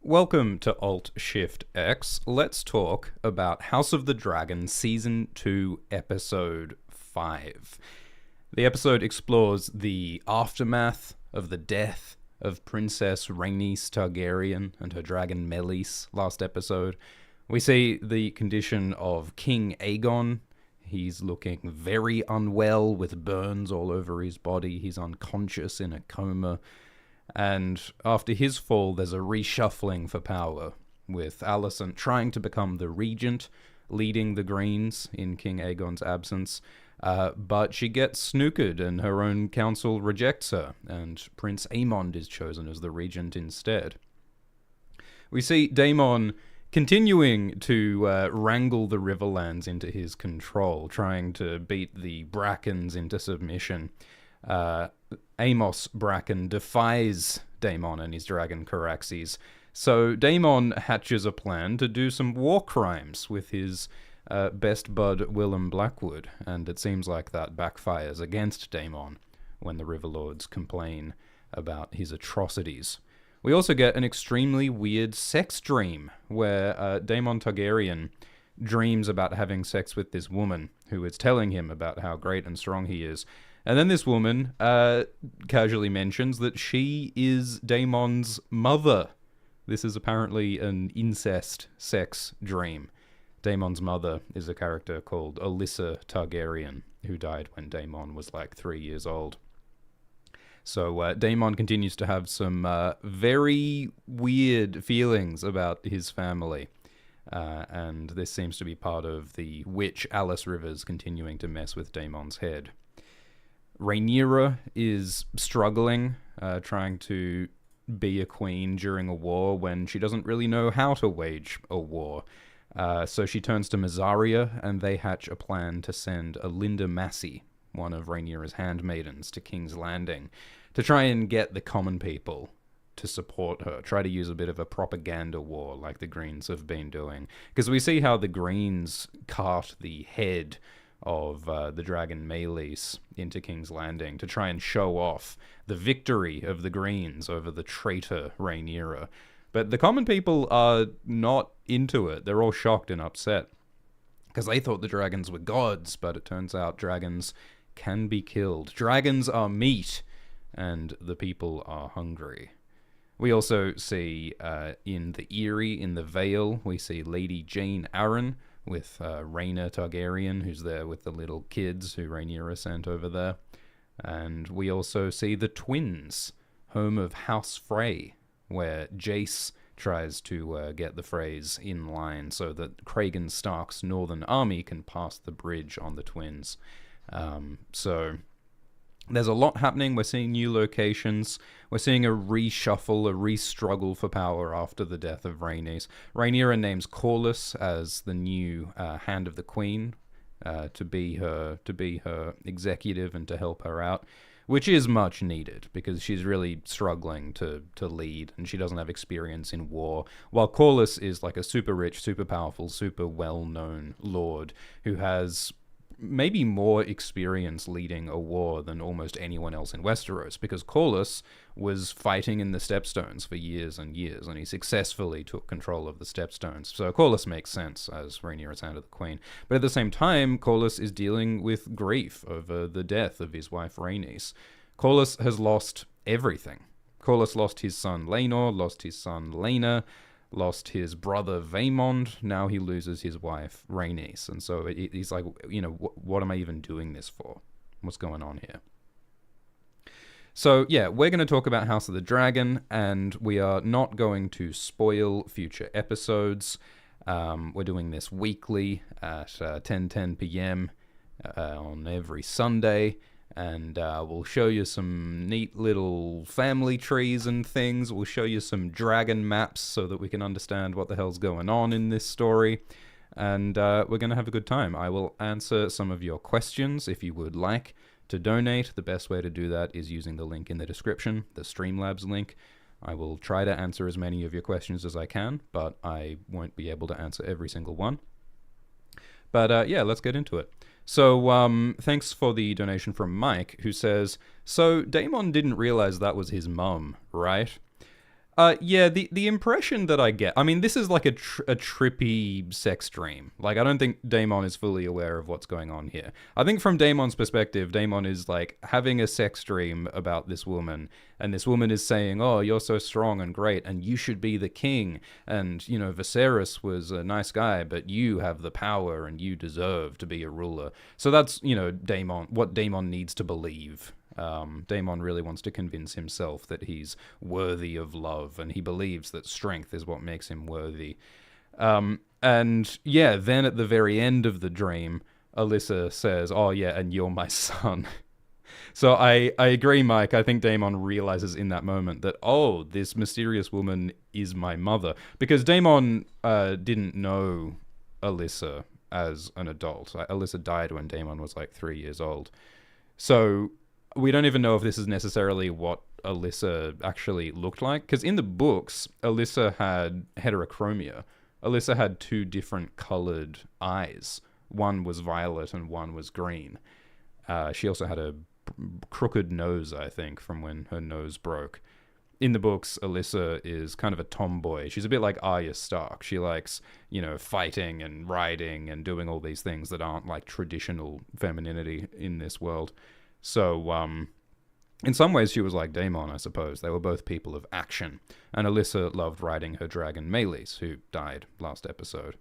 Welcome to Alt-Shift-X. Let's talk about House of the Dragon Season 2, Episode 5. The episode explores the aftermath of the death of Princess Rhaenys Targaryen and her dragon Meleys last episode. We see the condition of King Aegon. He's looking very unwell with burns all over his body. He's unconscious in a coma. And after his fall, there's a reshuffling for power, with Alicent trying to become the regent, leading the Greens in King Aegon's absence, but she gets snookered and her own council rejects her, and Prince Aemond is chosen as the regent instead. We see Daemon continuing to wrangle the Riverlands into his control, trying to beat the Brackens into submission. Amos Bracken defies Daemon and his dragon Caraxes, so Daemon hatches a plan to do some war crimes with his best bud Willem Blackwood, and it seems like that backfires against Daemon when the Riverlords complain about his atrocities. We also get an extremely weird sex dream, where Daemon Targaryen dreams about having sex with this woman, who is telling him about how great and strong he is. And then this woman casually mentions that she is Daemon's mother. This is apparently an incest sex dream. Daemon's mother is a character called Alyssa Targaryen, who died when Daemon was like 3 years old. So Daemon continues to have some very weird feelings about his family. And this seems to be part of the witch Alice Rivers continuing to mess with Daemon's head. Rhaenyra is struggling, trying to be a queen during a war when she doesn't really know how to wage a war. So she turns to Mysaria, and they hatch a plan to send Alinda Massey, one of Rhaenyra's handmaidens, to King's Landing, to try and get the common people to support her, try to use a bit of a propaganda war like the Greens have been doing. Because we see how the Greens cart the head of the dragon Meleys into King's Landing to try and show off the victory of the Greens over the traitor Rhaenyra. But the common people are not into it. They're all shocked and upset because they thought the dragons were gods, but it turns out dragons can be killed. Dragons are meat, and the people are hungry. We also see in the Eyrie, in the Vale, we see Lady Jane Arryn with Rhaena Targaryen, who's there with the little kids who Rhaenyra sent over there. And we also see the twins, home of House Frey, where Jace tries to get the Freys in line so that Cragan Stark's northern army can pass the bridge on the twins. So there's a lot happening. We're seeing new locations. We're seeing a reshuffle, a re-struggle for power after the death of Rhaenys. Rhaenyra names Corlys as the new Hand of the Queen to be her executive and to help her out, which is much needed because she's really struggling to lead and she doesn't have experience in war. While Corlys is like a super rich, super powerful, super well-known lord who has maybe more experience leading a war than almost anyone else in Westeros, because Corlys was fighting in the Stepstones for years and years, and he successfully took control of the Stepstones. So Corlys makes sense as Rhaenyra's Hand of the Queen. But at the same time, Corlys is dealing with grief over the death of his wife Rhaenys. Corlys has lost everything. Corlys lost his son Laenor, lost his son Laena, lost his brother Vaemond, now he loses his wife Rhaenys. And so he's like, what am I even doing this for? What's going on here? So yeah, we're going to talk about House of the Dragon, and we are not going to spoil future episodes. We're doing this weekly at 10:10 p.m. On every Sunday. And we'll show you some neat little family trees and things. We'll show you some dragon maps so that we can understand what the hell's going on in this story. And we're going to have a good time. I will answer some of your questions if you would like to donate. The best way to do that is using the link in the description, the Streamlabs link. I will try to answer as many of your questions as I can, but I won't be able to answer every single one. But yeah, let's get into it. So, thanks for the donation from Mike, who says, so Daemon didn't realize that was his mum, right? Yeah, the impression that I get, I mean, this is like a trippy sex dream. Like, I don't think Daemon is fully aware of what's going on here. I think from Daemon's perspective, Daemon is like having a sex dream about this woman, and this woman is saying, "Oh, you're so strong and great, and you should be the king. And you know, Viserys was a nice guy, but you have the power, and you deserve to be a ruler." So that's Daemon, what Daemon needs to believe. Daemon really wants to convince himself that he's worthy of love, and he believes that strength is what makes him worthy. And yeah, then at the very end of the dream, Alyssa says, "Oh yeah, and you're my son." So I agree, Mike. I think Daemon realizes in that moment that, oh, this mysterious woman is my mother. Because Daemon didn't know Alyssa as an adult. Alyssa died when Daemon was like 3 years old. So we don't even know if this is necessarily what Alyssa actually looked like. Because in the books, Alyssa had heterochromia. Alyssa had two different colored eyes. One was violet and one was green. She also had a crooked nose, I think, from when her nose broke. In the books, Alyssa is kind of a tomboy. She's a bit like Arya Stark. She likes, fighting and riding and doing all these things that aren't like traditional femininity in this world. So, in some ways, she was like Daemon, I suppose. They were both people of action. And Alyssa loved riding her dragon Meleys, who died last episode.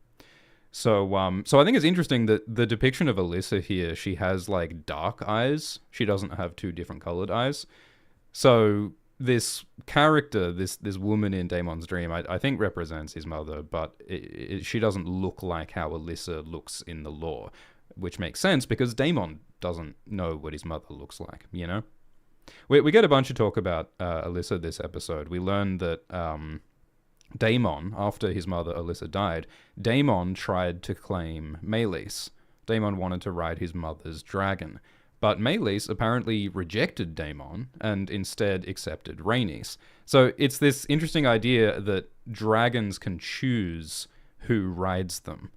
So I think it's interesting that the depiction of Alyssa here, she has like dark eyes. She doesn't have two different colored eyes. So this character, this woman in Daemon's dream, I think represents his mother, but she doesn't look like how Alyssa looks in the lore, which makes sense because Daemon doesn't know what his mother looks like, We get a bunch of talk about Alyssa this episode. We learn that Daemon, after his mother Alyssa died, Daemon tried to claim Meleys. Daemon wanted to ride his mother's dragon. But Meleys apparently rejected Daemon and instead accepted Rhaenys. So it's this interesting idea that dragons can choose who rides them.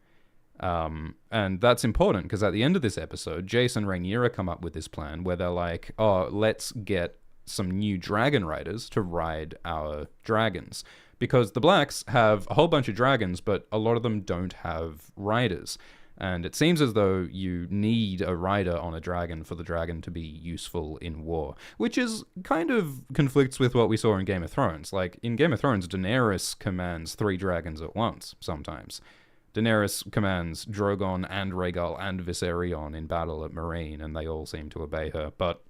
And that's important because at the end of this episode, Jace and Rhaenyra come up with this plan where they're like, oh, let's get some new dragon riders to ride our dragons. Because the Blacks have a whole bunch of dragons, but a lot of them don't have riders. And it seems as though you need a rider on a dragon for the dragon to be useful in war, which is kind of conflicts with what we saw in Game of Thrones. Like, in Game of Thrones, Daenerys commands 3 dragons at once, sometimes. Daenerys commands Drogon and Rhaegal and Viserion in battle at Meereen, and they all seem to obey her. But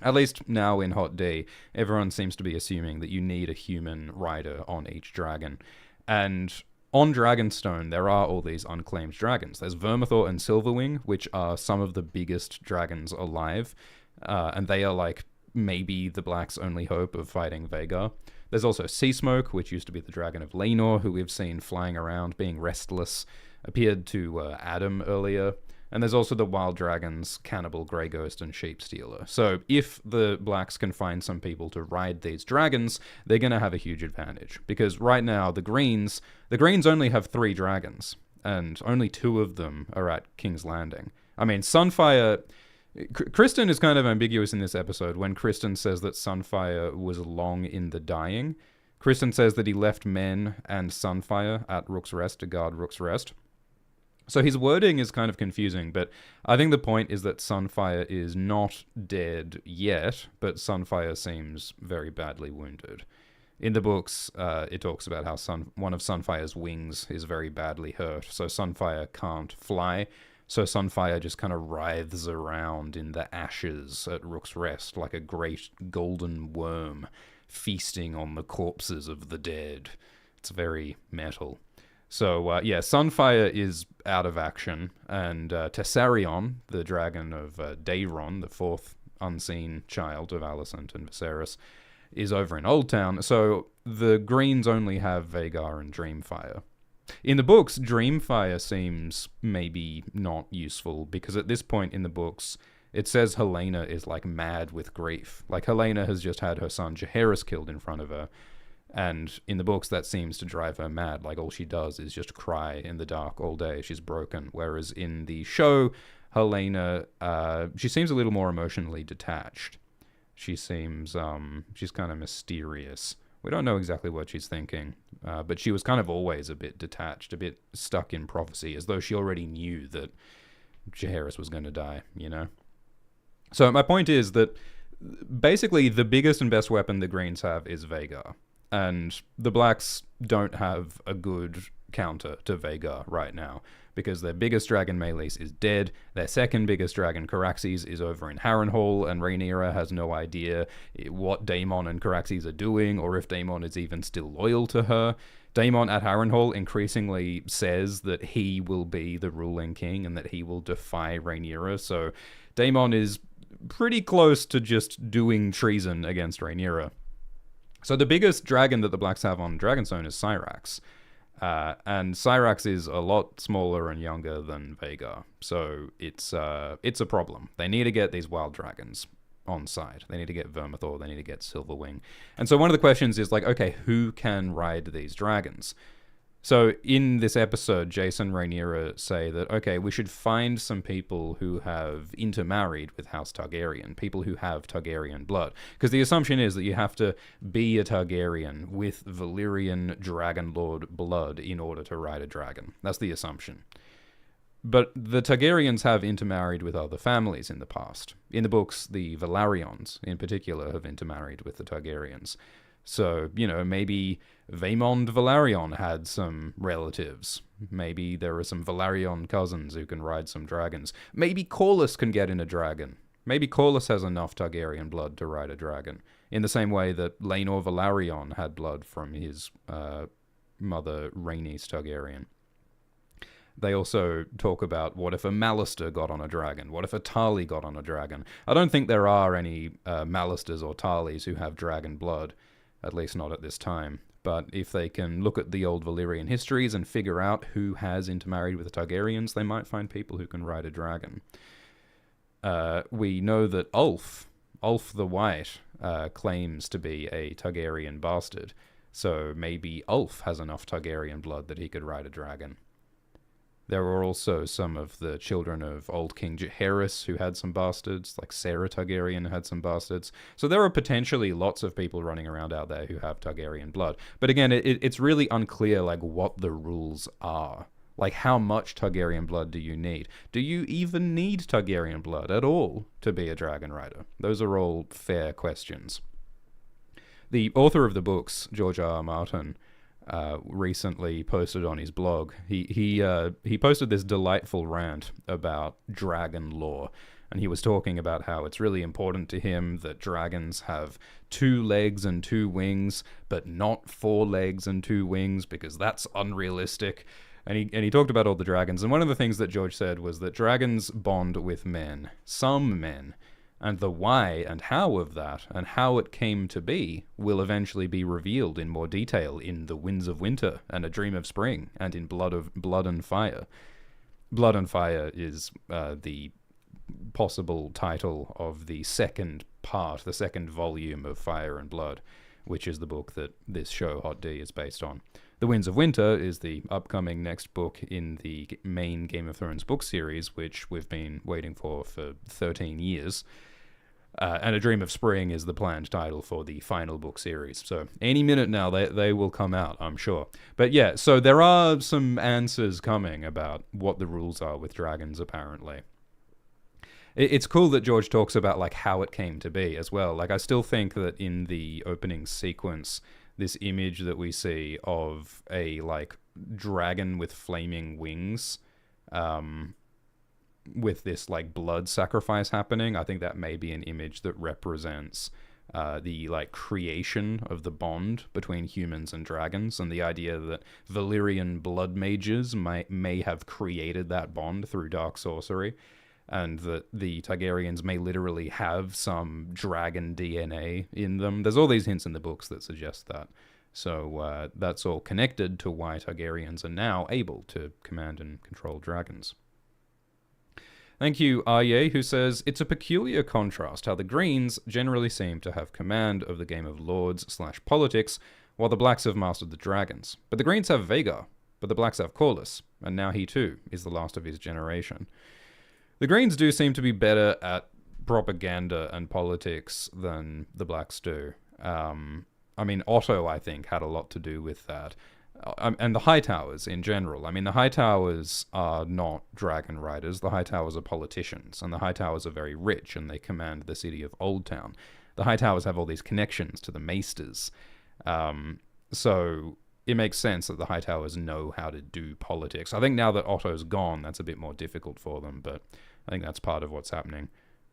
at least now in Hot D, everyone seems to be assuming that you need a human rider on each dragon. And on Dragonstone, there are all these unclaimed dragons. There's Vermithor and Silverwing, which are some of the biggest dragons alive. And they are like maybe the Blacks' only hope of fighting Vhagar. There's also Seasmoke, which used to be the dragon of Lenor, who we've seen flying around, being restless, appeared to Adam earlier. And there's also the wild dragons, Cannibal, Grey Ghost, and Sheepstealer. So if the Blacks can find some people to ride these dragons, they're going to have a huge advantage. Because right now, the Greens only have 3 dragons, and only 2 of them are at King's Landing. I mean, Sunfire... Kristen is kind of ambiguous in this episode when Kristen says that Sunfire was long in the dying. Kristen says that he left men and Sunfire at Rook's Rest to guard Rook's Rest. So his wording is kind of confusing, but I think the point is that Sunfire is not dead yet, but Sunfire seems very badly wounded. In the books, it talks about how one of Sunfire's wings is very badly hurt, so Sunfire can't fly. So Sunfire just kind of writhes around in the ashes at Rook's Rest like a great golden worm feasting on the corpses of the dead. It's very metal. So, Sunfire is out of action, and Tessarion, the dragon of Daeron, the 4th unseen child of Alicent and Viserys, is over in Old Town, so the Greens only have Vhagar and Dreamfire. In the books, Dreamfire seems maybe not useful, because at this point in the books, it says Helena is, like, mad with grief. Like, Helena has just had her son Jaehaerys killed in front of her, and in the books, that seems to drive her mad. Like, all she does is just cry in the dark all day. She's broken. Whereas in the show, Helena, she seems a little more emotionally detached. She seems, she's kind of mysterious. We don't know exactly what she's thinking, but she was kind of always a bit detached, a bit stuck in prophecy, as though she already knew that Jaehaerys was going to die, you know? So my point is that basically the biggest and best weapon the Greens have is Vhagar, and the Blacks don't have a good counter to Vhagar right now, because their biggest dragon, Meleys, is dead. Their second biggest dragon, Caraxes, is over in Harrenhal, and Rhaenyra has no idea what Daemon and Caraxes are doing, or if Daemon is even still loyal to her. Daemon at Harrenhal increasingly says that he will be the ruling king and that he will defy Rhaenyra, so Daemon is pretty close to just doing treason against Rhaenyra. So the biggest dragon that the Blacks have on Dragonstone is Syrax. And Syrax is a lot smaller and younger than Vhagar, so it's a problem. They need to get these wild dragons on side. They need to get Vermithor, they need to get Silverwing. And so one of the questions is like, okay, who can ride these dragons? So in this episode, Jason and Rhaenyra say that, okay, we should find some people who have intermarried with House Targaryen, people who have Targaryen blood. Because the assumption is that you have to be a Targaryen with Valyrian Dragonlord blood in order to ride a dragon. That's the assumption. But the Targaryens have intermarried with other families in the past. In the books, the Velaryons, in particular, have intermarried with the Targaryens. So, you know, maybe Vaemond Velaryon had some relatives. Maybe there are some Velaryon cousins who can ride some dragons. Maybe Corlys can get in a dragon. Maybe Corlys has enough Targaryen blood to ride a dragon. In the same way that Laenor Velaryon had blood from his mother, Rhaenys Targaryen. They also talk about what if a Mallister got on a dragon? What if a Tarly got on a dragon? I don't think there are any Mallisters or Tarlys who have dragon blood. At least not at this time. But if they can look at the old Valyrian histories and figure out who has intermarried with the Targaryens, they might find people who can ride a dragon. We know that Ulf the White, claims to be a Targaryen bastard. So maybe Ulf has enough Targaryen blood that he could ride a dragon. There were also some of the children of old King Jaehaerys who had some bastards, like Sarah Targaryen had some bastards. So there are potentially lots of people running around out there who have Targaryen blood. But again, it's really unclear like what the rules are. Like how much Targaryen blood do you need? Do you even need Targaryen blood at all to be a dragon rider? Those are all fair questions. The author of the books, George R. R. Martin, recently posted on his blog. He posted this delightful rant about dragon lore, and he was talking about how it's really important to him that dragons have 2 legs and 2 wings, but not 4 legs and 2 wings, because that's unrealistic. And he talked about all the dragons, and one of the things that George said was that dragons bond with men, some men, and the why and how of that, and how it came to be, will eventually be revealed in more detail in The Winds of Winter and A Dream of Spring, and in Blood and Fire. Blood and Fire is the possible title of the second part, the second volume of Fire and Blood, which is the book that this show, Hot D, is based on. The Winds of Winter is the upcoming next book in the main Game of Thrones book series, which we've been waiting for 13 years. And A Dream of Spring is the planned title for the final book series. So any minute now, they will come out, I'm sure. But yeah, so there are some answers coming about what the rules are with dragons, apparently. It's cool that George talks about like how it came to be as well. Like I still think that in the opening sequence, this image that we see of a like dragon with flaming wings, with this like blood sacrifice happening, I think that may be an image that represents the like creation of the bond between humans and dragons, and the idea that Valyrian blood mages may have created that bond through dark sorcery, and that the Targaryens may literally have some dragon DNA in them. There's all these hints in the books that suggest that. So that's all connected to why Targaryens are now able to command and control dragons. Thank you, Arye, who says, it's a peculiar contrast how the Greens generally seem to have command of the game of lords/politics, while the Blacks have mastered the dragons. But the Greens have Vhagar, but the Blacks have Corlys, and now he too is the last of his generation. The Greens do seem to be better at propaganda and politics than the Blacks do. I mean, Otto, I think, had a lot to do with that. And the Hightowers in general. I mean, the Hightowers are not dragon riders. The Hightowers are politicians, and the Hightowers are very rich, and they command the city of Old Town. The Hightowers have all these connections to the Maesters. So it makes sense that the Hightowers know how to do politics. I think now that Otto's gone, that's a bit more difficult for them, but I think that's part of what's happening.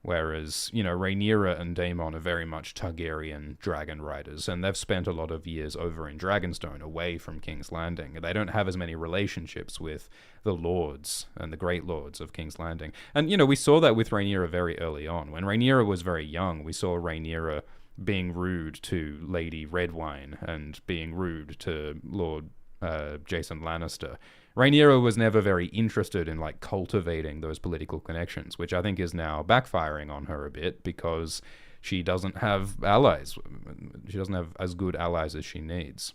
Whereas, Rhaenyra and Daemon are very much Targaryen dragon riders, and they've spent a lot of years over in Dragonstone, away from King's Landing. They don't have as many relationships with the lords and the great lords of King's Landing. And, we saw that with Rhaenyra very early on. When Rhaenyra was very young, we saw Rhaenyra being rude to Lady Redwine and being rude to Lord Jason Lannister. Rhaenyra was never very interested in cultivating those political connections, which I think is now backfiring on her a bit because she doesn't have allies. She doesn't have as good allies as she needs.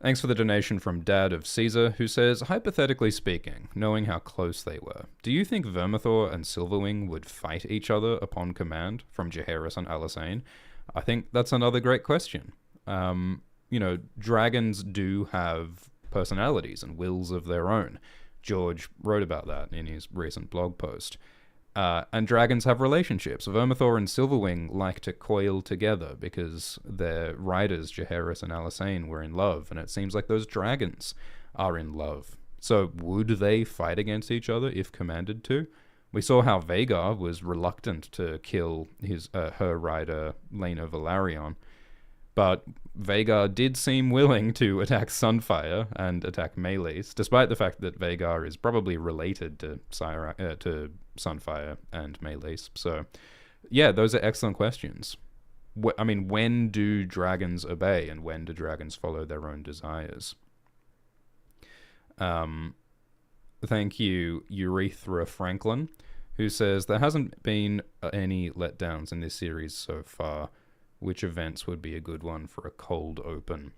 Thanks for the donation from Dad of Caesar, who says, hypothetically speaking, knowing how close they were, do you think Vermithor and Silverwing would fight each other upon command from Jaehaerys and Alysanne? I think that's another great question. Dragons do have personalities and wills of their own. George wrote about that in his recent blog post. And dragons have relationships. Vermithor and Silverwing like to coil together because their riders, Jaehaerys and Alysanne, were in love, and it seems like those dragons are in love. So would they fight against each other if commanded to? We saw how Vhagar was reluctant to kill her rider, Laena Velaryon, but Vhagar did seem willing to attack Sunfire and attack Meleys, despite the fact that Vhagar is probably related to Sunfire and Meleys. So, yeah, those are excellent questions. When do dragons obey, and when do dragons follow their own desires? Thank you, Urethra Franklin, who says, there hasn't been any letdowns in this series so far. Which events would be a good one for a cold open?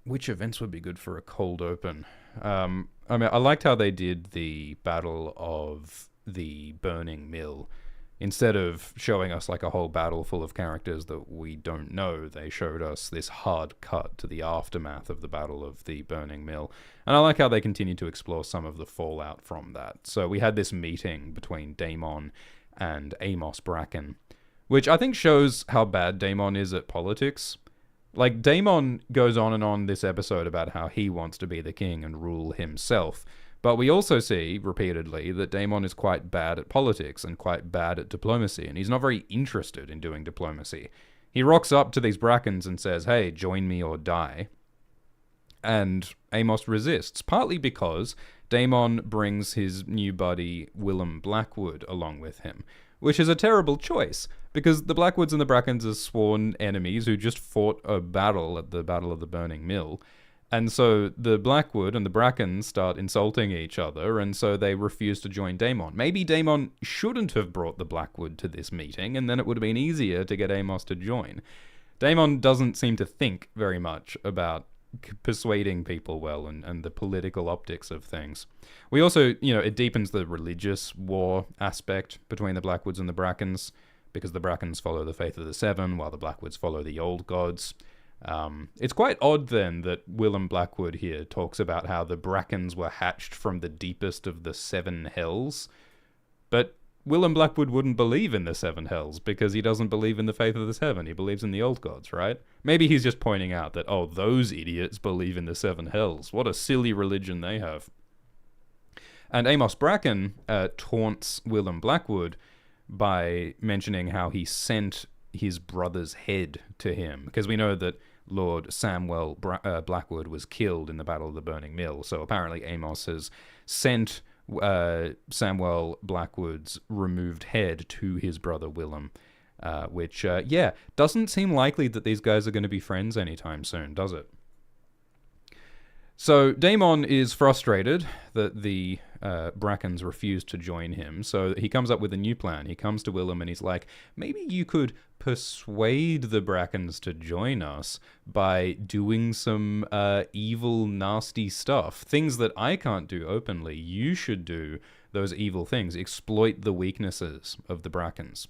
Which events would be good for a cold open? I liked how they did the Battle of the Burning Mill. Instead of showing us a whole battle full of characters that we don't know, they showed us this hard cut to the aftermath of the Battle of the Burning Mill. And I like how they continue to explore some of the fallout from that. So we had this meeting between Daemon and Amos Bracken, which I think shows how bad Daemon is at politics. Daemon goes on and on this episode about how he wants to be the king and rule himself. But we also see, repeatedly, that Daemon is quite bad at politics and quite bad at diplomacy, and he's not very interested in doing diplomacy. He rocks up to these Brackens and says, hey, join me or die. And Amos resists, partly because Daemon brings his new buddy, Willem Blackwood, along with him, which is a terrible choice, because the Blackwoods and the Brackens are sworn enemies who just fought a battle at the Battle of the Burning Mill. And so the Blackwood and the Brackens start insulting each other, and so they refuse to join Daemon. Maybe Daemon shouldn't have brought the Blackwood to this meeting, and then it would have been easier to get Amos to join. Daemon doesn't seem to think very much about persuading people well and the political optics of things. We also, it deepens the religious war aspect between the Blackwoods and the Brackens, because the Brackens follow the Faith of the Seven, while the Blackwoods follow the Old Gods. It's quite odd, then, that Willem Blackwood here talks about how the Brackens were hatched from the deepest of the seven hells, but Willem Blackwood wouldn't believe in the seven hells because he doesn't believe in the Faith of the Seven. He believes in the Old Gods, right? Maybe he's just pointing out that, oh, those idiots believe in the seven hells. What a silly religion they have. And Amos Bracken taunts Willem Blackwood by mentioning how he sent his brother's head to him, because we know that Lord Samwell Blackwood was killed in the Battle of the Burning Mill, so apparently Amos has sent Samwell Blackwood's removed head to his brother Willem, which, doesn't seem likely that these guys are going to be friends anytime soon, does it? So Daemon is frustrated that the Brackens refuse to join him, so he comes up with a new plan. He comes to Willem and he's like, maybe you could persuade the Brackens to join us by doing some evil, nasty stuff. Things that I can't do openly. You should do those evil things. Exploit the weaknesses of the Brackens.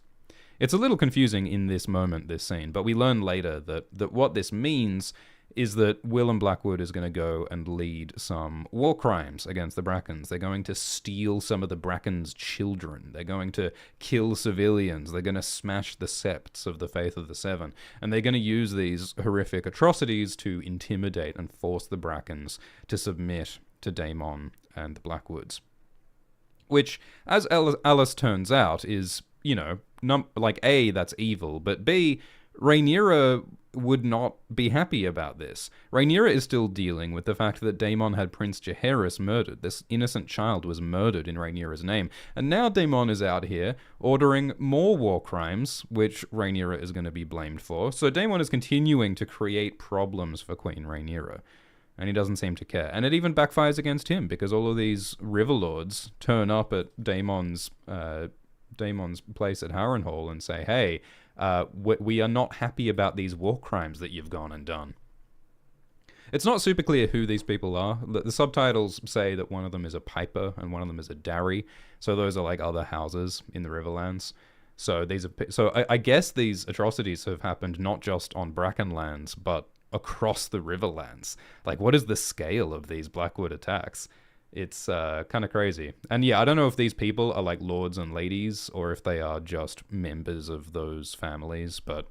It's a little confusing in this moment, this scene, but we learn later that what this means is that Willem Blackwood is going to go and lead some war crimes against the Brackens. They're going to steal some of the Brackens' children. They're going to kill civilians. They're going to smash the septs of the Faith of the Seven. And they're going to use these horrific atrocities to intimidate and force the Brackens to submit to Daemon and the Blackwoods. Which, as Alice turns out, is, A, that's evil, but B, Rhaenyra would not be happy about this. Rhaenyra is still dealing with the fact that Daemon had Prince Jaehaerys murdered. This innocent child was murdered in Rhaenyra's name. And now Daemon is out here ordering more war crimes, which Rhaenyra is going to be blamed for. So Daemon is continuing to create problems for Queen Rhaenyra. And he doesn't seem to care. And it even backfires against him, because all of these Riverlords turn up at Daemon's place at Harrenhal and say, hey, we are not happy about these war crimes that you've gone and done. It's not super clear who these people are. The subtitles say that one of them is a Piper and one of them is a Darry. So those are like other houses in the Riverlands. So I guess these atrocities have happened not just on Brackenlands, but across the Riverlands. Like, what is the scale of these Blackwood attacks? It's kind of crazy. And yeah, I don't know if these people are like lords and ladies or if they are just members of those families, but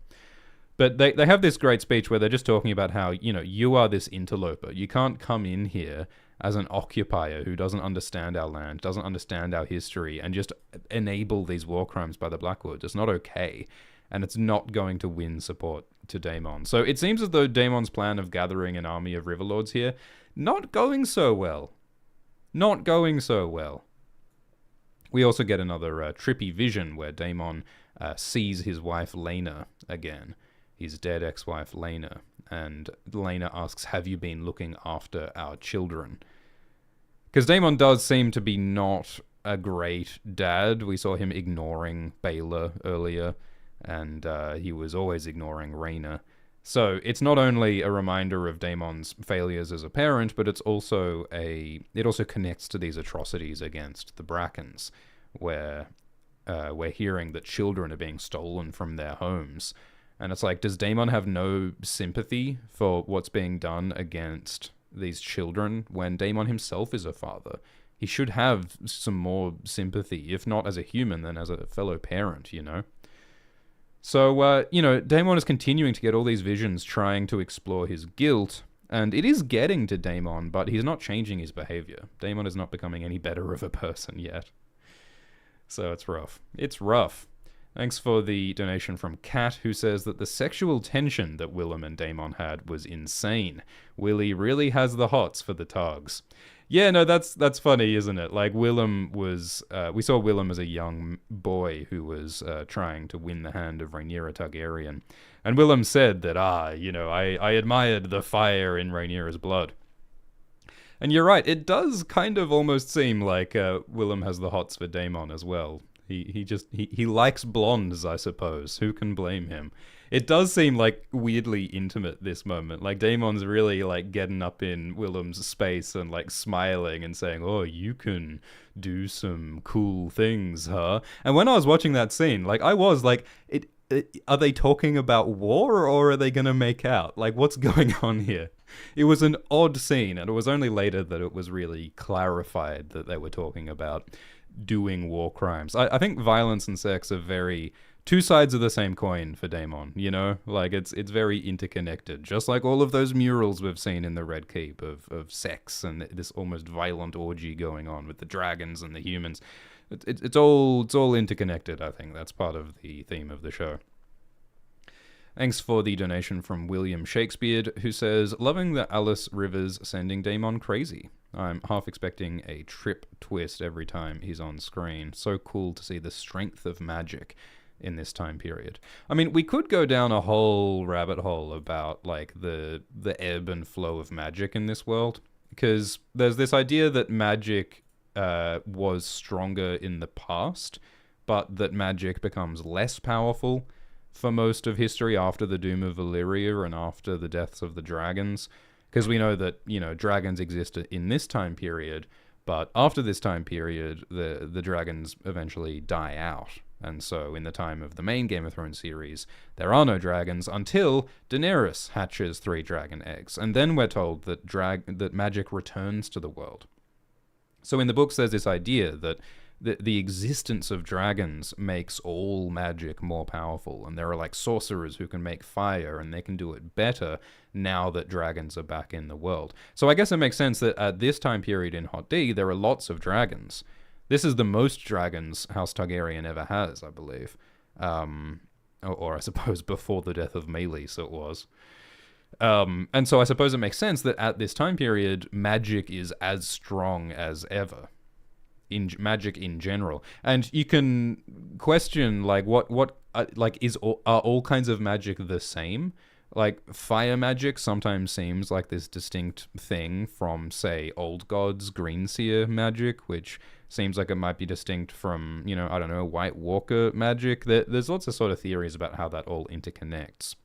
they have this great speech where they're just talking about how, you are this interloper. You can't come in here as an occupier who doesn't understand our land, doesn't understand our history, and just enable these war crimes by the Blackwoods. It's not okay, and it's not going to win support to Daemon. So it seems as though Daemon's plan of gathering an army of Riverlords here, not going so well. Not going so well. We also get another trippy vision where Daemon sees his wife Laena again, his dead ex-wife Laena, and Laena asks, have you been looking after our children? Because Daemon does seem to be not a great dad. We saw him ignoring Baelor earlier, and he was always ignoring Rhaena. So it's not only a reminder of Daemon's failures as a parent, but it also connects to these atrocities against the Brackens, where we're hearing that children are being stolen from their homes. And it's like, does Daemon have no sympathy for what's being done against these children when Daemon himself is a father? He should have some more sympathy, if not as a human, then as a fellow parent, So, Daemon is continuing to get all these visions trying to explore his guilt, and it is getting to Daemon, but he's not changing his behavior. Daemon is not becoming any better of a person yet. So it's rough. It's rough. Thanks for the donation from Kat, who says that the sexual tension that Willem and Daemon had was insane. Willie really has the hots for the Targs. Yeah, no, that's funny, isn't it? Like, Willem was... we saw Willem as a young boy who was trying to win the hand of Rhaenyra Targaryen. And Willem said that, I admired the fire in Rhaenyra's blood. And you're right, it does kind of almost seem like Willem has the hots for Daemon as well. He likes blondes, I suppose. Who can blame him? It does seem like weirdly intimate, this moment. Like, Daemon's really like getting up in Willem's space and like smiling and saying, oh, you can do some cool things, huh? And when I was watching that scene, like, I was like, are they talking about war or are they gonna make out? Like, what's going on here? It was an odd scene, and it was only later that it was really clarified that they were talking about doing war crimes. I think violence and sex are very two sides of the same coin for Daemon, Like, it's very interconnected, just like all of those murals we've seen in the Red Keep of sex and this almost violent orgy going on with the dragons and the humans. It's all interconnected, I think. That's part of the theme of the show. Thanks for the donation from William Shakespeare, who says, loving the Alice Rivers sending Daemon crazy. I'm half expecting a trip twist every time he's on screen. So cool to see the strength of magic in this time period. I mean, we could go down a whole rabbit hole about like the ebb and flow of magic in this world, because there's this idea that magic was stronger in the past, but that magic becomes less powerful for most of history after the doom of Valyria and after the deaths of the dragons. Because we know that, dragons existed in this time period, but after this time period, the dragons eventually die out. And so in the time of the main Game of Thrones series, there are no dragons until Daenerys hatches 3 dragon eggs. And then we're told that magic returns to the world. So in the books, there's this idea that the existence of dragons makes all magic more powerful, and there are like sorcerers who can make fire, and they can do it better now that dragons are back in the world. So I guess it makes sense that at this time period in Hot D, there are lots of dragons. This is the most dragons House Targaryen ever has, I believe. Or I suppose before the death of Meleys it was. And so I suppose it makes sense that at this time period, magic is as strong as ever. Magic in general. And you can question, like, are all kinds of magic the same? Like, fire magic sometimes seems like this distinct thing from, say, Old Gods Greenseer magic, which seems like it might be distinct from, I don't know, White Walker magic. There's lots of sort of theories about how that all interconnects.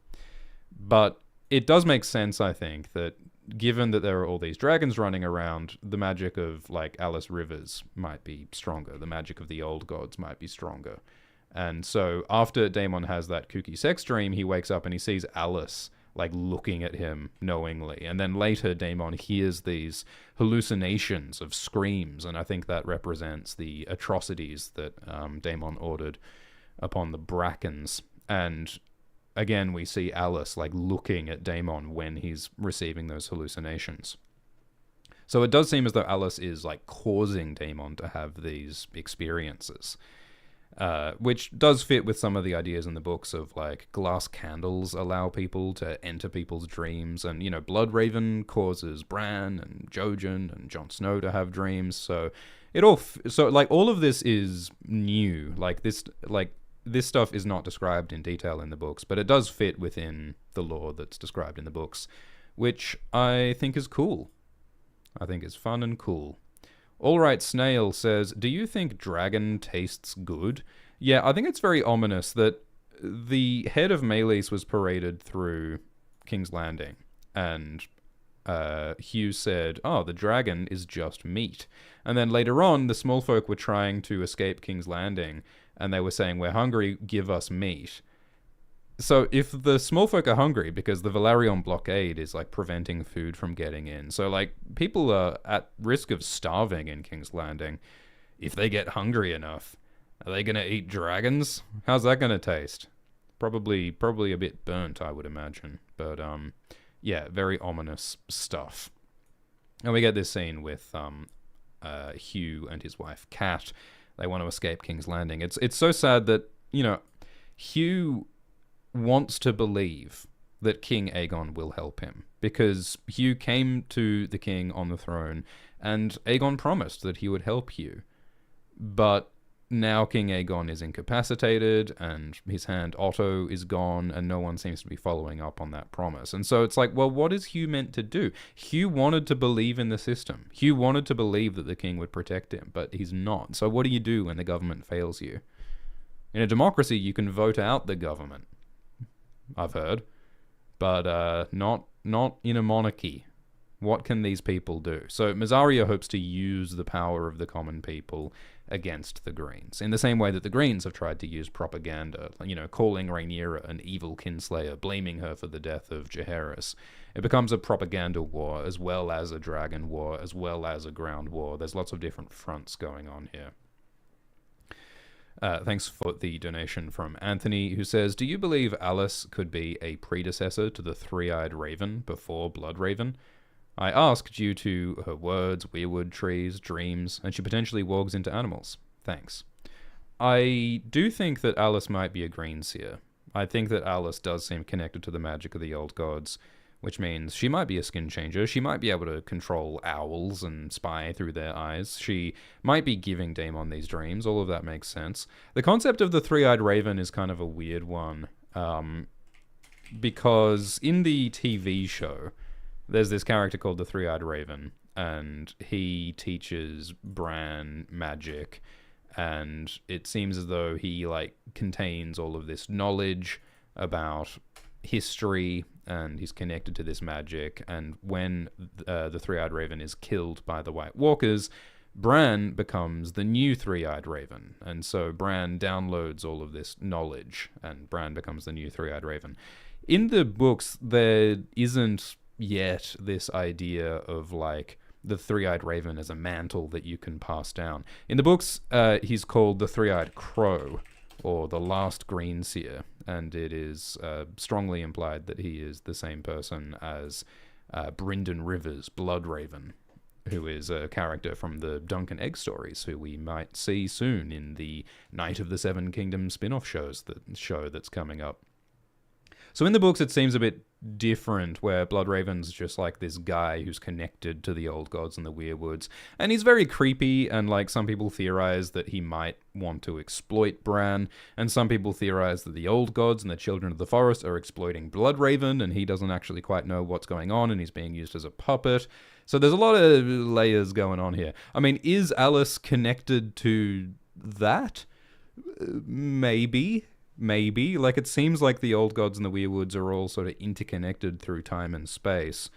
But it does make sense, I think, that given that there are all these dragons running around, the magic of, like, Alice Rivers might be stronger. The magic of the Old Gods might be stronger. And so after Daemon has that kooky sex dream, he wakes up and he sees Alice, like, looking at him knowingly. And then later, Daemon hears these hallucinations of screams, and I think that represents the atrocities that Daemon ordered upon the Brackens. And again, we see Alice, like, looking at Daemon when he's receiving those hallucinations. So it does seem as though Alice is, like, causing Daemon to have these experiences. Which does fit with some of the ideas in the books of, like, glass candles allow people to enter people's dreams. And, Bloodraven causes Bran and Jojen and Jon Snow to have dreams. So all of this is new. This stuff is not described in detail in the books, but it does fit within the lore that's described in the books, which I think is cool. I think is fun and cool. Alright Snail says, do you think dragon tastes good? Yeah, I think it's very ominous that the head of Meleys was paraded through King's Landing, and Hugh said, oh, the dragon is just meat. And then later on, the small folk were trying to escape King's Landing, and they were saying, we're hungry, give us meat. So if the small folk are hungry because the Velaryon blockade is, like, preventing food from getting in, so, like, people are at risk of starving in King's Landing. If they get hungry enough, are they going to eat dragons? How's that going to taste? Probably a bit burnt, I would imagine. But, yeah, very ominous stuff. And we get this scene with Hugh and his wife, Kat. They want to escape King's Landing. It's so sad that, Hugh wants to believe that King Aegon will help him, because Hugh came to the king on the throne, and Aegon promised that he would help Hugh. But now King Aegon is incapacitated, and his hand Otto is gone, and no one seems to be following up on that promise. And so it's like, well, what is Hugh meant to do? Hugh wanted to believe in the system. Hugh wanted to believe that the king would protect him, but he's not. So what do you do when the government fails you? In a democracy, you can vote out the government, I've heard, but not in a monarchy. What can these people do? So Mysaria hopes to use the power of the common people against the Greens, in the same way that the Greens have tried to use propaganda, calling Rhaenyra an evil kinslayer, blaming her for the death of Jaehaerys. It becomes a propaganda war, as well as a dragon war, as well as a ground war. There's lots of different fronts going on here. Thanks for the donation from Anthony, who says, do you believe Alice could be a predecessor to the three-eyed raven before Bloodraven? I ask due to her words, weirwood trees, dreams, and she potentially wargs into animals. Thanks. I do think that Alice might be a greenseer. I think that Alice does seem connected to the magic of the old gods, which means she might be a skin changer. She might be able to control owls and spy through their eyes. She might be giving Daemon these dreams. All of that makes sense. The concept of the three-eyed raven is kind of a weird one, because in the TV show, there's this character called the Three-Eyed Raven, and he teaches Bran magic, and it seems as though he, like, contains all of this knowledge about history, and he's connected to this magic, and when the Three-Eyed Raven is killed by the White Walkers, Bran becomes the new Three-Eyed Raven, and so Bran downloads all of this knowledge, and Bran becomes the new Three-Eyed Raven. In the books, there isn't yet this idea of, like, the Three-Eyed Raven as a mantle that you can pass down. In the books, he's called the Three-Eyed Crow, or the Last Green Seer, and it is strongly implied that he is the same person as Brynden Rivers, Bloodraven, who is a character from the Dunk and Egg stories, who we might see soon in the Night of the Seven Kingdoms spin-off show that's coming up. So in the books, it seems a bit different, where Bloodraven's just like this guy who's connected to the old gods and the weirwoods, and he's very creepy, and like some people theorize that he might want to exploit Bran, and some people theorize that the old gods and the children of the forest are exploiting Bloodraven, and he doesn't actually quite know what's going on, and he's being used as a puppet. So there's a lot of layers going on here. I mean, is Alice connected to that? Maybe. Like, it seems like the old gods and the weirwoods are all sort of interconnected through time and space.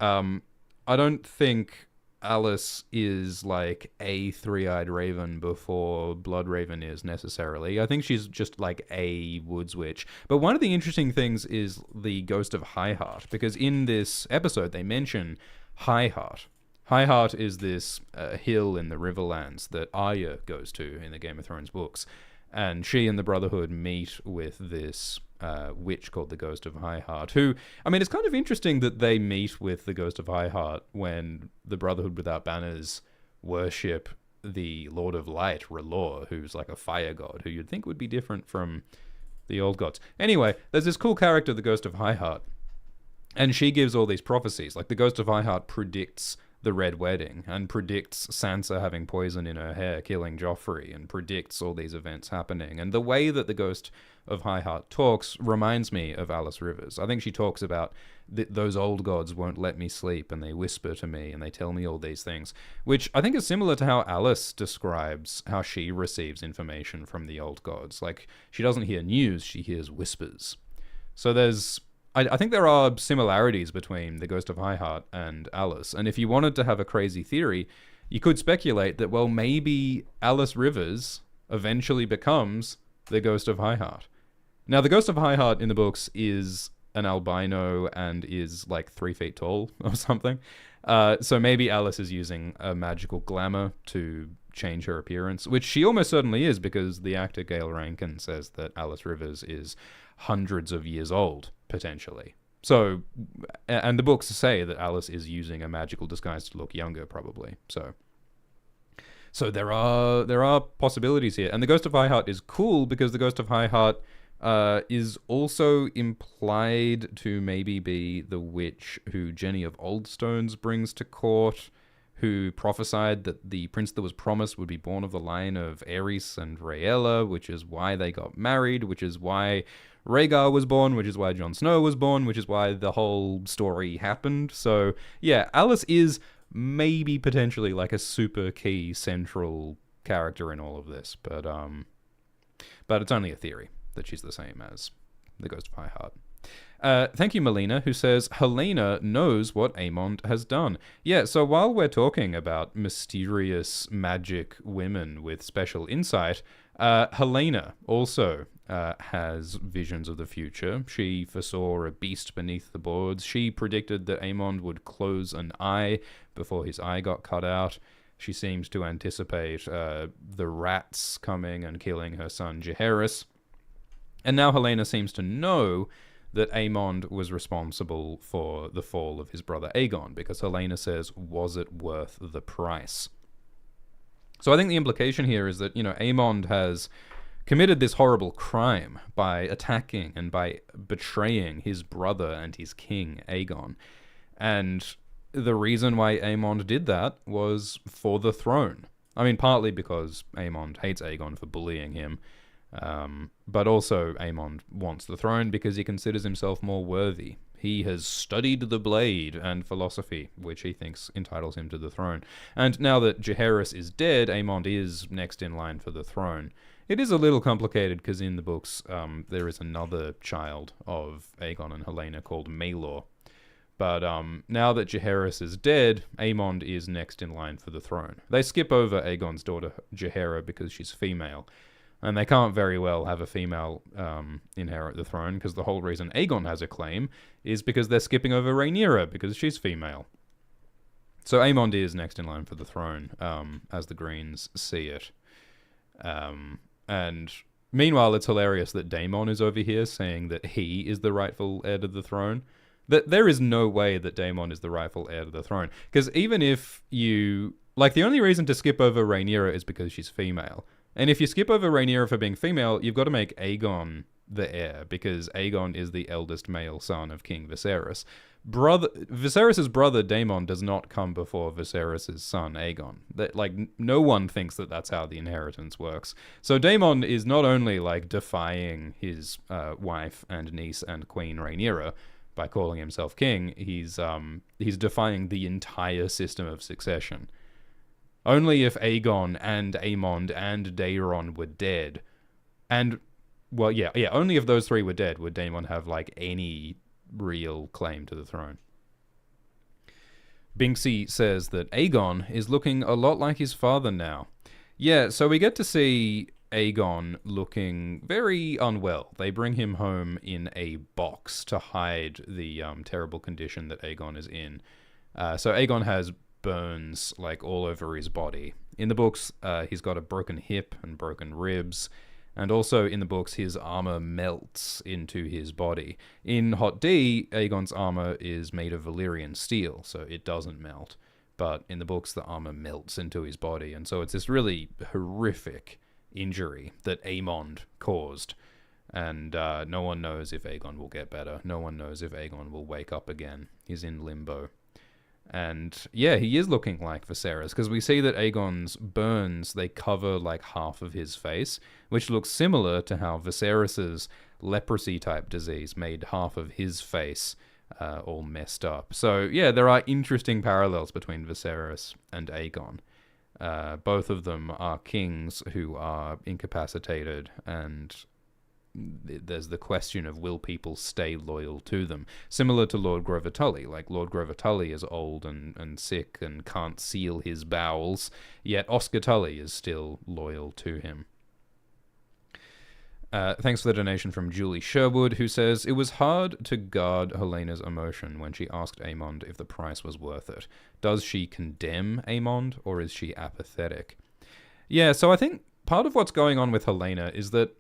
I don't think Alice is like a Three-Eyed Raven before Bloodraven is necessarily. I think she's just like a Woods Witch. But one of the interesting things is the Ghost of Highheart, because in this episode they mention Highheart. Highheart is this hill in the Riverlands that Arya goes to in the Game of Thrones books. And she and the Brotherhood meet with this witch called the Ghost of Highheart, who, I mean, it's kind of interesting that they meet with the Ghost of Highheart when the Brotherhood Without Banners worship the Lord of Light, R'hllor, who's like a fire god, who you'd think would be different from the old gods. Anyway, there's this cool character, the Ghost of Highheart, and she gives all these prophecies. Like, the Ghost of Highheart predicts the Red Wedding, and predicts Sansa having poison in her hair, killing Joffrey, and predicts all these events happening. And the way that the Ghost of Highheart talks reminds me of Alice Rivers. I think she talks about those old gods won't let me sleep, and they whisper to me, and they tell me all these things, which I think is similar to how Alice describes how she receives information from the old gods. Like, she doesn't hear news, she hears whispers. So I think there are similarities between the Ghost of Highheart and Alice, and if you wanted to have a crazy theory, you could speculate that, well, maybe Alice Rivers eventually becomes the Ghost of Highheart. Now, the Ghost of Highheart in the books is an albino and is like 3 feet tall or something, so maybe Alice is using a magical glamour to change her appearance, which she almost certainly is, because the actor Gail Rankin says that Alice Rivers is hundreds of years old, potentially. So, and the books say that Alice is using a magical disguise to look younger, probably. So there are possibilities here. And the Ghost of Highheart is cool because the Ghost of Highheart is also implied to maybe be the witch who Jenny of Oldstones brings to court, who prophesied that the prince that was promised would be born of the line of Aerys and Rhaella, which is why they got married, which is why Rhaegar was born, which is why Jon Snow was born, which is why the whole story happened. So, yeah, Alice is maybe potentially like a super key central character in all of this, but it's only a theory that she's the same as the Ghost of Highheart. Thank you, Melina, who says, Helena knows what Aemond has done. Yeah, so while we're talking about mysterious magic women with special insight, Helena also has visions of the future. She foresaw a beast beneath the boards. She predicted that Aemond would close an eye before his eye got cut out. She seems to anticipate the rats coming and killing her son Jaehaerys. And now Helena seems to know that Aemond was responsible for the fall of his brother Aegon, because Helena says, was it worth the price? So I think the implication here is that, Aemond has committed this horrible crime by attacking and by betraying his brother and his king, Aegon. And the reason why Aemond did that was for the throne. I mean, partly because Aemond hates Aegon for bullying him, but also Aemond wants the throne because he considers himself more worthy. He has studied the blade and philosophy, which he thinks entitles him to the throne. And now that Jaehaerys is dead, Aemond is next in line for the throne. It is a little complicated because in the books there is another child of Aegon and Helena called Maelor, But now that Jaehaerys is dead, Aemond is next in line for the throne. They skip over Aegon's daughter Jaehaera because she's female, and they can't very well have a female inherit the throne, because the whole reason Aegon has a claim is because they're skipping over Rhaenyra because she's female. So Aemond is next in line for the throne, as the Greens see it. And meanwhile, it's hilarious that Daemon is over here saying that he is the rightful heir to the throne. That there is no way that Daemon is the rightful heir to the throne. Because even if you... Like, the only reason to skip over Rhaenyra is because she's female. And if you skip over Rhaenyra for being female, you've got to make Aegon the heir, because Aegon is the eldest male son of King Viserys. Viserys' brother Daemon does not come before Viserys' son Aegon. No one thinks that that's how the inheritance works. So Daemon is not only like defying his wife and niece and queen Rhaenyra by calling himself king, he's defying the entire system of succession. Only if Aegon and Aemond and Daeron were dead, and well, yeah, only if those three were dead would Daemon have like any real claim to the throne. Binksy says that Aegon is looking a lot like his father now. Yeah, so we get to see Aegon looking very unwell. They bring him home in a box to hide the terrible condition that Aegon is in. So Aegon has burns like all over his body. In the books, he's got a broken hip and broken ribs. And also in the books, his armor melts into his body. In Hot D, Aegon's armor is made of Valyrian steel, so it doesn't melt. But in the books, the armor melts into his body. And so it's this really horrific injury that Aemond caused. And no one knows if Aegon will get better. No one knows if Aegon will wake up again. He's in limbo. And yeah, he is looking like Viserys, because we see that Aegon's burns, they cover like half of his face, which looks similar to how Viserys's leprosy-type disease made half of his face all messed up. So yeah, there are interesting parallels between Viserys and Aegon. Both of them are kings who are incapacitated, and there's the question of will people stay loyal to them. Similar to Lord Grover Tully. Like, Lord Grover Tully is old and sick and can't seal his bowels, yet Oscar Tully is still loyal to him. Thanks for the donation from Julie Sherwood, who says, it was hard to guard Helena's emotion when she asked Aemond if the price was worth it. Does she condemn Aemond, or is she apathetic? Yeah, so I think part of what's going on with Helena is that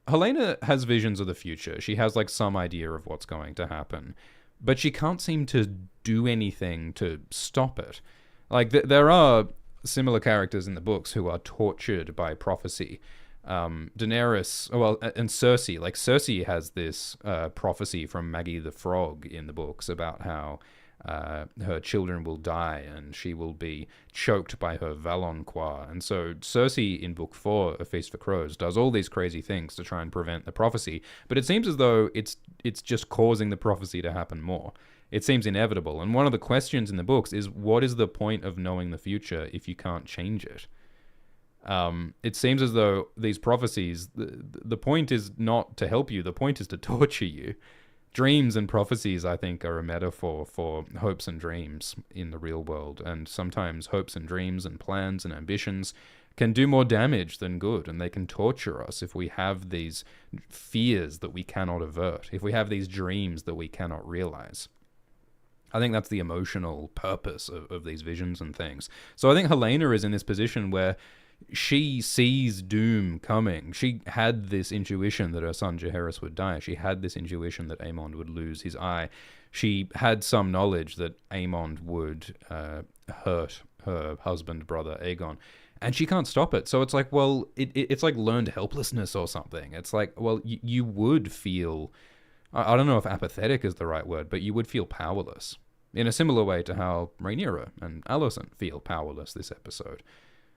Helena has visions of the future. She has like some idea of what's going to happen, but she can't seem to do anything to stop it. Like there are similar characters in the books who are tortured by prophecy. Daenerys, and Cersei. Like, Cersei has this prophecy from Maggie the Frog in the books about how her children will die and she will be choked by her Valonqua. And so Cersei in Book 4, A Feast for Crows, does all these crazy things to try and prevent the prophecy, but it seems as though it's just causing the prophecy to happen more. It seems inevitable. And one of the questions in the books is, what is the point of knowing the future if you can't change it? It seems as though these prophecies, the point is not to help you, the point is to torture you. Dreams and prophecies, I think, are a metaphor for hopes and dreams in the real world, and sometimes hopes and dreams and plans and ambitions can do more damage than good, and they can torture us if we have these fears that we cannot avert, if we have these dreams that we cannot realize. I think that's the emotional purpose of these visions and things. So I think Helena is in this position where she sees doom coming. She had this intuition that her son Jaehaerys would die. She had this intuition that Aemond would lose his eye. She had some knowledge that Aemond would hurt her husband, brother Aegon. And she can't stop it. So it's like, well, it's like learned helplessness or something. It's like, well, you would feel, I don't know if apathetic is the right word, but you would feel powerless. In a similar way to how Rhaenyra and Alicent feel powerless this episode.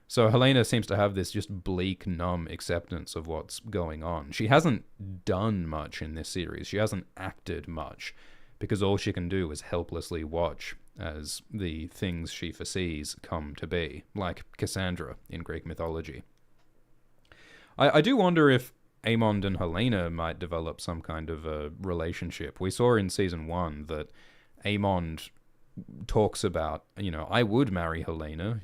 So Helena seems to have this just bleak, numb acceptance of what's going on. She hasn't done much in this series. She hasn't acted much, because all she can do is helplessly watch as the things she foresees come to be, like Cassandra in Greek mythology. I do wonder if Aemond and Helena might develop some kind of a relationship. We saw in Season 1 that Aemond talks about, I would marry Helena,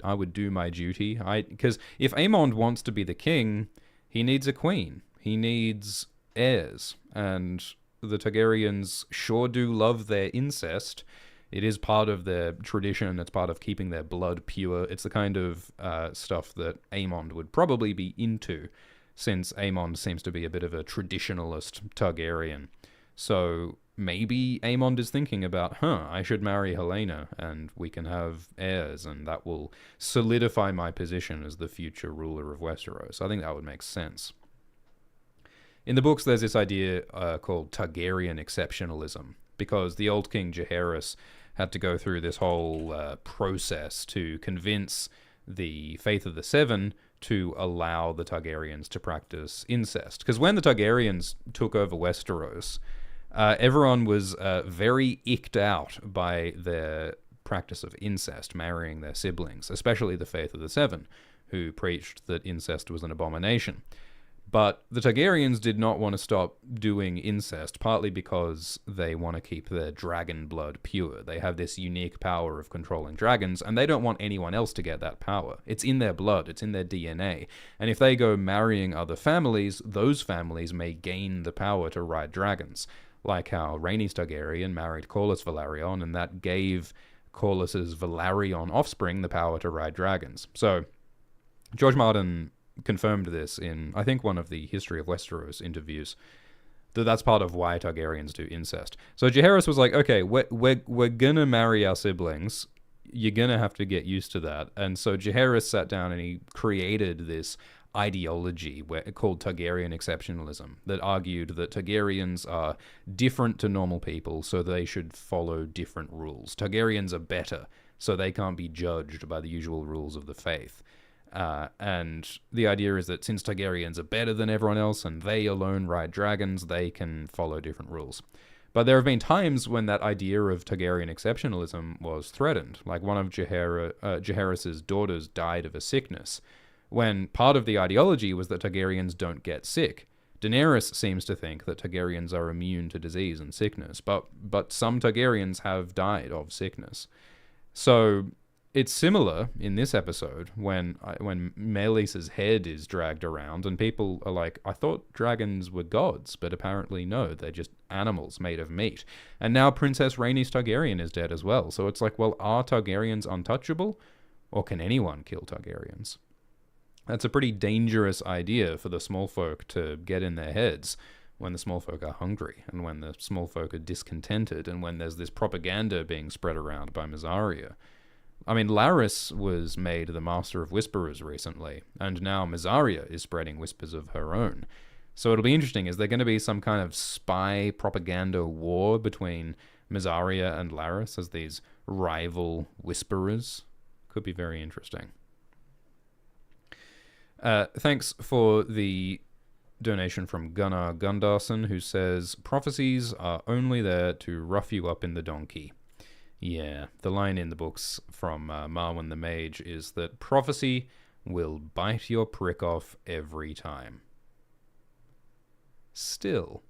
I would do my duty. Because if Aemond wants to be the king, he needs a queen. He needs heirs. And the Targaryens sure do love their incest. It is part of their tradition. It's part of keeping their blood pure. It's the kind of stuff that Aemond would probably be into, since Aemond seems to be a bit of a traditionalist Targaryen. So maybe Aemond is thinking about, I should marry Helena, and we can have heirs, and that will solidify my position as the future ruler of Westeros. I think that would make sense. In the books, there's this idea called Targaryen exceptionalism, because the old king Jaehaerys had to go through this whole process to convince the Faith of the Seven to allow the Targaryens to practice incest. Because when the Targaryens took over Westeros, everyone was very icked out by their practice of incest, marrying their siblings, especially the Faith of the Seven, who preached that incest was an abomination. But the Targaryens did not want to stop doing incest, partly because they want to keep their dragon blood pure. They have this unique power of controlling dragons, and they don't want anyone else to get that power. It's in their blood, it's in their DNA. And if they go marrying other families, those families may gain the power to ride dragons. Like how Rhaenys Targaryen married Corlys Velaryon, and that gave Corlys's Velaryon offspring the power to ride dragons. So, George Martin confirmed this in, I think, one of the History of Westeros interviews, that's part of why Targaryens do incest. So Jaehaerys was like, okay, we're gonna marry our siblings. You're gonna have to get used to that. And so Jaehaerys sat down and he created this ideology called Targaryen exceptionalism that argued that Targaryens are different to normal people, so they should follow different rules. Targaryens are better, so they can't be judged by the usual rules of the faith. And the idea is that since Targaryens are better than everyone else and they alone ride dragons, they can follow different rules. But there have been times when that idea of Targaryen exceptionalism was threatened. Like one of Jaehaerys' daughters died of a sickness, when part of the ideology was that Targaryens don't get sick. Daenerys seems to think that Targaryens are immune to disease and sickness, but some Targaryens have died of sickness. So it's similar in this episode when Meleys's head is dragged around and people are like, I thought dragons were gods, but apparently no, they're just animals made of meat. And now Princess Rhaenys Targaryen is dead as well. So it's like, well, are Targaryens untouchable? Or can anyone kill Targaryens? That's a pretty dangerous idea for the small folk to get in their heads when the small folk are hungry and when the small folk are discontented and when there's this propaganda being spread around by Mysaria. I mean, Larys was made the Master of Whisperers recently, and now Mysaria is spreading whispers of her own. So it'll be interesting. Is there going to be some kind of spy propaganda war between Mysaria and Larys as these rival whisperers? Could be very interesting. Thanks for the donation from Gunnar Gundarson, who says, prophecies are only there to rough you up in the donkey. Yeah, the line in the books from Marwyn the Mage is that prophecy will bite your prick off every time. Still,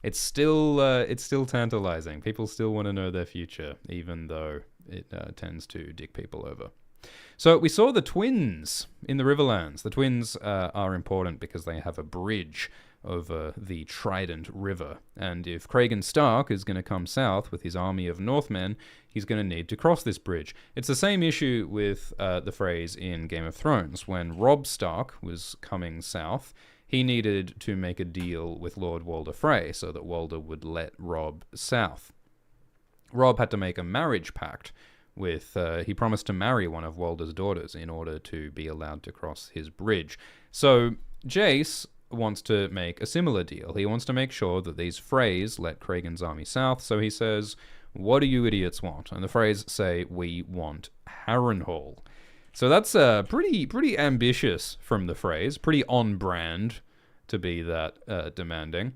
it's still tantalizing. People still want to know their future, even though it tends to dick people over. So we saw the twins in the Riverlands. The twins are important because they have a bridge over the Trident River. And if Cregan Stark is going to come south with his army of Northmen, he's going to need to cross this bridge. It's the same issue with the phrase in Game of Thrones. When Robb Stark was coming south, he needed to make a deal with Lord Walder Frey so that Walder would let Robb south. Robb had to make a marriage pact with, he promised to marry one of Walder's daughters in order to be allowed to cross his bridge. So Jace wants to make a similar deal. He wants to make sure that these Freys let Cregan's army south, so he says, what do you idiots want? And the Freys say, we want Harrenhal. So that's pretty ambitious from the Freys, pretty on brand to be that demanding.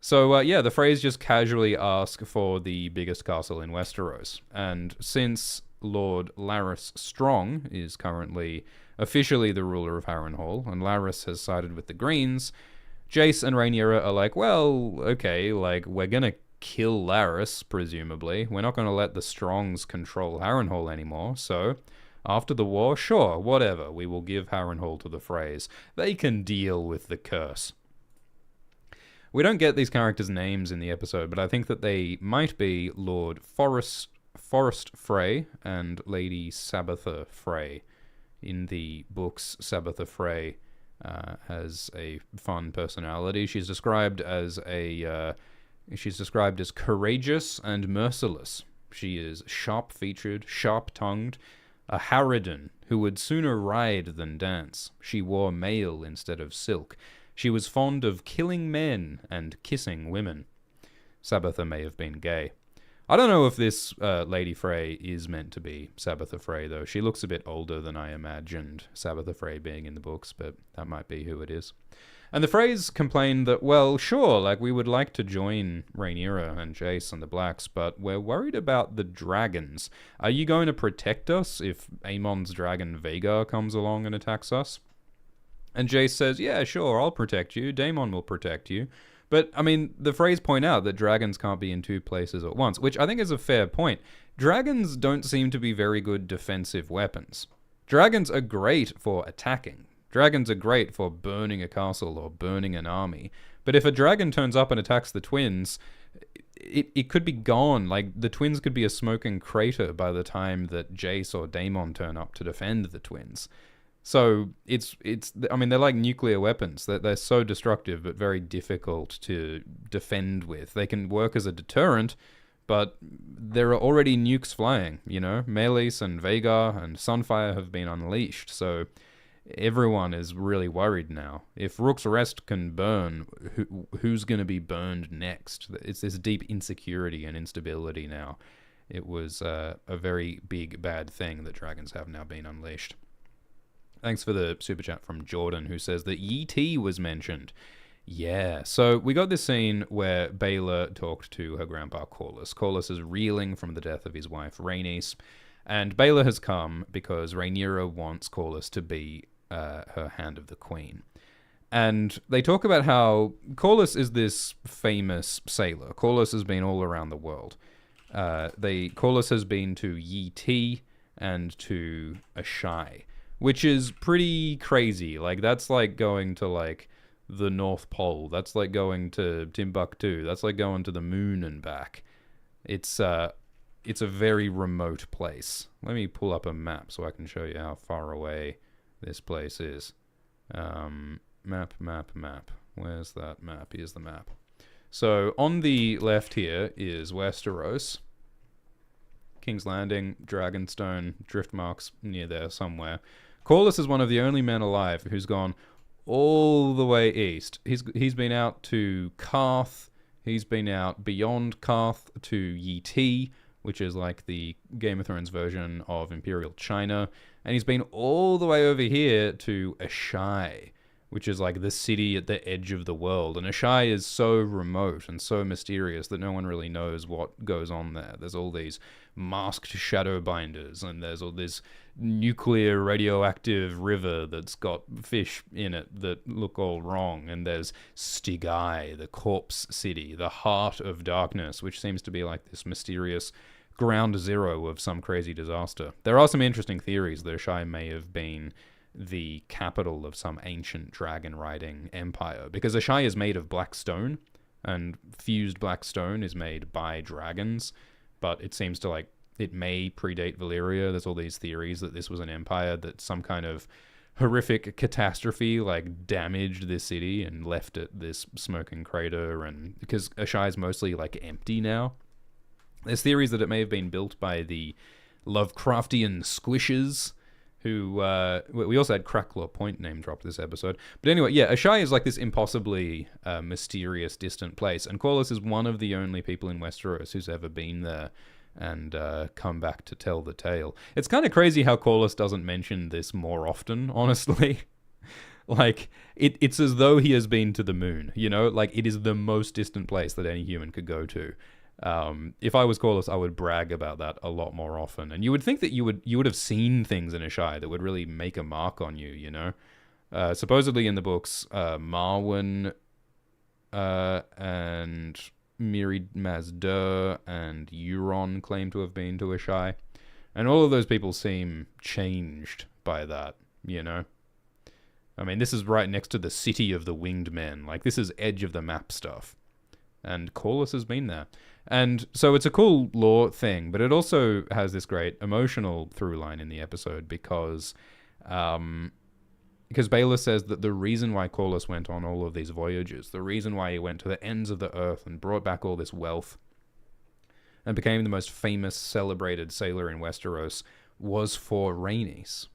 So yeah, the Freys just casually ask for the biggest castle in Westeros. And since Lord Larys Strong is currently officially the ruler of Harrenhal, and Larys has sided with the Greens, Jace and Rhaenyra are like, well, okay, like, we're gonna kill Laris, presumably. We're not going to let the Strongs control Harrenhal anymore, so after the war, sure, whatever, we will give Harrenhal to the Freys. They can deal with the curse. We don't get these characters' names in the episode, but I think that they might be Lord Forest Frey and Lady Sabbatha Frey. In the books, Sabbatha Frey has a fun personality. She's described as courageous and merciless. She is sharp-featured, sharp-tongued, a harridan who would sooner ride than dance. She wore mail instead of silk. She was fond of killing men and kissing women. Sabbatha may have been gay. I don't know if this Lady Frey is meant to be Sabbatha Frey, though. She looks a bit older than I imagined Sabbatha Frey being in the books, but that might be who it is. And the Freys complain that, well, sure, like, we would like to join Rhaenyra and Jace and the Blacks, but we're worried about the dragons. Are you going to protect us if Aemon's dragon Vhagar comes along and attacks us? And Jace says, yeah, sure, I'll protect you. Daemon will protect you. But, I mean, the Freys point out that dragons can't be in two places at once, which I think is a fair point. Dragons don't seem to be very good defensive weapons. Dragons are great for attacking. Dragons are great for burning a castle or burning an army. But if a dragon turns up and attacks the twins, it could be gone. Like, the twins could be a smoking crater by the time that Jace or Daemon turn up to defend the twins. So I mean, they're like nuclear weapons. They're so destructive, but very difficult to defend with. They can work as a deterrent, but there are already nukes flying, you know? Meleys and Vhagar and Sunfire have been unleashed, so everyone is really worried now. If Rook's Rest can burn, who's going to be burned next? It's this deep insecurity and instability now. It was a very big, bad thing that dragons have now been unleashed. Thanks for the super chat from Jordan, who says that Yi Ti was mentioned. Yeah, so we got this scene where Baela talked to her grandpa Corlys. Corlys is reeling from the death of his wife Rhaenys, and Baela has come because Rhaenyra wants Corlys to be her Hand of the Queen. And they talk about how Corlys is this famous sailor. Corlys has been all around the world. Corlys has been to Yi Ti and to Asshai, which is pretty crazy. Like, that's like going to, like, the North Pole. That's like going to Timbuktu. That's like going to the moon and back. It's a very remote place. Let me pull up a map so I can show you how far away this place is. Map. Where's that map? Here's the map. So, on the left here is Westeros. King's Landing, Dragonstone, Driftmark's near there somewhere. Corlys is one of the only men alive who's gone all the way east. He's been out to Karth. He's been out beyond Karth to Yi Ti, which is like the Game of Thrones version of Imperial China. And he's been all the way over here to Asshai, which is like the city at the edge of the world. And Asshai is so remote and so mysterious that no one really knows what goes on there. There's all these masked shadowbinders, and there's all this nuclear radioactive river that's got fish in it that look all wrong, and there's Stygai, the corpse city, the heart of darkness, which seems to be like this mysterious ground zero of some crazy disaster. There are some interesting theories that Asshai may have been the capital of some ancient dragon-riding empire, because Asshai is made of black stone, and fused black stone is made by dragons, but it seems to, like, it may predate Valyria. There's all these theories that this was an empire, that some kind of horrific catastrophe, like, damaged this city and left it this smoking crater, and because Asshai is mostly, like, empty now. There's theories that it may have been built by the Lovecraftian squishers, who, we also had Cracklaw Point name drop this episode. But anyway, yeah, Asshai is like this impossibly mysterious, distant place, and Corlys is one of the only people in Westeros who's ever been there and come back to tell the tale. It's kind of crazy how Corlys doesn't mention this more often, honestly. Like, it's as though he has been to the moon, you know? Like, it is the most distant place that any human could go to. If I was Corlys, I would brag about that a lot more often. And you would think that you would have seen things in Asshai that would really make a mark on you, you know? Supposedly in the books, Marwyn and Miri Mazdur and Euron claim to have been to Ashai. And all of those people seem changed by that, you know? I mean, this is right next to the city of the winged men. Like, this is edge of the map stuff. And Corlys has been there. And so it's a cool lore thing, but it also has this great emotional through line in the episode because Baylor says that the reason why Corlys went on all of these voyages, the reason why he went to the ends of the earth and brought back all this wealth and became the most famous, celebrated sailor in Westeros was for Rhaenys.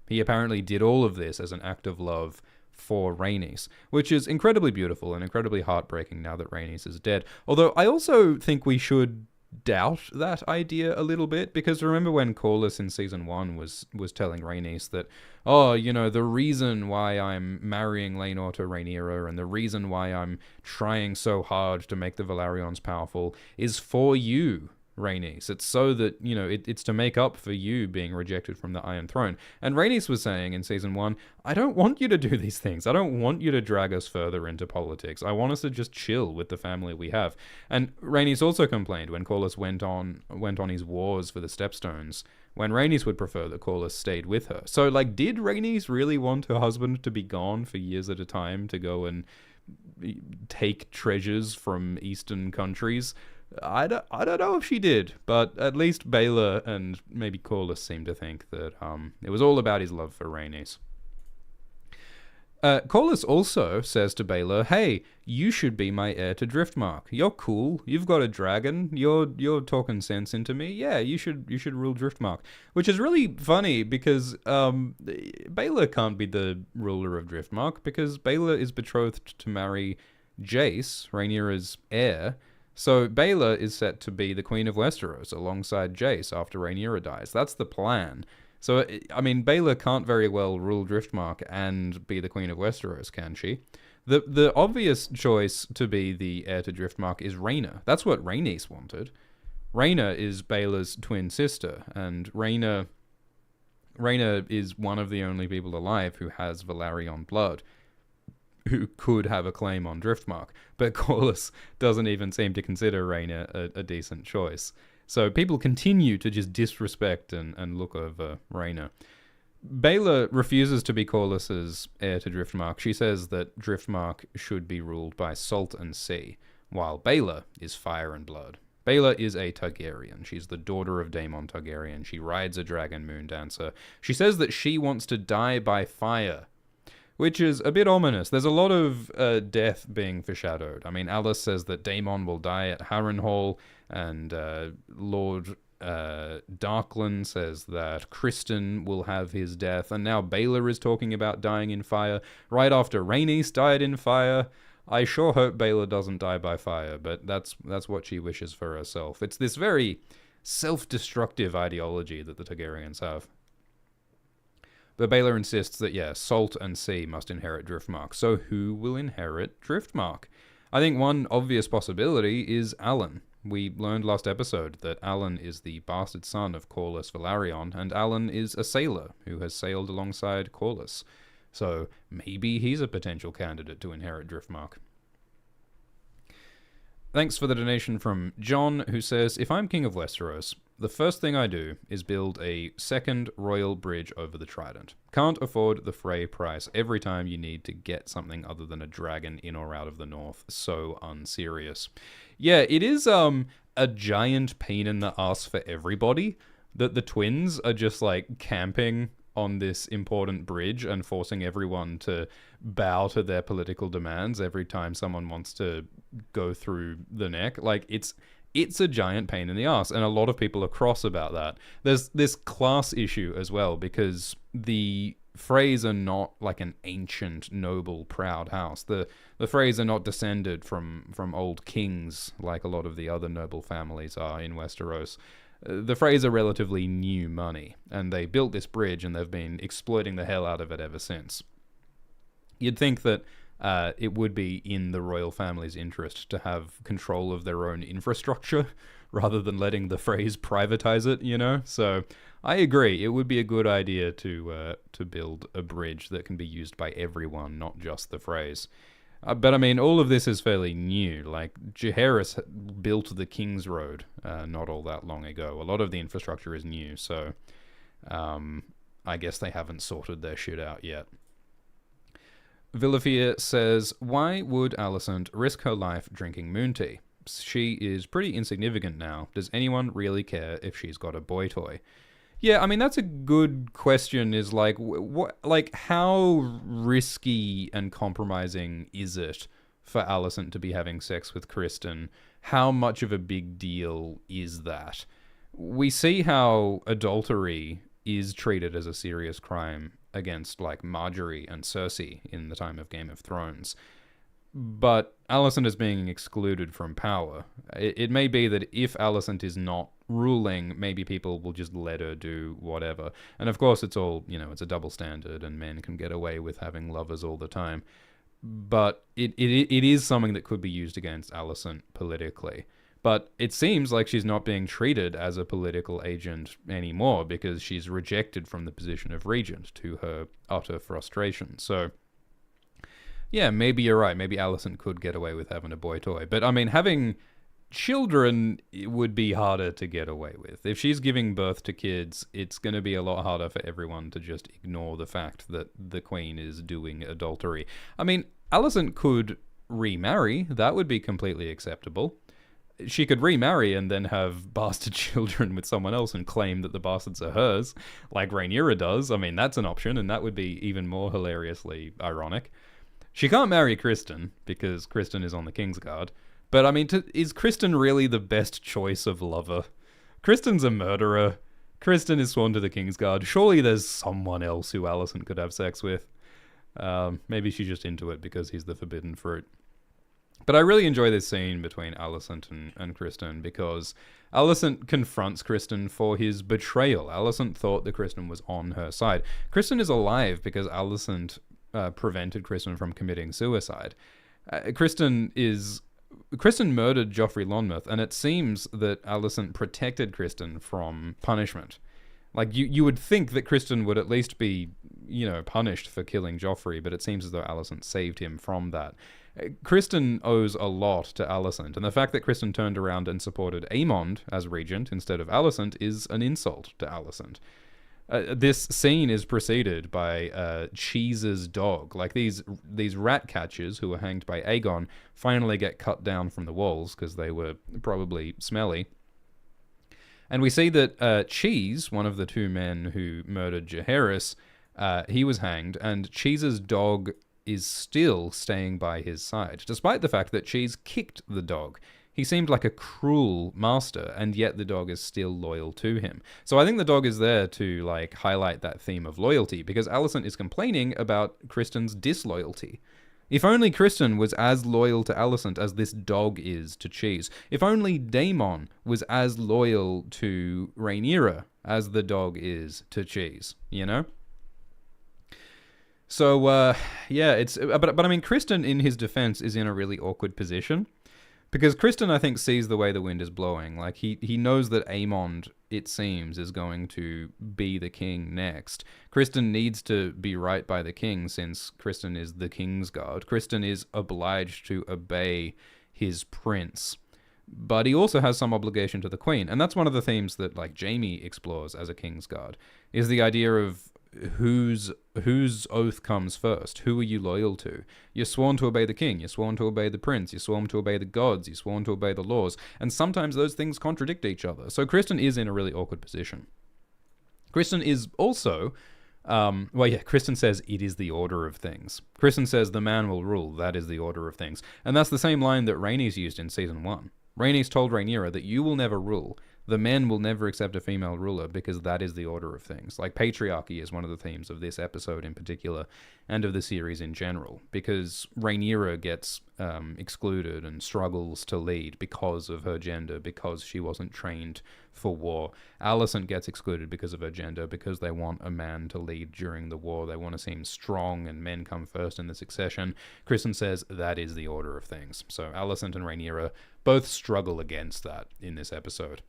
He apparently did all of this as an act of love for Rhaenys, which is incredibly beautiful and incredibly heartbreaking now that Rhaenys is dead. Although I also think we should doubt that idea a little bit, because remember when Corlys in season 1 was telling Rhaenys that, oh, you know, the reason why I'm marrying Laenor to Rhaenyra and the reason why I'm trying so hard to make the Velaryons powerful is for you, Rhaenys. It's so that, you know, it's to make up for you being rejected from the Iron Throne. And Rhaenys was saying in season 1, I don't want you to do these things. I don't want you to drag us further into politics. I want us to just chill with the family we have. And Rhaenys also complained when Corlys went on his wars for the Stepstones, when Rhaenys would prefer that Corlys stayed with her. So, like, did Rhaenys really want her husband to be gone for years at a time to go and take treasures from eastern countries? I don't know if she did, but at least Baelor and maybe Corlys seem to think that it was all about his love for Rhaenys. Corlys also says to Baelor, hey, you should be my heir to Driftmark. You're cool. You've got a dragon. You're talking sense into me. Yeah, you should rule Driftmark. Which is really funny because Baelor can't be the ruler of Driftmark because Baelor is betrothed to marry Jace, Rhaenyra's heir. So Baelor is set to be the Queen of Westeros alongside Jace after Rhaenyra dies. That's the plan. So, I mean, Baelor can't very well rule Driftmark and be the Queen of Westeros, can she? The obvious choice to be the heir to Driftmark is Rhaena. That's what Rhaenys wanted. Rhaena is Baelor's twin sister, and Rhaena is one of the only people alive who has Velaryon blood, who could have a claim on Driftmark, but Corlys doesn't even seem to consider Rhaena a decent choice. So people continue to just disrespect and look over Rhaena. Baelor refuses to be Corlys's heir to Driftmark. She says that Driftmark should be ruled by salt and sea, while Baelor is fire and blood. Baelor is a Targaryen. She's the daughter of Daemon Targaryen. She rides a dragon moon dancer. She says that she wants to die by fire, which is a bit ominous. There's a lot of death being foreshadowed. I mean, Alice says that Daemon will die at Harrenhal, and Lord Darkland says that Criston will have his death, and now Baelor is talking about dying in fire, right after Rhaenys died in fire. I sure hope Baelor doesn't die by fire, but that's what she wishes for herself. It's this very self-destructive ideology that the Targaryens have. But Baelor insists that, yeah, salt and sea must inherit Driftmark. So who will inherit Driftmark? I think one obvious possibility is Alan. We learned last episode that Alan is the bastard son of Corlys Velaryon, and Alan is a sailor who has sailed alongside Corlys. So maybe he's a potential candidate to inherit Driftmark. Thanks for the donation from John, who says, if I'm King of Westeros, the first thing I do is build a second royal bridge over the Trident. Can't afford the Frey price every time you need to get something other than a dragon in or out of the north. So unserious. Yeah, it is a giant pain in the ass for everybody that the twins are just like camping on this important bridge and forcing everyone to bow to their political demands every time someone wants to go through the neck. Like, it's a giant pain in the ass, and a lot of people are cross about that. There's this class issue as well, because the Freys are not like an ancient, noble, proud house. The Freys are not descended from old kings like a lot of the other noble families are in Westeros. The Freys are relatively new money, and they built this bridge, and they've been exploiting the hell out of it ever since. You'd think that it would be in the royal family's interest to have control of their own infrastructure rather than letting the Freys privatize it, you know? So I agree. It would be a good idea to build a bridge that can be used by everyone, not just the Freys. But I mean, all of this is fairly new. Like, Jaehaerys built the King's Road not all that long ago. A lot of the infrastructure is new, so I guess they haven't sorted their shit out yet. Villafia says, why would Alicent risk her life drinking moon tea? She is pretty insignificant now. Does anyone really care if she's got a boy toy? Yeah, I mean, that's a good question, is like, how risky and compromising is it for Alicent to be having sex with Criston? How much of a big deal is that? We see how adultery is treated as a serious crime against, like, Marjorie and Cersei in the time of Game of Thrones. But Alicent is being excluded from power. It may be that if Alicent is not ruling, maybe people will just let her do whatever. And of course, it's all, it's a double standard, and men can get away with having lovers all the time. But it is something that could be used against Alicent politically. But it seems like she's not being treated as a political agent anymore, because she's rejected from the position of regent, to her utter frustration. So yeah, maybe you're right. Maybe Alicent could get away with having a boy toy. But I mean, having children would be harder to get away with. If she's giving birth to kids, it's going to be a lot harder for everyone to just ignore the fact that the Queen is doing adultery. I mean, Alicent could remarry. That would be completely acceptable. She could remarry and then have bastard children with someone else and claim that the bastards are hers, like Rhaenyra does. I mean, that's an option, and that would be even more hilariously ironic. She can't marry Criston, because Criston is on the Kingsguard. But I mean, is Criston really the best choice of lover? Criston's a murderer. Criston is sworn to the Kingsguard. Surely there's someone else who Alicent could have sex with. Maybe she's just into it because he's the forbidden fruit. But I really enjoy this scene between Alicent and Criston, because Alicent confronts Criston for his betrayal. Alicent thought that Criston was on her side. Criston is alive because Alicent prevented Criston from committing suicide. Criston murdered Joffrey Lonmouth, and it seems that Alicent protected Criston from punishment. Like, you would think that Criston would at least be, punished for killing Joffrey, but it seems as though Alicent saved him from that. Criston owes a lot to Alicent, and the fact that Criston turned around and supported Aemond as regent instead of Alicent is an insult to Alicent. This scene is preceded by Cheese's dog. Like, these rat catchers who were hanged by Aegon finally get cut down from the walls because they were probably smelly. And we see that Cheese, one of the two men who murdered Jaehaerys, he was hanged, and Cheese's dog is still staying by his side, despite the fact that Cheese kicked the dog. He seemed like a cruel master, and yet the dog is still loyal to him. So I think the dog is there to, like, highlight that theme of loyalty, because Alicent is complaining about Criston's disloyalty. If only Criston was as loyal to Alicent as this dog is to Cheese. If only Daemon was as loyal to Rhaenyra as the dog is to Cheese, So, it's... But I mean, Criston, in his defense, is in a really awkward position. Because Criston, I think, sees the way the wind is blowing. Like, he knows that Aemond, it seems, is going to be the king next. Criston needs to be right by the king, since Criston is the Kingsguard. Criston is obliged to obey his prince. But he also has some obligation to the queen. And that's one of the themes that, like, Jaime explores as a Kingsguard, is the idea of whose oath comes first. Who are you loyal to? You're sworn to obey the king, you're sworn to obey the prince, you're sworn to obey the gods, you're sworn to obey the laws, and sometimes those things contradict each other. So Criston is in a really awkward position. Criston is also, Criston says it is the order of things. Criston says the man will rule, that is the order of things. And that's the same line that Rhaenys used in season 1. Rhaenys told Rhaenyra that you will never rule. The men will never accept a female ruler because that is the order of things. Like, patriarchy is one of the themes of this episode in particular, and of the series in general, because Rhaenyra gets excluded and struggles to lead because of her gender, because she wasn't trained for war. Alicent gets excluded because of her gender, because they want a man to lead during the war. They want to seem strong, and men come first in the succession. Criston says that is the order of things. So Alicent and Rhaenyra both struggle against that in this episode.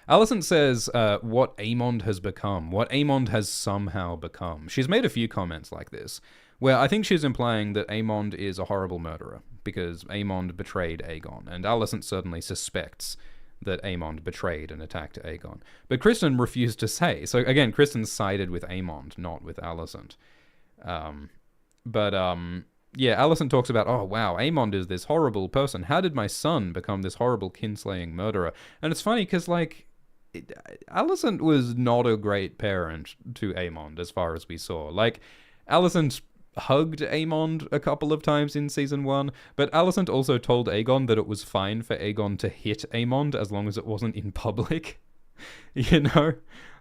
Alicent says what Aemond has become, what Aemond has somehow become. She's made a few comments like this. where I think she's implying that Aemond is a horrible murderer because Aemond betrayed Aegon, and Alicent certainly suspects that Aemond betrayed and attacked Aegon. But Kristen refused to say. So again, Kristen sided with Aemond, not with Alicent. Yeah, Alicent talks about, oh wow, Aemond is this horrible person. How did my son become this horrible kinslaying murderer? And it's funny because, like, Alicent was not a great parent to Aemond as far as we saw. Like, Alicent hugged Aemond a couple of times in season 1, but Alicent also told Aegon that it was fine for Aegon to hit Aemond as long as it wasn't in public. You know?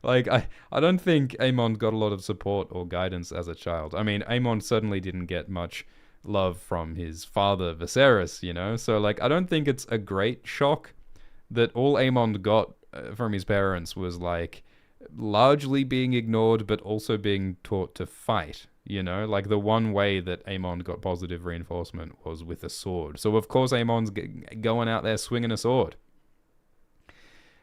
Like, I don't think Aemond got a lot of support or guidance as a child. I mean, Aemond certainly didn't get much love from his father, Viserys, you know? So, like, I don't think it's a great shock that all Aemond got from his parents was, like, largely being ignored, but also being taught to fight, you know? Like, the one way that Aemond got positive reinforcement was with a sword. So, of course, Aemond's going out there swinging a sword.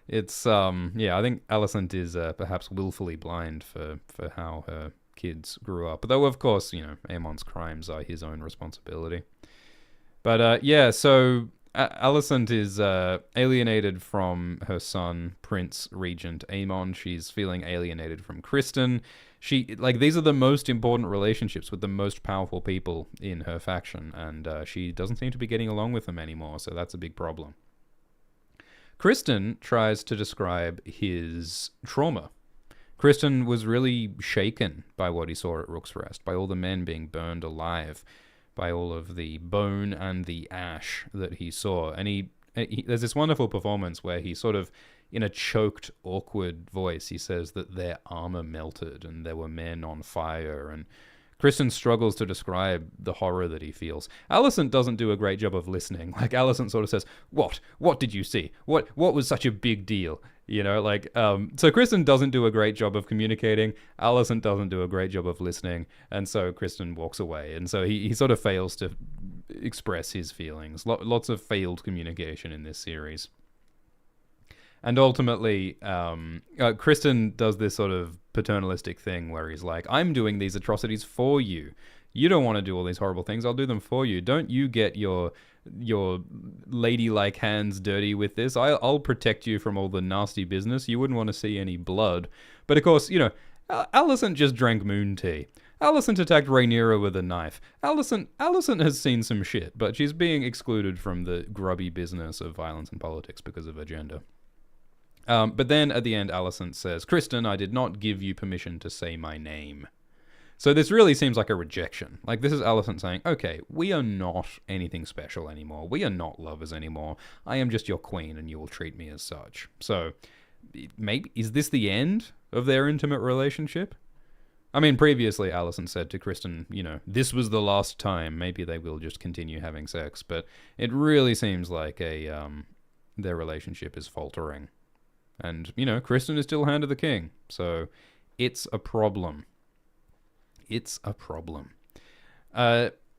It's, yeah, I think Alicent is perhaps willfully blind for how her kids grew up. Though, of course, you know, Aemon's crimes are his own responsibility. But, yeah, so Alicent is alienated from her son, Prince Regent Aemon. She's feeling alienated from Kristen. These are the most important relationships with the most powerful people in her faction, and she doesn't seem to be getting along with them anymore, so that's a big problem. Kristen tries to describe his trauma. Kristen was really shaken by what he saw at Rook's Rest, by all the men being burned alive, by all of the bone and the ash that he saw. And there's this wonderful performance where he sort of, in a choked, awkward voice, he says that their armor melted and there were men on fire, and Kristen struggles to describe the horror that he feels. Alicent doesn't do a great job of listening. Like, Alicent sort of says, What did you see? What was such a big deal? You know, like, so Kristen doesn't do a great job of communicating. Alicent doesn't do a great job of listening. And so Kristen walks away. And so he sort of fails to express his feelings. Lots of failed communication in this series. And ultimately, Kristen does this sort of paternalistic thing where he's like, I'm doing these atrocities for you. You don't want to do all these horrible things. I'll do them for you. Don't you get your ladylike hands dirty with this. I'll protect you from all the nasty business. You wouldn't want to see any blood. But of course, you know, Alicent just drank moon tea. Alicent attacked Rhaenyra with a knife. Alicent has seen some shit, but she's being excluded from the grubby business of violence and politics because of her gender. But then at the end, Alicent says, Kristen, I did not give you permission to say my name. So this really seems like a rejection. Like, this is Alicent saying, okay, we are not anything special anymore. We are not lovers anymore. I am just your queen and you will treat me as such. So maybe, is this the end of their intimate relationship? I mean, previously Alicent said to Kristen, you know, this was the last time. Maybe they will just continue having sex. But it really seems like their relationship is faltering. And, you know, Kristen is still Hand of the King. So it's a problem. It's a problem.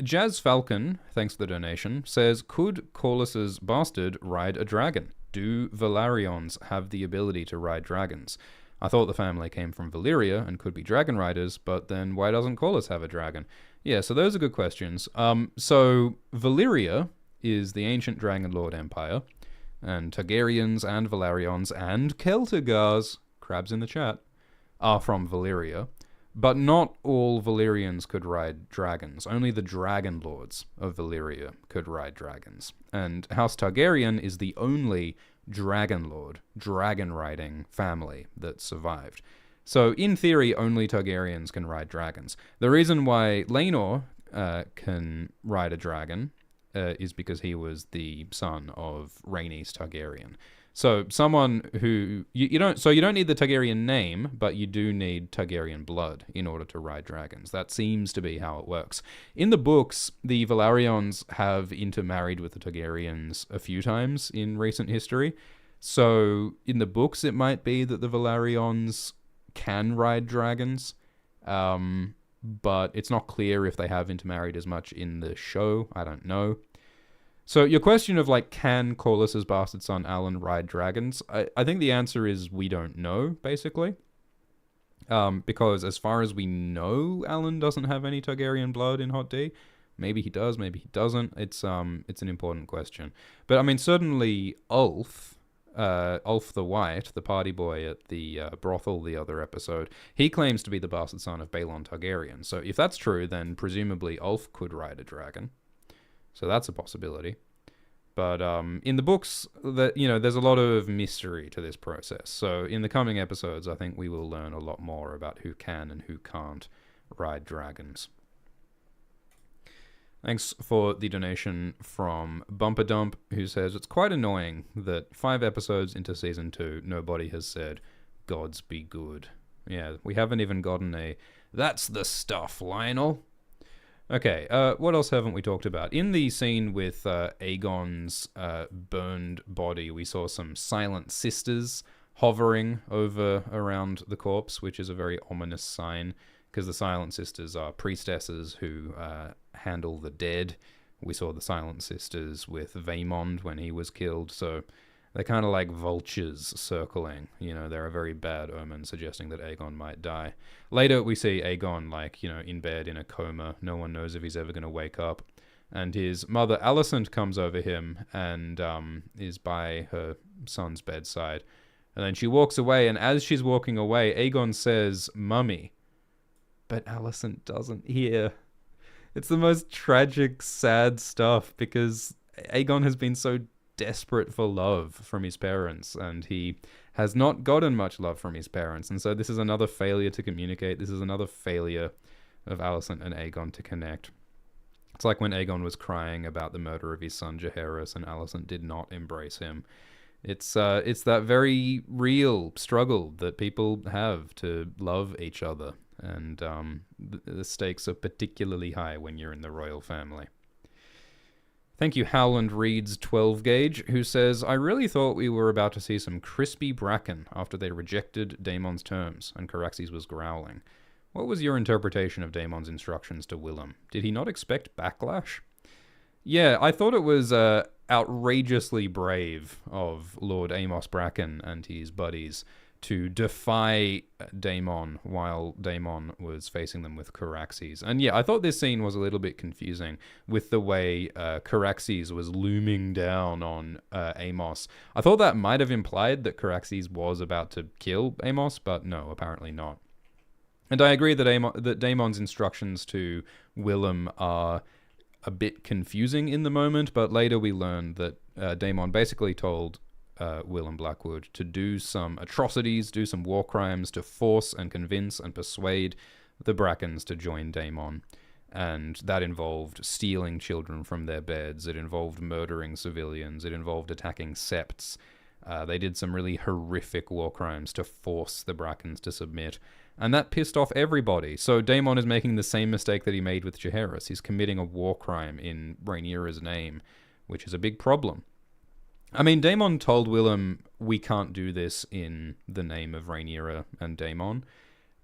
Jazz Falcon, thanks for the donation, says, could Corlys's bastard ride a dragon? Do Velaryons have the ability to ride dragons? I thought the family came from Valyria and could be dragon riders, but then why doesn't Corlys have a dragon? Yeah, so those are good questions. So Valyria is the ancient Dragon Lord Empire, and Targaryens and Velaryons and Celtigars, crabs in the chat, are from Valyria. But not all Valyrians could ride dragons. Only the Dragon Lords of Valyria could ride dragons. And House Targaryen is the only Dragon Lord, dragon-riding family that survived. So, in theory, only Targaryens can ride dragons. The reason why Laenor can ride a dragon is because he was the son of Rhaenys Targaryen. So someone who you don't need the Targaryen name, but you do need Targaryen blood in order to ride dragons. That seems to be how it works. In the books, the Velaryons have intermarried with the Targaryens a few times in recent history. So in the books, it might be that the Velaryons can ride dragons, but it's not clear if they have intermarried as much in the show. I don't know. So your question of, like, can Corlys's bastard son Alan ride dragons? I think the answer is we don't know, basically. Because as far as we know, Alan doesn't have any Targaryen blood in Hot D. Maybe he does, maybe he doesn't. It's an important question. But I mean, certainly Ulf, Ulf the White, the party boy at the brothel the other episode, he claims to be the bastard son of Balon Targaryen. So if that's true, then presumably Ulf could ride a dragon. So that's a possibility. But in the books, there's a lot of mystery to this process. So in the coming episodes, I think we will learn a lot more about who can and who can't ride dragons. Thanks for the donation from Bumper Dump, who says, it's quite annoying that 5 episodes into Season 2, nobody has said, gods be good. Yeah, we haven't even gotten a, that's the stuff, Lionel. Okay, what else haven't we talked about? In the scene with Aegon's burned body, we saw some silent sisters hovering over around the corpse, which is a very ominous sign, because the silent sisters are priestesses who handle the dead. We saw the silent sisters with Vaemond when he was killed, so they're kind of like vultures circling. They're a very bad omen, suggesting that Aegon might die. Later, we see Aegon, in bed in a coma. No one knows if he's ever going to wake up. And his mother, Alicent, comes over him and is by her son's bedside. And then she walks away, and as she's walking away, Aegon says, "Mummy." But Alicent doesn't hear. It's the most tragic, sad stuff, because Aegon has been so desperate for love from his parents, and he has not gotten much love from his parents, and so this is another failure to communicate. This is another failure of Alicent and Aegon to connect. It's like when Aegon was crying about the murder of his son Jaehaerys, and Alicent did not embrace him. It's that very real struggle that people have to love each other, and the stakes are particularly high when you're in the royal family. Thank you, Howland Reed's 12 gauge, who says, I really thought we were about to see some crispy bracken after they rejected Daemon's terms and Caraxes was growling. What was your interpretation of Daemon's instructions to Willem? Did he not expect backlash? Yeah, I thought it was outrageously brave of Lord Amos Bracken and his buddies to defy Daemon while Daemon was facing them with Caraxes. And yeah, I thought this scene was a little bit confusing with the way Caraxes was looming down on Amos. I thought that might have implied that Caraxes was about to kill Amos, but no, apparently not. And I agree that Daemon's instructions to Willem are a bit confusing in the moment, but later we learned that Daemon basically told Willem Blackwood to do some atrocities, do some war crimes, to force and convince and persuade the Brackens to join Daemon. And that involved stealing children from their beds, it involved murdering civilians, it involved attacking septs. They did some really horrific war crimes to force the Brackens to submit, and that pissed off everybody. So Daemon is making the same mistake that he made with Jaehaerys. He's committing a war crime in Rhaenyra's name, which is a big problem. I mean, Daemon told Willem, we can't do this in the name of Rhaenyra and Daemon.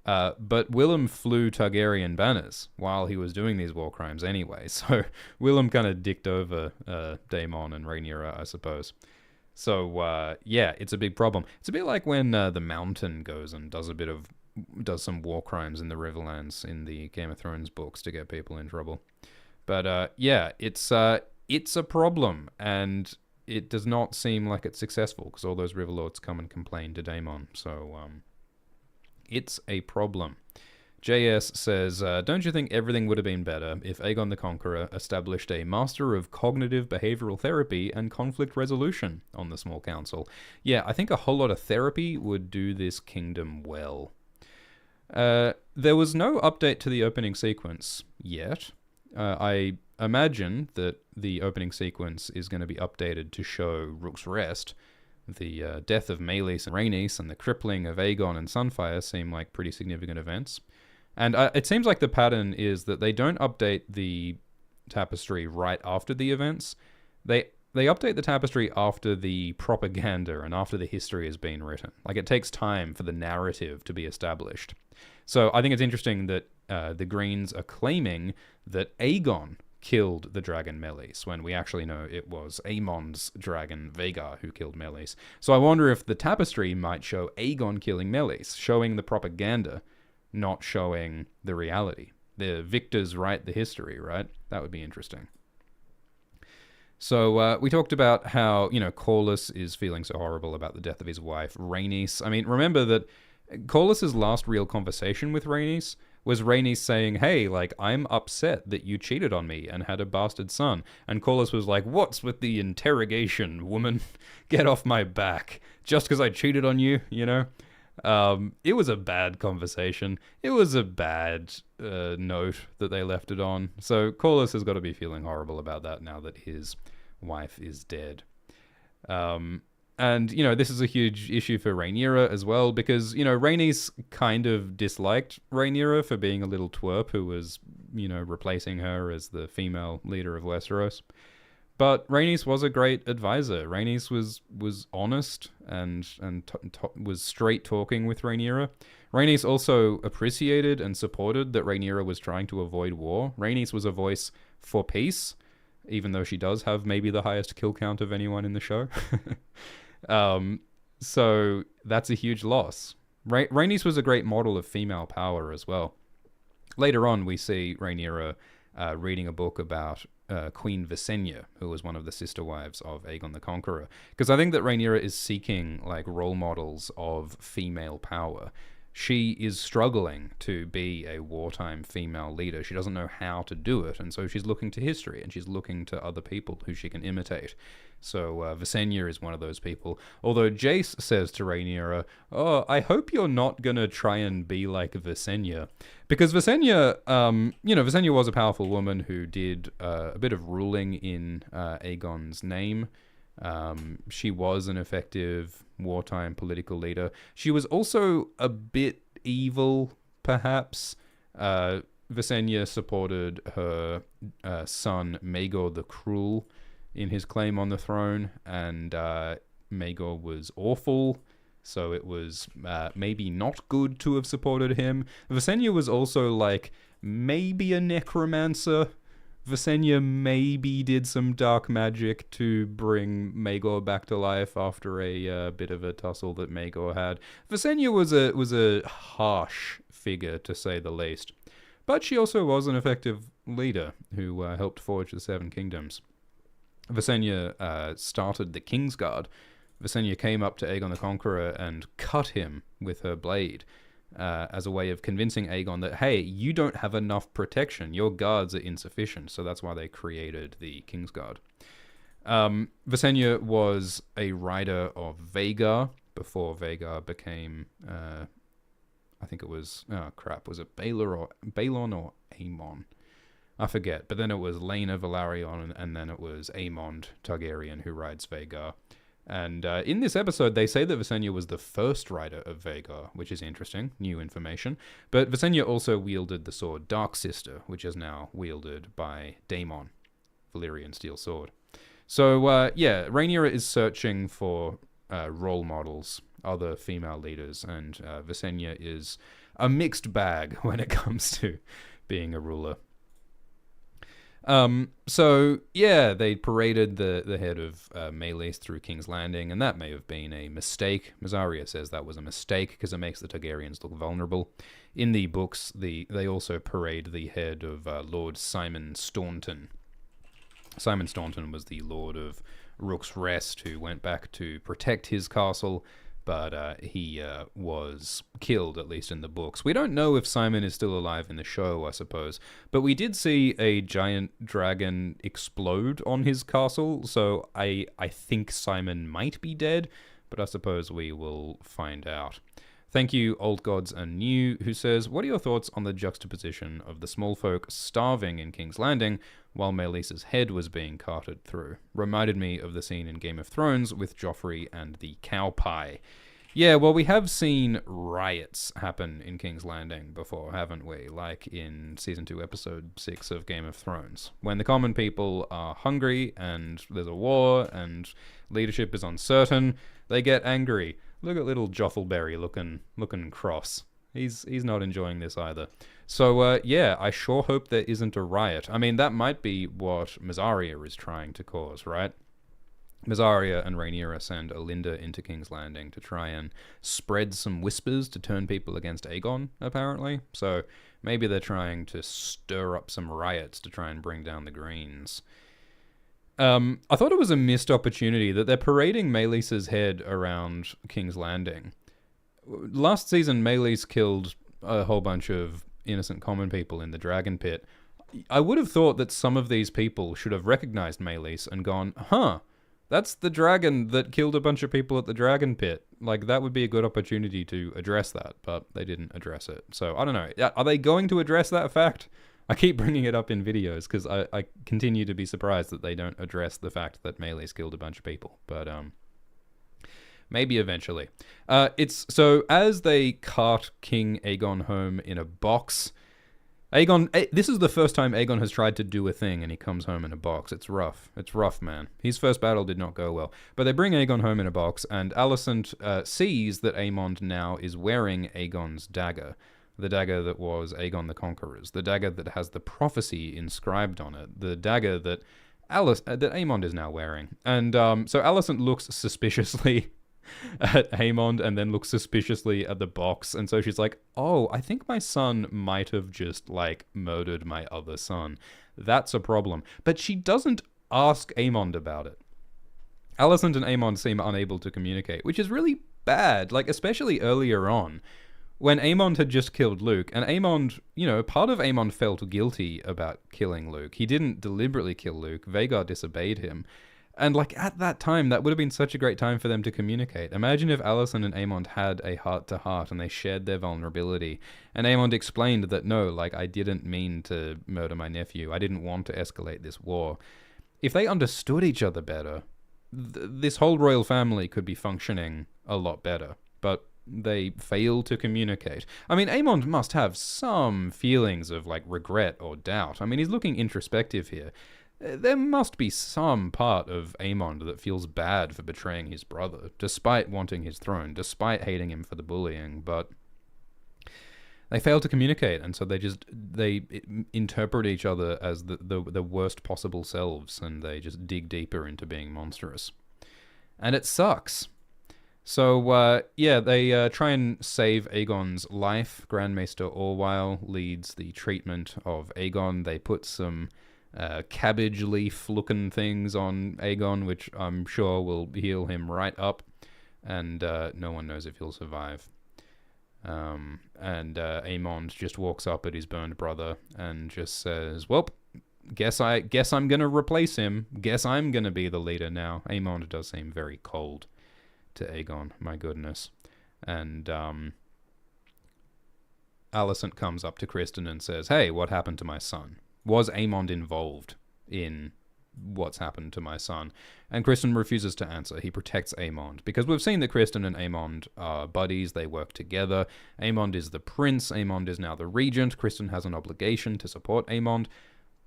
But Willem flew Targaryen banners while he was doing these war crimes anyway. So Willem kind of dicked over Daemon and Rhaenyra, I suppose. So, yeah, it's a big problem. It's a bit like when the Mountain goes and does some war crimes in the Riverlands in the Game of Thrones books to get people in trouble. But, yeah, it's a problem, and it does not seem like it's successful because all those Riverlords come and complain to Daemon. So, it's a problem. JS says, don't you think everything would have been better if Aegon the Conqueror established a Master of Cognitive Behavioral Therapy and Conflict Resolution on the Small Council? Yeah, I think a whole lot of therapy would do this kingdom well. There was no update to the opening sequence yet. I imagine that the opening sequence is going to be updated to show Rook's Rest. The death of Meleys and Rhaenys and the crippling of Aegon and Sunfire seem like pretty significant events. And it seems like the pattern is that they don't update the tapestry right after the events. They update the tapestry after the propaganda and after the history has been written. Like, it takes time for the narrative to be established. So I think it's interesting that the Greens are claiming that Aegon killed the dragon Meleys, when we actually know it was Aemon's dragon Vhagar who killed Meleys. So I wonder if the tapestry might show Aegon killing Meleys, showing the propaganda not showing the reality. The victors write the history, right? That would be interesting. So we talked about how, Corlys is feeling so horrible about the death of his wife, Rhaenys. I mean, remember that Corlys's last real conversation with Rhaenys was Rhaenys saying, hey, like, I'm upset that you cheated on me and had a bastard son. And Corlys was like, what's with the interrogation, woman? Get off my back. Just because I cheated on you, It was a bad conversation. It was a bad note that they left it on. So Corlys has got to be feeling horrible about that now that his wife is dead. And, this is a huge issue for Rhaenyra as well, because, Rhaenys kind of disliked Rhaenyra for being a little twerp who was, replacing her as the female leader of Westeros. But Rhaenys was a great advisor. Rhaenys was honest and was straight talking with Rhaenyra. Rhaenys also appreciated and supported that Rhaenyra was trying to avoid war. Rhaenys was a voice for peace, even though she does have maybe the highest kill count of anyone in the show. So that's a huge loss. Rhaenys was a great model of female power as well. Later on, we see Rhaenyra reading a book about Queen Visenya, who was one of the sister wives of Aegon the Conqueror. Because I think that Rhaenyra is seeking like role models of female power. She is struggling to be a wartime female leader. She doesn't know how to do it, and so she's looking to history, and she's looking to other people who she can imitate. So Visenya is one of those people. Although Jace says to Rhaenyra, oh, I hope you're not going to try and be like Visenya. Because Visenya, Visenya was a powerful woman who did a bit of ruling in Aegon's name. She was an effective wartime political leader. She was also a bit evil, perhaps. Visenya supported her son Maegor the Cruel in his claim on the throne, and Maegor was awful, so it was maybe not good to have supported him. Visenya was also like maybe a necromancer. Visenya maybe did some dark magic to bring Maegor back to life after a bit of a tussle that Maegor had. Visenya was a harsh figure, to say the least. But she also was an effective leader who helped forge the Seven Kingdoms. Visenya started the Kingsguard. Visenya came up to Aegon the Conqueror and cut him with her blade, as a way of convincing Aegon that, hey, you don't have enough protection. Your guards are insufficient. So that's why they created the Kingsguard. Visenya was a rider of Vhagar before Vhagar became, I think it was, was it Balon or Aemon? I forget. But then it was Laena Velaryon, and then it was Aemond Targaryen who rides Vhagar. And in this episode, they say that Visenya was the first rider of Vhagar, which is interesting, new information. But Visenya also wielded the sword Dark Sister, which is now wielded by Daemon, Valyrian steel sword. So, Rhaenyra is searching for role models, other female leaders, and Visenya is a mixed bag when it comes to being a ruler. They paraded the head of Meleys through King's Landing, and that may have been a mistake. Mysaria says that was a mistake because it makes the Targaryens look vulnerable. In the books, they also parade the head of Lord Simon Staunton. Simon Staunton was the Lord of Rook's Rest, who went back to protect his castle, but he was killed, at least in the books. We don't know if Simon is still alive in the show, I suppose, but we did see a giant dragon explode on his castle, so I think Simon might be dead, but I suppose we will find out. Thank you, Old Gods and New, who says, what are your thoughts on the juxtaposition of the small folk starving in King's Landing while Meleys's head was being carted through? Reminded me of the scene in Game of Thrones with Joffrey and the cow pie. Yeah, well, we have seen riots happen in King's Landing before, haven't we? Like in Season 2, Episode 6 of Game of Thrones. When the common people are hungry and there's a war and leadership is uncertain, they get angry. Look at little Joffleberry looking cross. He's not enjoying this either. So, I sure hope there isn't a riot. I mean, that might be what Mysaria is trying to cause, right? Mysaria and Rhaenyra send Olinda into King's Landing to try and spread some whispers to turn people against Aegon, apparently. So maybe they're trying to stir up some riots to try and bring down the Greens. I thought it was a missed opportunity that they're parading Meleese's head around King's Landing. Last season, Meleese killed a whole bunch of innocent common people in the Dragon Pit. I would have thought that some of these people should have recognized Meleese and gone, huh, that's the dragon that killed a bunch of people at the Dragon Pit. Like, that would be a good opportunity to address that, but they didn't address it. So, I don't know. Are they going to address that fact? I keep bringing it up in videos because I continue to be surprised that they don't address the fact that Melee's killed a bunch of people. But maybe eventually. So as they cart King Aegon home in a box, this is the first time Aegon has tried to do a thing and he comes home in a box. It's rough. It's rough, man. His first battle did not go well. But they bring Aegon home in a box, and Alicent sees that Aemond now is wearing Aegon's dagger. The dagger that was Aegon the Conqueror's, the dagger that has the prophecy inscribed on it, the dagger that Aemond is now wearing. And so Alicent looks suspiciously at Aemond and then looks suspiciously at the box, and so she's like, oh, I think my son might have just, like, murdered my other son. That's a problem. But she doesn't ask Aemond about it. Alicent and Aemond seem unable to communicate, which is really bad, like, especially earlier on, when Aemond had just killed Luke, and Aemond, part of Aemond felt guilty about killing Luke. He didn't deliberately kill Luke. Vhagar disobeyed him. And, like, at that time, that would have been such a great time for them to communicate. Imagine if Alicent and Aemond had a heart-to-heart and they shared their vulnerability. And Aemond explained that, no, like, I didn't mean to murder my nephew. I didn't want to escalate this war. If they understood each other better, this whole royal family could be functioning a lot better. But they fail to communicate. I mean, Aemond must have some feelings of, like, regret or doubt. I mean, he's looking introspective here. There must be some part of Aemond that feels bad for betraying his brother, despite wanting his throne, despite hating him for the bullying, but they fail to communicate, and so they interpret each other as the worst possible selves, and they just dig deeper into being monstrous. And it sucks. So, they try and save Aegon's life. Grand Maester Orwyle leads the treatment of Aegon. They put some cabbage leaf looking things on Aegon, which I'm sure will heal him right up, and no one knows if he'll survive. And Aemond just walks up at his burned brother and just says, well, guess I'm gonna replace him. Guess I'm gonna be the leader now. Aemond does seem very cold to Aegon, my goodness. And Alicent comes up to Criston and says, hey, what happened to my son? Was Aemond involved in what's happened to my son? And Criston refuses to answer. He protects Aemond, because we've seen that Criston and Aemond are buddies. They work together. Aemond is the prince. Aemond is now the regent. Criston has an obligation to support Aemond.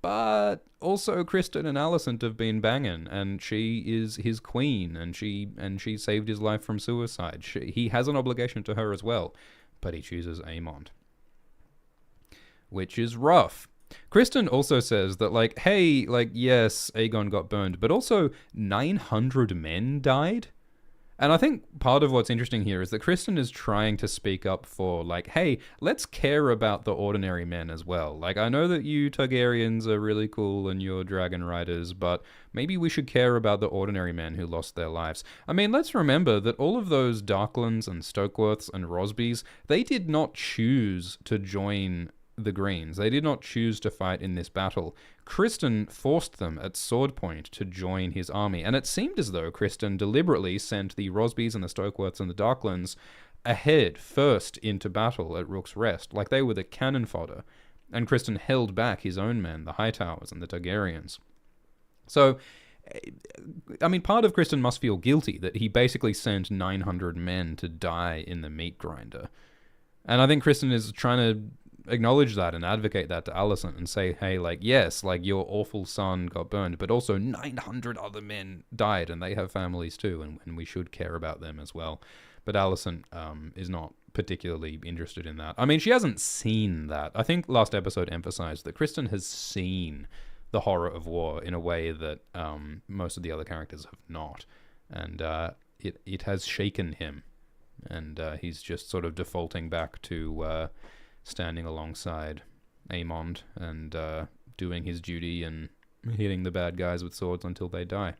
But also Criston and Alicent have been banging, and she is his queen, and she saved his life from suicide. He has an obligation to her as well, but he chooses Aemond, which is rough. Criston also says that, like, hey, like, yes, Aegon got burned, but also 900 men died. And I think part of what's interesting here is that Criston is trying to speak up for, like, hey, let's care about the ordinary men as well. Like, I know that you Targaryens are really cool and you're dragon riders, but maybe we should care about the ordinary men who lost their lives. I mean, let's remember that all of those Darklands and Stokeworths and Rosbys, they did not choose to join the Greens. They did not choose to fight in this battle. Criston forced them at sword point to join his army, and it seemed as though Criston deliberately sent the Rosbys and the Stokeworths and the Darklands ahead first into battle at Rook's Rest, like they were the cannon fodder, and Criston held back his own men, the Hightowers and the Targaryens. So, I mean, part of Criston must feel guilty that he basically sent 900 men to die in the meat grinder. And I think Criston is trying to acknowledge that and advocate that to Alicent and say, hey, like, yes, like, your awful son got burned, but also 900 other men died, and they have families too, and we should care about them as well. But Alicent is not particularly interested in that. I mean, she hasn't seen that. I think last episode emphasized that Criston has seen the horror of war in a way that most of the other characters have not, and it has shaken him, and he's just sort of defaulting back to standing alongside Aemond and doing his duty and hitting the bad guys with swords until they die.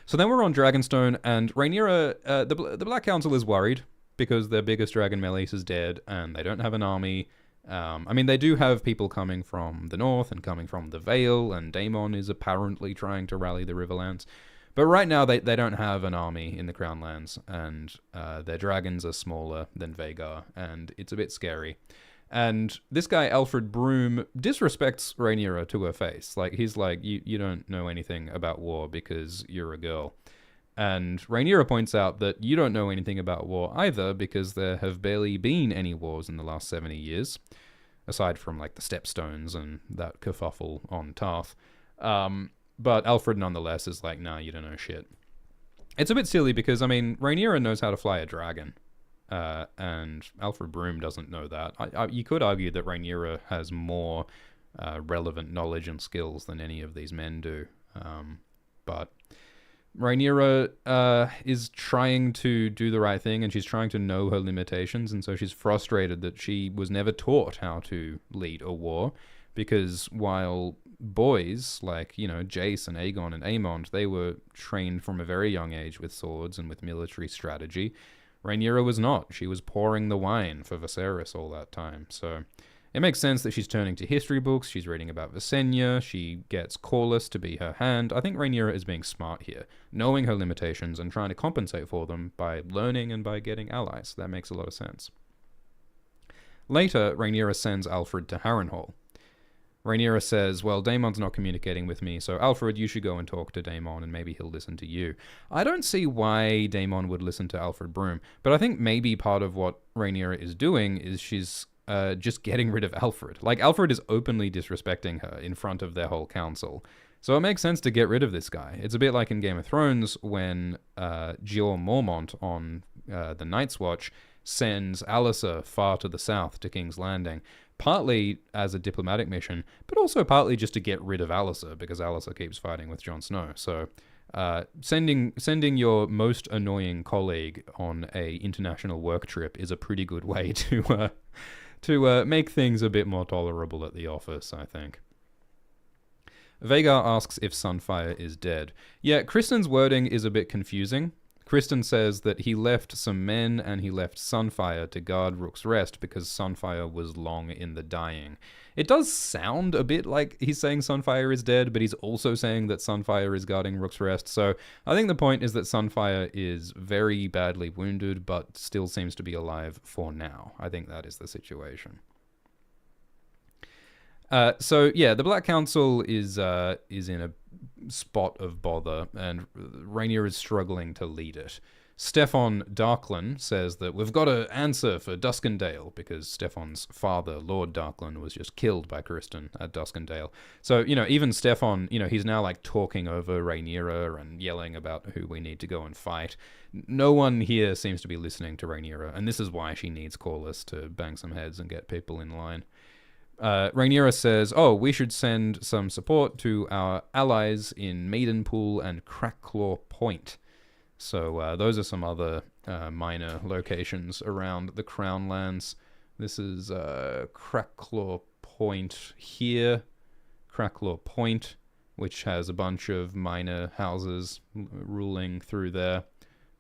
So then we're on Dragonstone, and Rhaenyra, the Black Council is worried because their biggest dragon, Meleys, is dead, and they don't have an army. I mean, they do have people coming from the north and coming from the Vale, and Daemon is apparently trying to rally the Riverlands. But right now, they don't have an army in the Crown Lands, and their dragons are smaller than Vhagar, and it's a bit scary. And this guy, Alfred Broom, disrespects Rhaenyra to her face. Like, he's like, you don't know anything about war because you're a girl. And Rhaenyra points out that you don't know anything about war either because there have barely been any wars in the last 70 years, aside from, like, the Stepstones and that kerfuffle on Tarth. But Alfred, nonetheless, is like, nah, you don't know shit. It's a bit silly because, I mean, Rhaenyra knows how to fly a dragon. And Alfred Broom doesn't know that. You could argue that Rhaenyra has more relevant knowledge and skills than any of these men do. But Rhaenyra is trying to do the right thing, and she's trying to know her limitations, and so she's frustrated that she was never taught how to lead a war, because while boys like, Jace and Aegon and Aemond, they were trained from a very young age with swords and with military strategy, Rhaenyra was not. She was pouring the wine for Viserys all that time. So it makes sense that she's turning to history books. She's reading about Visenya. She gets Corlys to be her hand. I think Rhaenyra is being smart here, knowing her limitations and trying to compensate for them by learning and by getting allies. That makes a lot of sense. Later, Rhaenyra sends Alfred to Harrenhal. Rhaenyra says, well, Daemon's not communicating with me, so Alfred, you should go and talk to Daemon, and maybe he'll listen to you. I don't see why Daemon would listen to Alfred Broom, but I think maybe part of what Rhaenyra is doing is she's just getting rid of Alfred. Like, Alfred is openly disrespecting her in front of their whole council. So it makes sense to get rid of this guy. It's a bit like in Game of Thrones when Jeor Mormont on the Night's Watch sends Alliser far to the south to King's Landing, partly as a diplomatic mission, but also partly just to get rid of Alliser, because Alliser keeps fighting with Jon Snow. So sending your most annoying colleague on a international work trip is a pretty good way to make things a bit more tolerable at the office, I think. Vhagar asks if Sunfire is dead. Yeah, Kristen's wording is a bit confusing. Kristen says that he left some men and he left Sunfire to guard Rook's Rest because Sunfire was long in the dying. It does sound a bit like he's saying Sunfire is dead, but he's also saying that Sunfire is guarding Rook's Rest. So I think the point is that Sunfire is very badly wounded, but still seems to be alive for now. I think that is the situation. So yeah, the Black Council is in a spot of bother, and Rhaenyra is struggling to lead it. Steffon Darklyn says that we've got to answer for Duskendale, because Steffon's father, Lord Darklyn, was just killed by Kristen at Duskendale. So, even Steffon, he's now like talking over Rhaenyra and yelling about who we need to go and fight. No one here seems to be listening to Rhaenyra, and this is why she needs Corlys to bang some heads and get people in line. Rhaenyra says, we should send some support to our allies in Maidenpool and Crackclaw Point. So those are some other minor locations around the Crown Lands. This is Crackclaw Point here. Crackclaw Point, which has a bunch of minor houses ruling through there.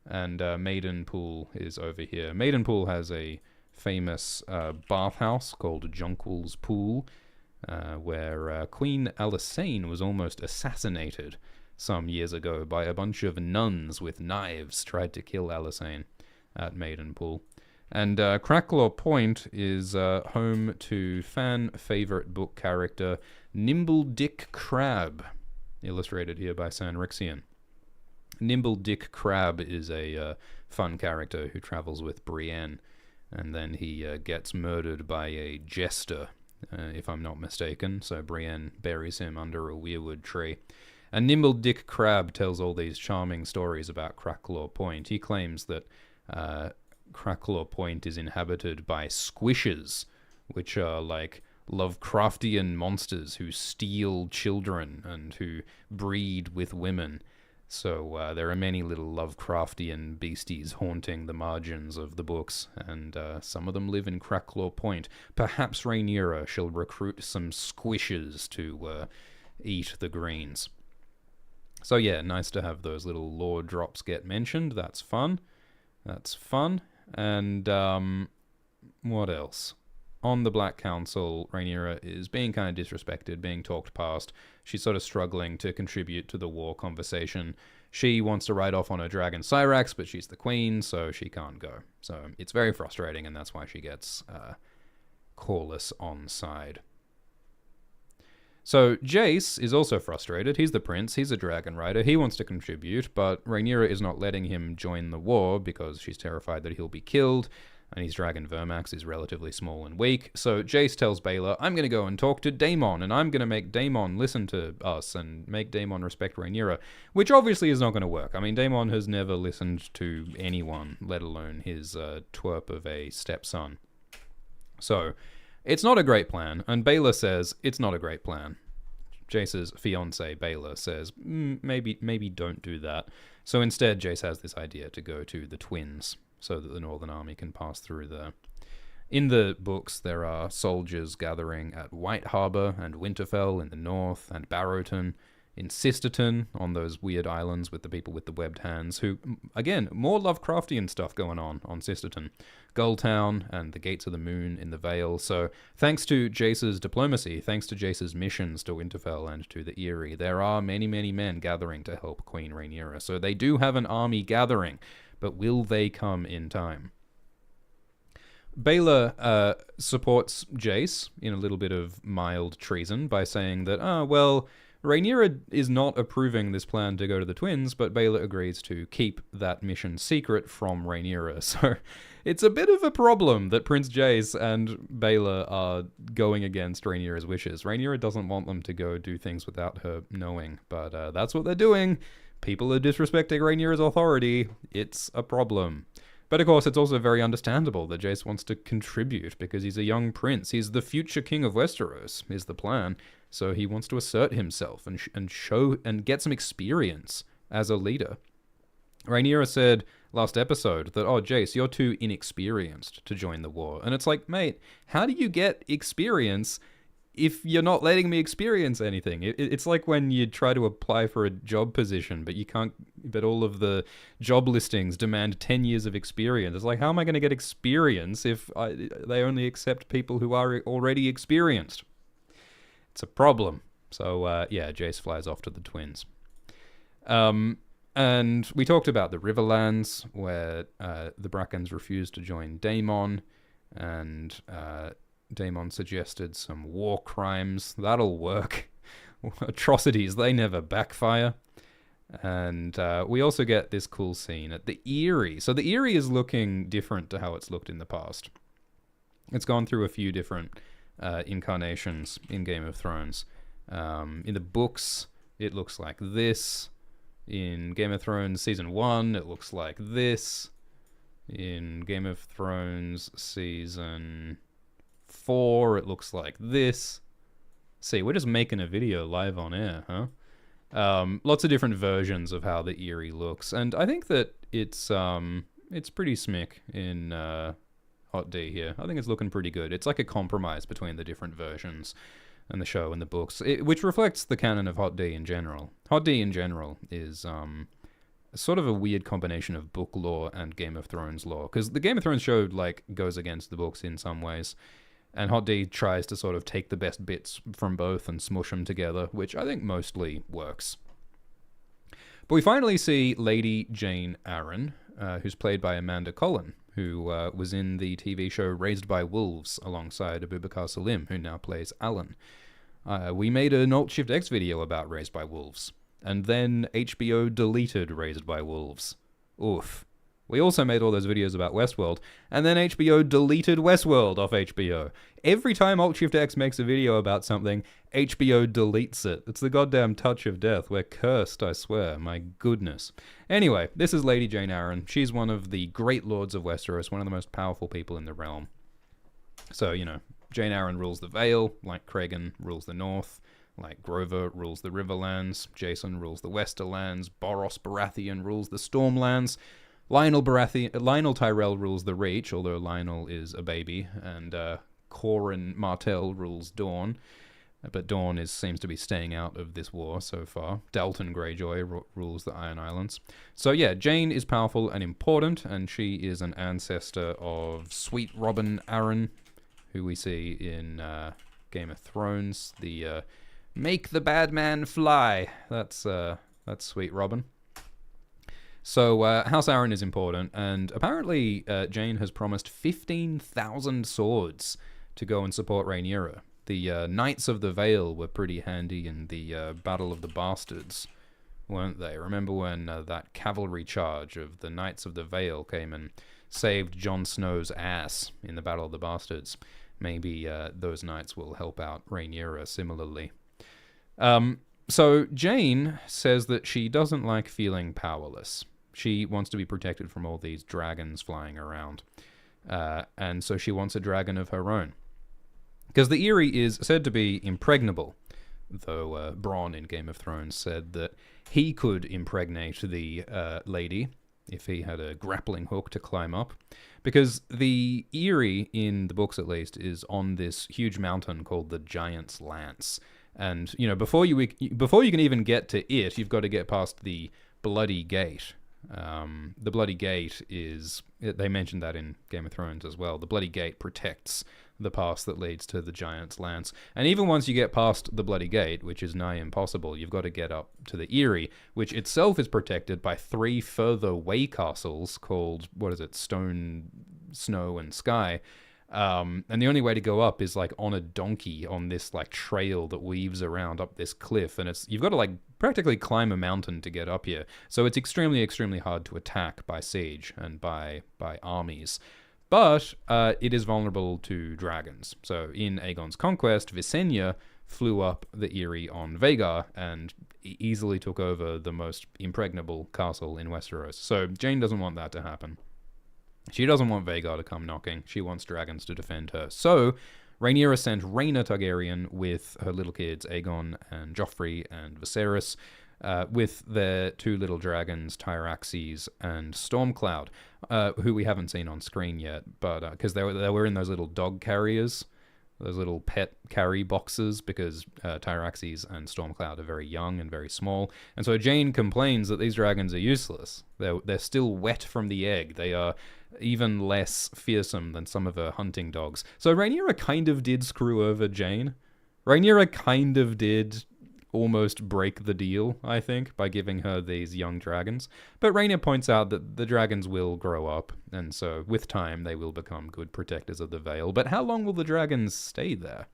And Maidenpool is over here. Maidenpool has a famous bathhouse called Jonquil's Pool, where Queen Alysanne was almost assassinated some years ago by a bunch of nuns with knives tried to kill Alysanne at Maidenpool. And Crackclaw Point is home to fan-favorite book character Nimble Dick Crab, illustrated here by Sanrixian. Nimble Dick Crab is a fun character who travels with Brienne, and then he gets murdered by a jester, if I'm not mistaken, so Brienne buries him under a weirwood tree. And Nimble Dick Crab tells all these charming stories about Crackclaw Point. He claims that Crackclaw Point is inhabited by squishers, which are like Lovecraftian monsters who steal children and who breed with women. So there are many little Lovecraftian beasties haunting the margins of the books, and some of them live in Cracklaw Point. Perhaps Rhaenyra shall recruit some squishes to eat the greens. So yeah, nice to have those little lore drops get mentioned. That's fun. And what else? On the Black Council, Rhaenyra is being kind of disrespected, being talked past. She's sort of struggling to contribute to the war conversation. She wants to ride off on her dragon Cyrax, but she's the queen, so she can't go. So it's very frustrating, and that's why she gets Corlys on side. So Jace is also frustrated. He's the prince. He's a dragon rider. He wants to contribute, but Rhaenyra is not letting him join the war because she's terrified that he'll be killed, and his dragon Vermax is relatively small and weak. So Jace tells Baelor, I'm going to go and talk to Daemon, and I'm going to make Daemon listen to us and make Daemon respect Rhaenyra, which obviously is not going to work. I mean, Daemon has never listened to anyone, let alone his twerp of a stepson. So it's not a great plan, and Baelor says it's not a great plan. Jace's fiancé, Baelor, says, maybe don't do that. So instead, Jace has this idea to go to the Twins, so that the Northern Army can pass through there. In the books, there are soldiers gathering at White Harbor and Winterfell in the north, and Barrowton in Sisterton on those weird islands with the people with the webbed hands, who, again, more Lovecraftian stuff going on Sisterton. Gulltown and the Gates of the Moon in the Vale. So thanks to Jace's diplomacy, thanks to Jace's missions to Winterfell and to the Eyrie, there are many, many men gathering to help Queen Rhaenyra. So they do have an army gathering, but will they come in time? Baelor supports Jace in a little bit of mild treason by saying that, Rhaenyra is not approving this plan to go to the Twins, but Baelor agrees to keep that mission secret from Rhaenyra. So it's a bit of a problem that Prince Jace and Baelor are going against Rhaenyra's wishes. Rhaenyra doesn't want them to go do things without her knowing, but that's what they're doing. People are disrespecting Rhaenyra's authority. It's a problem. But of course, it's also very understandable that Jace wants to contribute because he's a young prince. He's the future king of Westeros, is the plan. So he wants to assert himself and show and get some experience as a leader. Rhaenyra said last episode that, Jace, you're too inexperienced to join the war. And it's like, mate, how do you get experience if you're not letting me experience anything? It's like when you try to apply for a job position, but you can't, but all of the job listings demand 10 years of experience. It's like, how am I going to get experience if they only accept people who are already experienced? It's a problem. So, Jace flies off to the Twins. And we talked about the Riverlands, where the Brackens refused to join Daemon, and Daemon suggested some war crimes. That'll work. Atrocities, they never backfire. And we also get this cool scene at the Eyrie. So the Eyrie is looking different to how it's looked in the past. It's gone through a few different incarnations in Game of Thrones. In the books, it looks like this. In Game of Thrones Season 1, it looks like this. In Game of Thrones Season 4, it looks like this. See, we're just making a video live on air, huh? Lots of different versions of how the Eyrie looks, and I think that it's pretty smick in Hot D here. I think it's looking pretty good. It's like a compromise between the different versions and the show and the books, which reflects the canon of Hot D in general. Hot D in general is sort of a weird combination of book lore and Game of Thrones lore, because the Game of Thrones show goes against the books in some ways, and Hot D tries to sort of take the best bits from both and smush them together, which I think mostly works. But we finally see Lady Jane Arryn, who's played by Amanda Cullen, who was in the TV show Raised by Wolves alongside Abubakar Salim, who now plays Alan. We made an Alt-Shift-X video about Raised by Wolves, and then HBO deleted Raised by Wolves. Oof. We also made all those videos about Westworld, and then HBO deleted Westworld off HBO. Every time Alt-Shift-X makes a video about something, HBO deletes it. It's the goddamn touch of death. We're cursed, I swear. My goodness. Anyway, this is Lady Jane Arryn. She's one of the great lords of Westeros, one of the most powerful people in the realm. So, Jane Arryn rules the Vale, like Cregan rules the North, like Grover rules the Riverlands, Jason rules the Westerlands, Boros Baratheon rules the Stormlands, Lionel Tyrell rules the Reach, although Lionel is a baby, and Corin Martell rules Dorne, but Dorne seems to be staying out of this war so far. Dalton Greyjoy rules the Iron Islands. So yeah, Jane is powerful and important, and she is an ancestor of Sweet Robin Arryn, who we see in Game of Thrones, the make the bad man fly. That's Sweet Robin. So House Arryn is important, and apparently Jane has promised 15,000 swords to go and support Rhaenyra. The Knights of the Vale were pretty handy in the Battle of the Bastards, weren't they? Remember when that cavalry charge of the Knights of the Vale came and saved Jon Snow's ass in the Battle of the Bastards? Maybe those knights will help out Rhaenyra similarly. So Jane says that she doesn't like feeling powerless. She wants to be protected from all these dragons flying around. And so she wants a dragon of her own. Because the Eyrie is said to be impregnable, though Bronn in Game of Thrones said that he could impregnate the lady if he had a grappling hook to climb up. Because the Eyrie, in the books at least, is on this huge mountain called the Giant's Lance. And, you know, before you can even get to it, you've got to get past the Bloody Gate. The Bloody Gate is... They mentioned that in Game of Thrones as well. The Bloody Gate protects the pass that leads to the Giant's Lance. And even once you get past the Bloody Gate, which is nigh impossible, you've got to get up to the Eyrie, which itself is protected by 3 further way castles called, Stone, Snow, and Sky. And the only way to go up is like on a donkey on this like trail that weaves around up this cliff, and you've got to like practically climb a mountain to get up here. So it's extremely, extremely hard to attack by siege and by armies. But it is vulnerable to dragons. So in Aegon's Conquest, Visenya flew up the Eyrie on Vhagar and easily took over the most impregnable castle in Westeros. So Jane doesn't want that to happen. She doesn't want Vhagar to come knocking. She wants dragons to defend her. So Rhaenyra sent Rhaena Targaryen with her little kids, Aegon and Joffrey and Viserys, with their 2 little dragons, Tyraxes and Stormcloud, who we haven't seen on screen yet, but because they were in those little dog carriers, those little pet carry boxes, because Tyraxes and Stormcloud are very young and very small. And so Jane complains that these dragons are useless. They're still wet from the egg. They are even less fearsome than some of her hunting dogs. So Rhaenyra kind of did screw over Jane. Rhaenyra kind of did almost break the deal, I think, by giving her these young dragons. But Rhaena points out that the dragons will grow up, and so with time they will become good protectors of the Vale. But how long will the dragons stay there?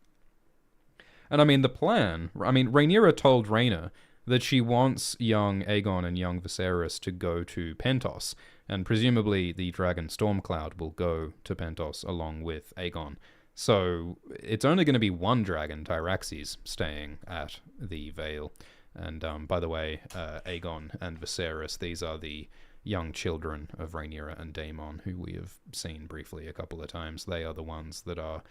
And I mean, Rhaenyra told Rhaena that she wants young Aegon and young Viserys to go to Pentos, and presumably the dragon Stormcloud will go to Pentos along with Aegon. So it's only going to be one dragon, Tyraxes, staying at the Vale. And by the way, Aegon and Viserys, these are the young children of Rhaenyra and Daemon, who we have seen briefly a couple of times. They are the ones that are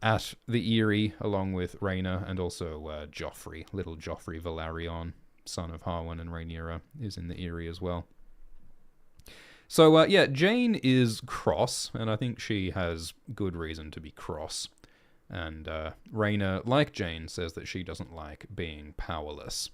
at the Eyrie, along with Rhaena, and also Joffrey, little Joffrey Velaryon, son of Harwin and Rhaenyra, is in the Eyrie as well. So, yeah, Jane is cross, and I think she has good reason to be cross. And Rhaena, like Jane, says that she doesn't like being powerless.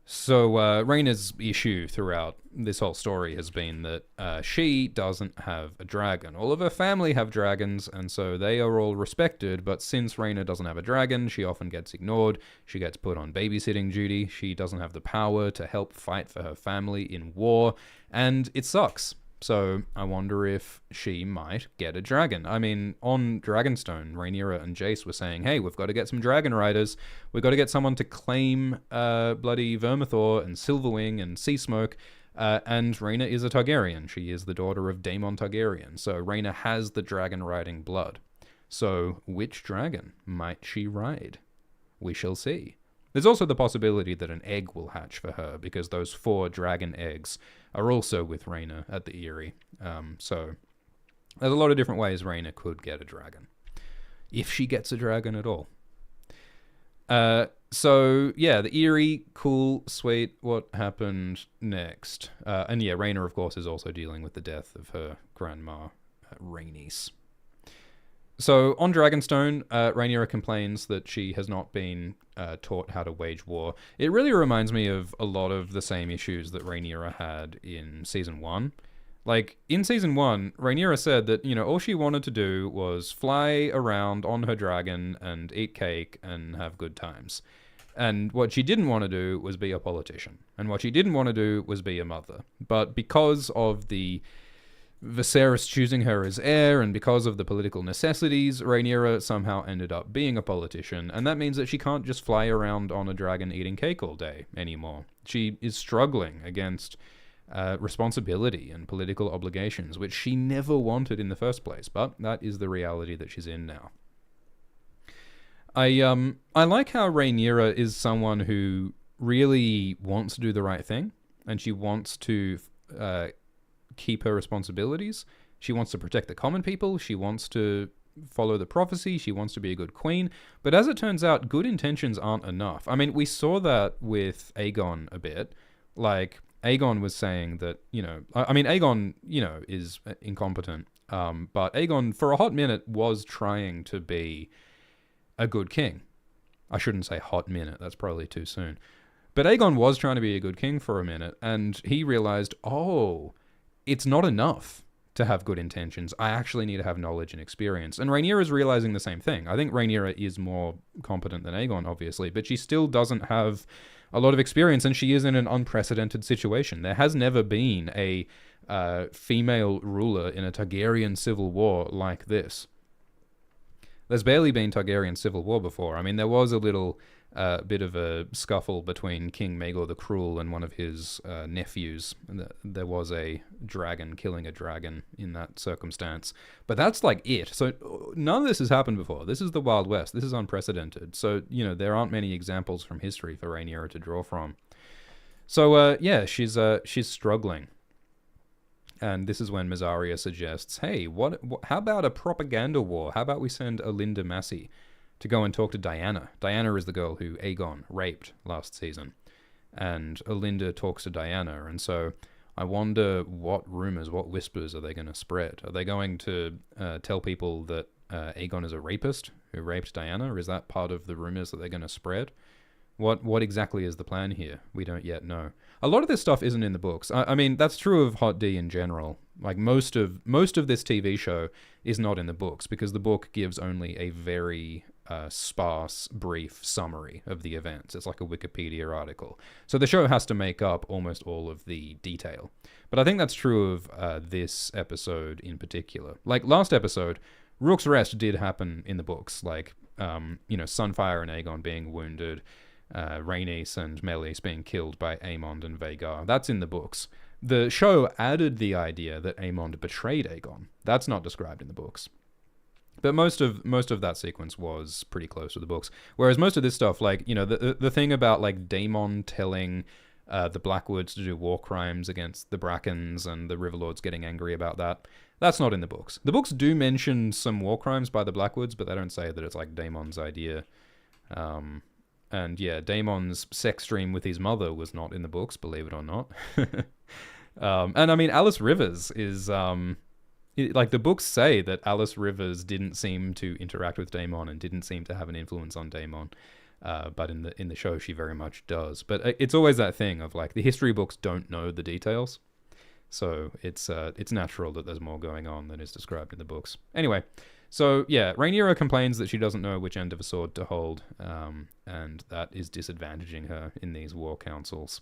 So Rhaena's issue throughout this whole story has been that she doesn't have a dragon. All of her family have dragons, and so they are all respected, but since Rhaena doesn't have a dragon, she often gets ignored. She gets put on babysitting duty. She doesn't have the power to help fight for her family in war, and it sucks. So I wonder if she might get a dragon. I mean, on Dragonstone, Rhaenyra and Jace were saying, hey, we've got to get some dragon riders. We've got to get someone to claim bloody Vermithor and Silverwing and Seasmoke. And Rhaena is a Targaryen. She is the daughter of Daemon Targaryen. So Rhaena has the dragon riding blood. So which dragon might she ride? We shall see. There's also the possibility that an egg will hatch for her, because those 4 dragon eggs are also with Rhaena at the Eyrie. So there's a lot of different ways Rhaena could get a dragon. if she gets a dragon at all. So yeah, the eerie, cool, sweet. What happened next? And yeah, Rhaena, of course, is also dealing with the death of her grandma, Rhaenys. So on Dragonstone, Rhaenyra complains that she has not been taught how to wage war. It really reminds me of a lot of the same issues that Rhaenyra had in Season 1. Like, in Season 1, Rhaenyra said that, all she wanted to do was fly around on her dragon and eat cake and have good times. And what she didn't want to do was be a politician. And what she didn't want to do was be a mother. But because of the Viserys choosing her as heir, and because of the political necessities, Rhaenyra somehow ended up being a politician, and that means that she can't just fly around on a dragon eating cake all day anymore. She is struggling against responsibility and political obligations, which she never wanted in the first place, but that is the reality that she's in now. I like how Rhaenyra is someone who really wants to do the right thing, and she wants to keep her responsibilities. She wants to protect the common people. She wants to follow the prophecy. She wants to be a good queen. But as it turns out, good intentions aren't enough. I mean, we saw that with Aegon a bit. Like, Aegon was saying that, Aegon, is incompetent. But Aegon, for a hot minute, was trying to be a good king. I shouldn't say hot minute. That's probably too soon. But Aegon was trying to be a good king for a minute, and he realized, it's not enough to have good intentions. I actually need to have knowledge and experience. And Rhaenyra is realizing the same thing. I think Rhaenyra is more competent than Aegon, obviously, but she still doesn't have a lot of experience, and she is in an unprecedented situation. There has never been a female ruler in a Targaryen civil war like this. There's barely been Targaryen civil war before. I mean, there was a little bit of a scuffle between King Maegor the Cruel and one of his nephews. There was a dragon killing a dragon in that circumstance. But that's like it. So none of this has happened before. This is the Wild West. This is unprecedented. So, there aren't many examples from history for Rhaenyra to draw from. So, she's struggling. And this is when Mysaria suggests, hey, how about a propaganda war? How about we send Alinda Massey to go and talk to Diana? Diana is the girl who Aegon raped last season. And Alinda talks to Diana. And so I wonder what rumors, what whispers are they going to spread? Are they going to tell people that Aegon is a rapist who raped Diana? Or is that part of the rumors that they're going to spread? What exactly is the plan here? We don't yet know. A lot of this stuff isn't in the books. I mean, that's true of Hot D in general. Like, most of this TV show is not in the books, because the book gives only a very sparse, brief summary of the events. It's like a Wikipedia article. So the show has to make up almost all of the detail. But I think that's true of this episode in particular. Like, last episode, Rook's Rest did happen in the books. Like, Sunfire and Aegon being wounded, Rhaenys and Meleys being killed by Aemond and Vhagar. That's in the books. The show added the idea that Aemond betrayed Aegon. That's not described in the books. But most of that sequence was pretty close to the books. Whereas most of this stuff, like, the thing about, like, Daemon telling the Blackwoods to do war crimes against the Brackens and the Riverlords getting angry about that, that's not in the books. The books do mention some war crimes by the Blackwoods, but they don't say that it's, like, Daemon's idea. And yeah, Daemon's sex dream with his mother was not in the books, believe it or not. And I mean, Alice Rivers is, like, the books say that Alice Rivers didn't seem to interact with Daemon and didn't seem to have an influence on Daemon. But in the show, she very much does. But it's always that thing of, like, the history books don't know the details. So it's natural that there's more going on than is described in the books. Anyway, so yeah, Rhaenyra complains that she doesn't know which end of a sword to hold, and that is disadvantaging her in these war councils.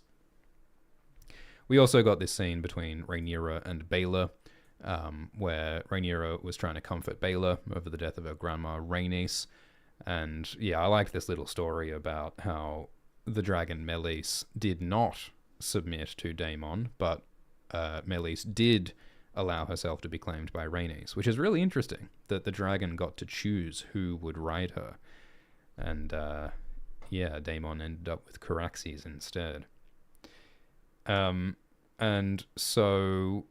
We also got this scene between Rhaenyra and Baelor, where Rhaenyra was trying to comfort Baelor over the death of her grandma Rhaenys. And yeah, I like this little story about how the dragon Meleys did not submit to Daemon, but Meleys did allow herself to be claimed by Rhaenys, which is really interesting, that the dragon got to choose who would ride her. And Daemon ended up with Caraxes instead. And so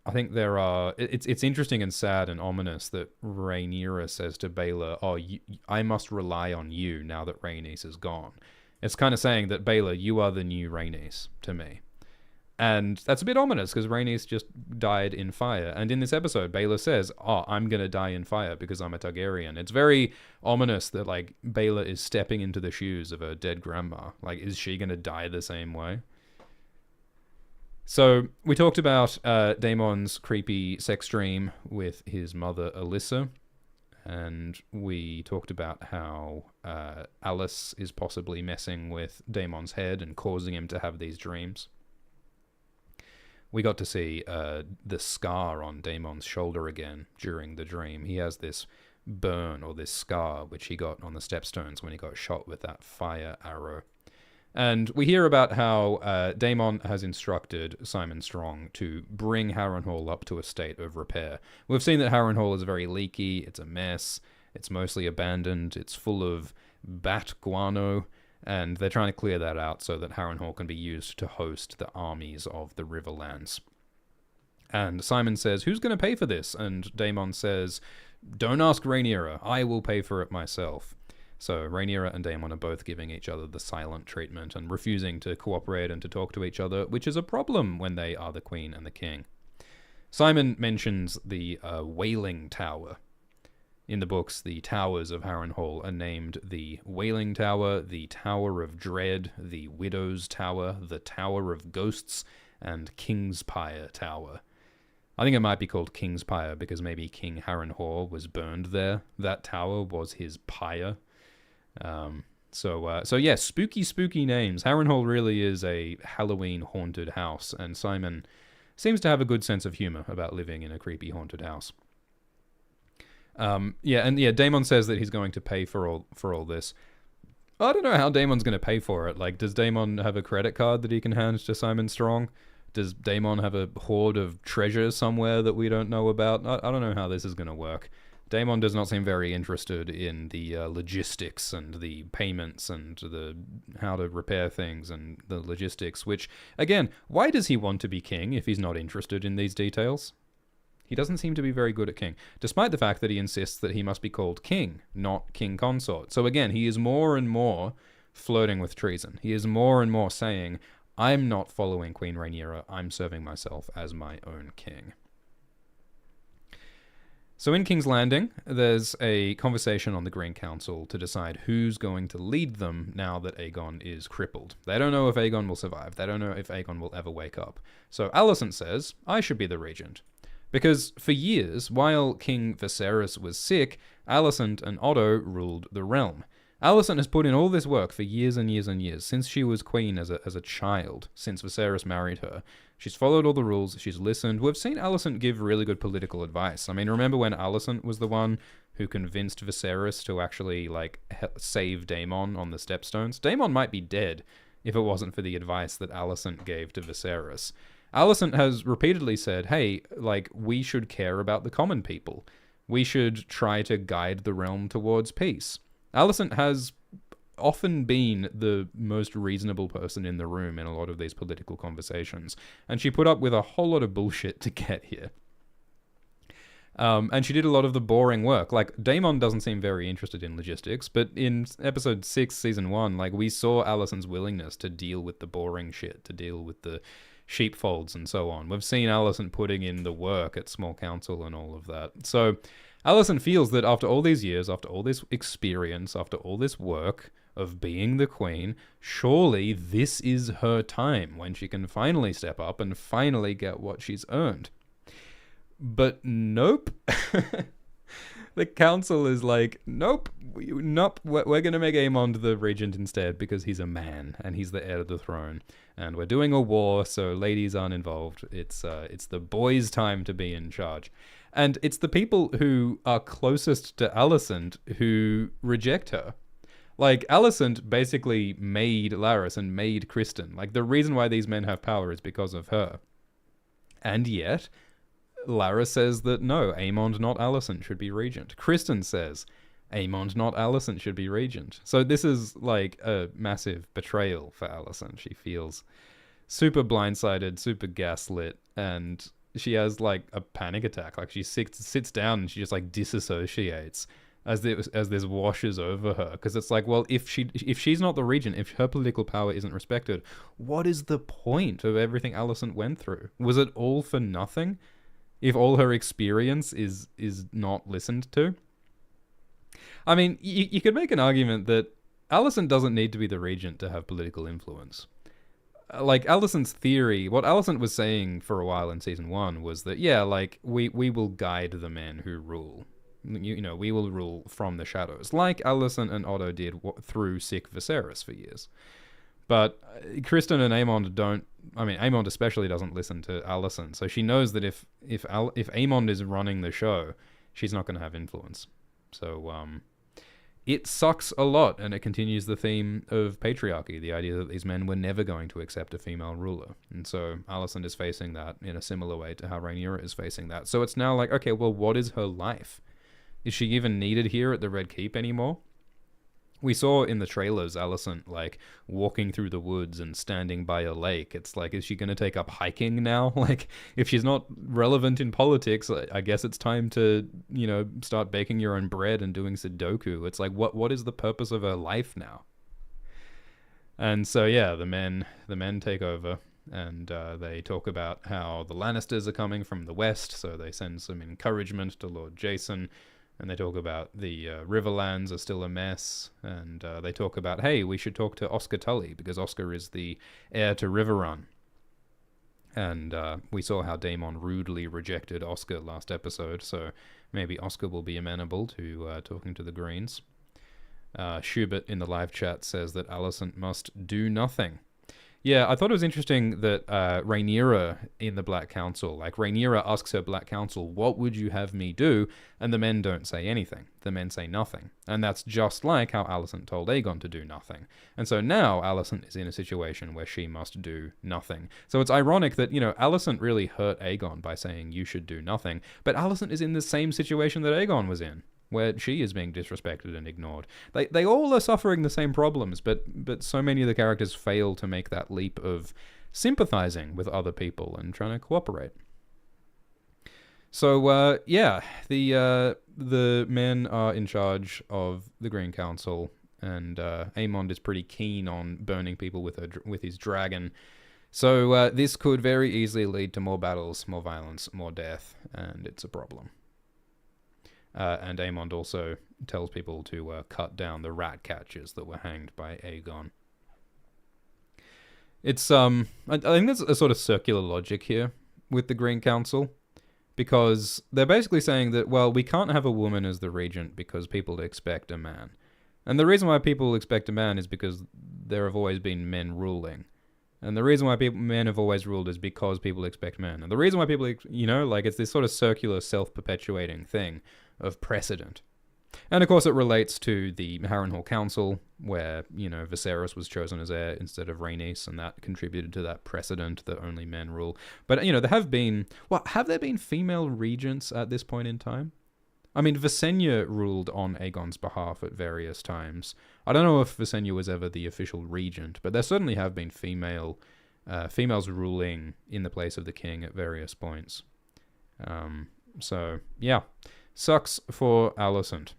I think there are. It's interesting and sad and ominous that Rhaenyra says to Baelor, "Oh, I must rely on you now that Rhaenys is gone." It's kind of saying that Baelor, you are the new Rhaenys to me, and that's a bit ominous because Rhaenys just died in fire. And in this episode, Baelor says, "Oh, I'm gonna die in fire because I'm a Targaryen." It's very ominous that like Baelor is stepping into the shoes of her dead grandma. Like, is she gonna die the same way? So we talked about Daemon's creepy sex dream with his mother Alyssa, and we talked about how Alice is possibly messing with Daemon's head and causing him to have these dreams. We got to see the scar on Daemon's shoulder again during the dream. He has this burn or this scar which he got on the stepstones when he got shot with that fire arrow. And we hear about how Daemon has instructed Simon Strong to bring Harrenhal up to a state of repair. We've seen that Harrenhal is very leaky, it's a mess, it's mostly abandoned, it's full of bat guano, and they're trying to clear that out so that Harrenhal can be used to host the armies of the Riverlands. And Simon says, "Who's going to pay for this?" And Daemon says, "Don't ask Rhaenyra, I will pay for it myself." So Rhaenyra and Daemon are both giving each other the silent treatment and refusing to cooperate and to talk to each other, which is a problem when they are the Queen and the King. Simon mentions the Wailing Tower. In the books, the towers of Harrenhal are named the Wailing Tower, the Tower of Dread, the Widow's Tower, the Tower of Ghosts, and Kingspire Tower. I think it might be called Kingspire because maybe King Harrenhal was burned there. That tower was his pyre. So yeah, spooky names. Harrenhal really is a Halloween haunted house, and Simon seems to have a good sense of humor about living in a creepy haunted house. Daemon says that he's going to pay for all this. I don't know how Daemon's going to pay for it. Like, does Daemon have a credit card that he can hand to Simon Strong? Does Daemon have a hoard of treasure somewhere that we don't know about? I don't know how this is going to work. Daemon does not seem very interested in the logistics and the payments and the how to repair things and the logistics, which, again, why does he want to be king if he's not interested in these details? He doesn't seem to be very good at king, despite the fact that he insists that he must be called king, not king consort. So again, he is more and more flirting with treason. He is more and more saying, I'm not following Queen Rhaenyra, I'm serving myself as my own king. So in King's Landing, there's a conversation on the Green Council to decide who's going to lead them now that Aegon is crippled. They don't know if Aegon will survive. They don't know if Aegon will ever wake up. So Alicent says, I should be the regent. Because for years, while King Viserys was sick, Alicent and Otto ruled the realm. Alicent has put in all this work for years and years and years, since she was queen as a child, since Viserys married her. She's followed all the rules, she's listened. We've seen Alicent give really good political advice. I mean, remember when Alicent was the one who convinced Viserys to actually, save Daemon on the Stepstones? Daemon might be dead if it wasn't for the advice that Alicent gave to Viserys. Alicent has repeatedly said, hey, we should care about the common people. We should try to guide the realm towards peace. Alicent has often been the most reasonable person in the room in a lot of these political conversations, and she put up with a whole lot of bullshit to get here. And she did a lot of the boring work. Daemon doesn't seem very interested in logistics, but in episode 6, season 1, we saw Alicent's willingness to deal with the boring shit, to deal with the sheepfolds and so on. We've seen Alicent putting in the work at Small Council and all of that. So Alicent feels that after all these years, after all this experience, after all this work of being the queen, surely this is her time when she can finally step up and finally get what she's earned. But nope. The council is nope, we're going to make Aemond the regent instead because he's a man and he's the heir to the throne. And we're doing a war, so ladies aren't involved. It's the boys' time to be in charge. And it's the people who are closest to Alicent who reject her. Alicent basically made Larys and made Criston. The reason why these men have power is because of her. And yet, Larys says that no, Aemond, not Alicent, should be regent. Criston says, Aemond, not Alicent, should be regent. So this is a massive betrayal for Alicent. She feels super blindsided, super gaslit, and she has like a panic attack. Like she sits down and she just like disassociates as this washes over her, because it's like, well, if she's not the regent, if her political power isn't respected, what is the point of everything Alicent went through? Was it all for nothing if all her experience is not listened to? I mean, you could make an argument that Alicent doesn't need to be the regent to have political influence. Like Alicent's theory, what Alicent was saying for a while in season 1 was that, yeah, like we will guide the men who rule. You know, we will rule from the shadows, like Alicent and Otto did through sick Viserys for years. But Kristen and Aemond don't. I mean, Aemond especially doesn't listen to Alicent, so she knows that if Aemond is running the show, she's not going to have influence. So it sucks a lot, and it continues the theme of patriarchy, the idea that these men were never going to accept a female ruler. And so Alicent is facing that in a similar way to how Rhaenyra is facing that. So it's now like, okay, well, what is her life? Is she even needed here at the Red Keep anymore? We saw in the trailers Alicent like walking through the woods and standing by a lake. It's like, is she going to take up hiking now? Like, if she's not relevant in politics, I guess it's time to, you know, start baking your own bread and doing Sudoku. It's like, what is the purpose of her life now? And so, yeah, the men take over, and they talk about how the Lannisters are coming from the west, so they send some encouragement to Lord Jason. And they talk about the Riverlands are still a mess. And they talk about, hey, we should talk to Oscar Tully, because Oscar is the heir to Riverrun. And we saw how Daemon rudely rejected Oscar last episode, so maybe Oscar will be amenable to talking to the Greens. Schubert in the live chat says that Alicent must do nothing. Yeah, I thought it was interesting that Rhaenyra in the Black Council, like Rhaenyra asks her Black Council, what would you have me do? And the men don't say anything. The men say nothing. And that's just like how Alicent told Aegon to do nothing. And so now Alicent is in a situation where she must do nothing. So it's ironic that, you know, Alicent really hurt Aegon by saying you should do nothing. But Alicent is in the same situation that Aegon was in, where she is being disrespected and ignored. They all are suffering the same problems, but so many of the characters fail to make that leap of sympathizing with other people and trying to cooperate. So, yeah, the men are in charge of the Green Council, and Aemond is pretty keen on burning people with his dragon. So this could very easily lead to more battles, more violence, more death, and it's a problem. And Aemond also tells people to cut down the rat catchers that were hanged by Aegon. It's I think there's a sort of circular logic here with the Green Council, because they're basically saying that, well, we can't have a woman as the regent because people expect a man. And the reason why people expect a man is because there have always been men ruling. And the reason why men have always ruled is because people expect men. And the reason why people, you know, like, it's this sort of circular self-perpetuating thing of precedent. And of course it relates to the Harrenhal Council, where, you know, Viserys was chosen as heir instead of Rhaenys, and that contributed to that precedent that only men rule. But, you know, have there been female regents at this point in time? I mean, Visenya ruled on Aegon's behalf at various times. I don't know if Visenya was ever the official regent, but there certainly have been females ruling in the place of the king at various points. So, yeah. Sucks for Alicent.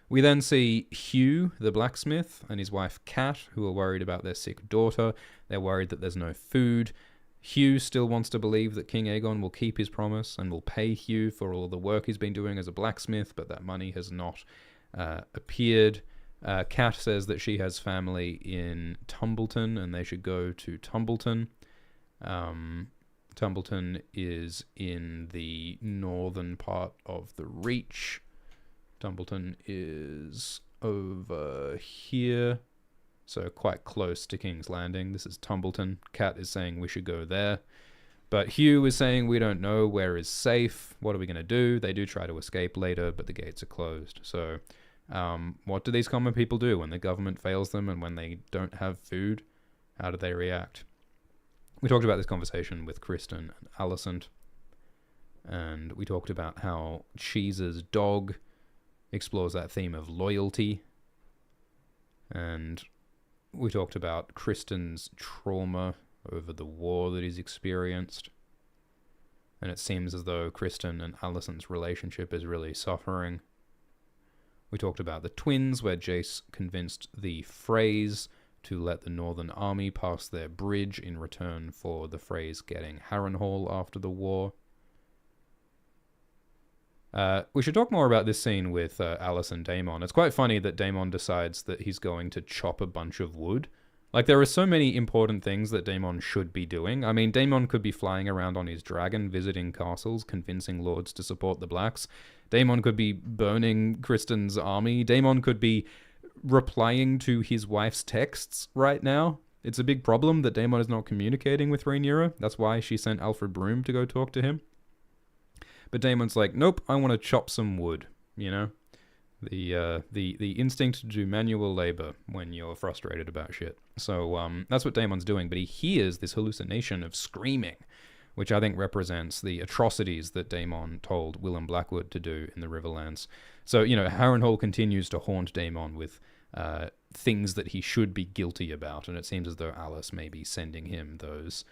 We then see Hugh, the blacksmith, and his wife Kat, who are worried about their sick daughter. They're worried that there's no food. Hugh still wants to believe that King Aegon will keep his promise and will pay Hugh for all the work he's been doing as a blacksmith, but that money has not appeared. Kat says that she has family in Tumbleton and they should go to Tumbleton. Tumbleton is in the northern part of the Reach. Tumbleton is over here, so quite close to King's Landing. This is Tumbleton. Kat is saying we should go there. But Hugh is saying we don't know where is safe. What are we going to do? They do try to escape later, but the gates are closed. So what do these common people do when the government fails them and when they don't have food? How do they react? We talked about this conversation with Kristen and Alicent, and we talked about how Cheese's dog explores that theme of loyalty, and we talked about Kristen's trauma over the war that he's experienced. and it seems as though Kristen and Alicent's relationship is really suffering. We talked about the twins, where Jace convinced the Freys to let the Northern Army pass their bridge in return for the Freys getting Harrenhal after the war. We should talk more about this scene with Alice and Daemon. It's quite funny that Daemon decides that he's going to chop a bunch of wood. Like, there are so many important things that Daemon should be doing. I mean, Daemon could be flying around on his dragon, visiting castles, convincing lords to support the Blacks. Daemon could be burning Kristen's army. Daemon could be replying to his wife's texts right now. It's a big problem that Daemon is not communicating with Rhaenyra. That's why she sent Alfred Broom to go talk to him. But Daemon's like, nope, I want to chop some wood, you know? The instinct to do manual labor when you're frustrated about shit. So that's what Daemon's doing, but he hears this hallucination of screaming, which I think represents the atrocities that Daemon told Willem Blackwood to do in the Riverlands. So, you know, Harrenhal continues to haunt Daemon with things that he should be guilty about, and it seems as though Alice may be sending him those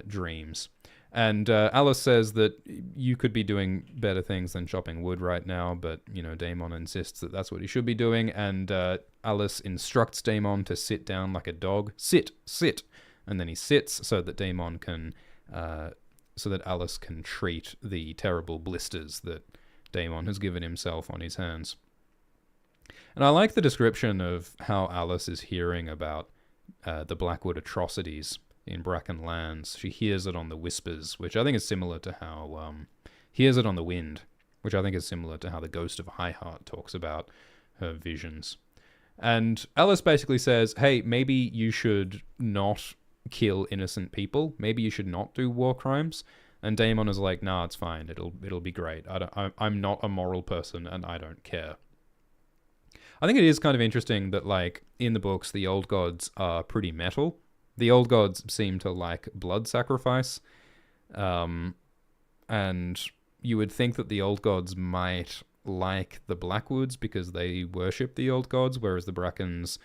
dreams. And Alice says that you could be doing better things than chopping wood right now, but, you know, Daemon insists that that's what he should be doing, and Alice instructs Daemon to sit down like a dog. Sit, sit! And then he sits so that Daemon can, so that Alice can treat the terrible blisters that Daemon has given himself on his hands. And I like the description of how Alice is hearing about the Blackwood atrocities in Bracken Lands. She hears it on the whispers, which I think is similar to how hears it on the wind, which I think is similar to how the Ghost of Highheart talks about her visions. And Alice basically says, hey, maybe you should not kill innocent people. Maybe you should not do war crimes. And Daemon is like, nah, it's fine. It'll be great. I'm not a moral person, and I don't care. I think it is kind of interesting that, like, in the books, the old gods are pretty metal. The old gods seem to like blood sacrifice, and you would think that the old gods might like the Blackwoods because they worship the old gods, whereas the Brackens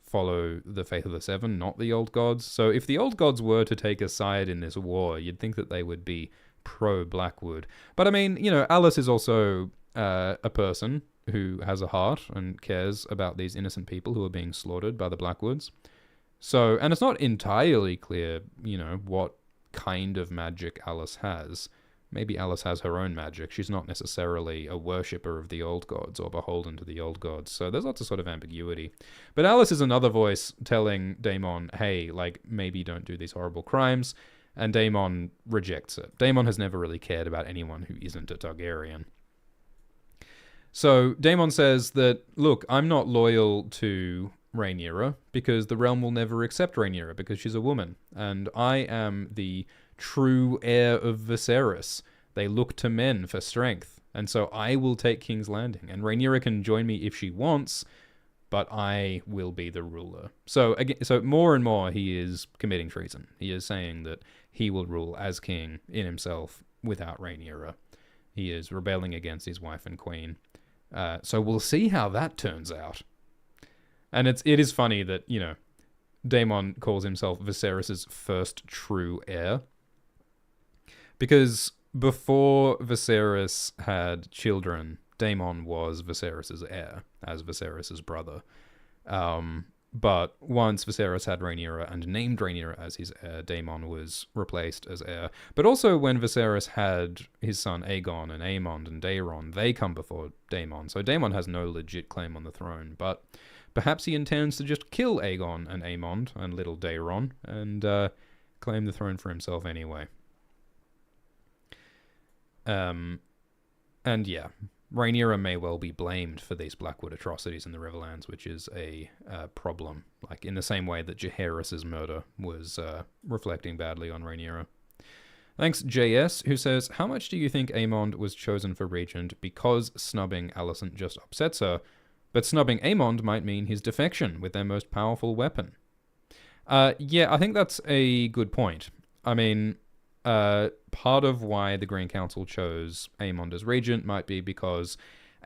follow the Faith of the Seven, not the old gods. So if the old gods were to take a side in this war, you'd think that they would be pro-Blackwood. But I mean, you know, Alice is also a person who has a heart and cares about these innocent people who are being slaughtered by the Blackwoods. So, and it's not entirely clear, you know, what kind of magic Alice has. Maybe Alice has her own magic. She's not necessarily a worshipper of the old gods or beholden to the old gods. So there's lots of sort of ambiguity. But Alice is another voice telling Daemon, hey, like, maybe don't do these horrible crimes. And Daemon rejects it. Daemon has never really cared about anyone who isn't a Targaryen. So Daemon says that, look, I'm not loyal to Rhaenyra because the realm will never accept Rhaenyra because she's a woman, and I am the true heir of Viserys. They look to men for strength, and so I will take King's Landing, and Rhaenyra can join me if she wants, but I will be the ruler. So again, so more and more he is committing treason. He is saying that he will rule as king in himself without Rhaenyra. He is rebelling against his wife and queen. So we'll see how that turns out. And it is funny that, you know, Daemon calls himself Viserys' first true heir. Because before Viserys had children, Daemon was Viserys' heir, as Viserys' brother. But once Viserys had Rhaenyra and named Rhaenyra as his heir, Daemon was replaced as heir. But also when Viserys had his son Aegon and Aemond and Daeron, they come before Daemon. So Daemon has no legit claim on the throne, but perhaps he intends to just kill Aegon and Aemond and little Daeron and claim the throne for himself anyway. And yeah, Rhaenyra may well be blamed for these Blackwood atrocities in the Riverlands, which is a problem, like in the same way that Jaehaerys' murder was reflecting badly on Rhaenyra. Thanks, JS, who says, how much do you think Aemond was chosen for regent because snubbing Alicent just upsets her, but snubbing Aemond might mean his defection with their most powerful weapon? Yeah, I think that's a good point. I mean, part of why the Green Council chose Aemond as regent might be because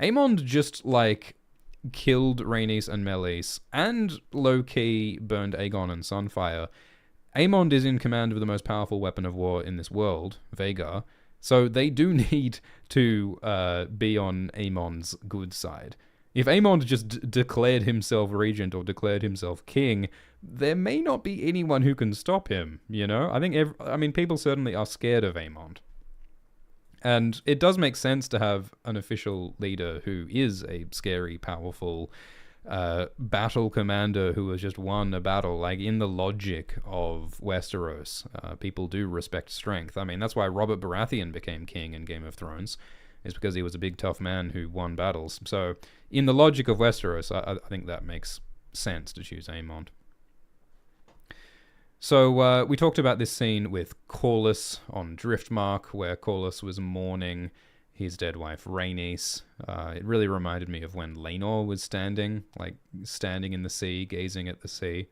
Aemond just, like, killed Rhaenys and Meleys and low-key burned Aegon and Sunfire. Aemond is in command of the most powerful weapon of war in this world, Vhagar, So they do need to be on Aemon's good side. If Aemon just declared himself regent or declared himself king, there may not be anyone who can stop him, you know? I think people certainly are scared of Aemon. And it does make sense to have an official leader who is a scary, powerful battle commander who has just won a battle. Like, in the logic of Westeros, people do respect strength. I mean, that's why Robert Baratheon became king in Game of Thrones, is because he was a big, tough man who won battles. So, in the logic of Westeros, I think that makes sense to choose Aemon. So, we talked about this scene with Corlys on Driftmark, where Corlys was mourning his dead wife, Rhaenys. It really reminded me of when Laenor was standing in the sea, gazing at the sea,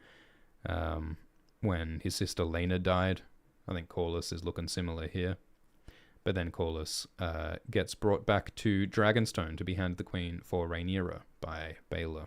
when his sister Laena died. I think Corlys is looking similar here. But then Corlys gets brought back to Dragonstone to be handed the queen for Rhaenyra by Baelor.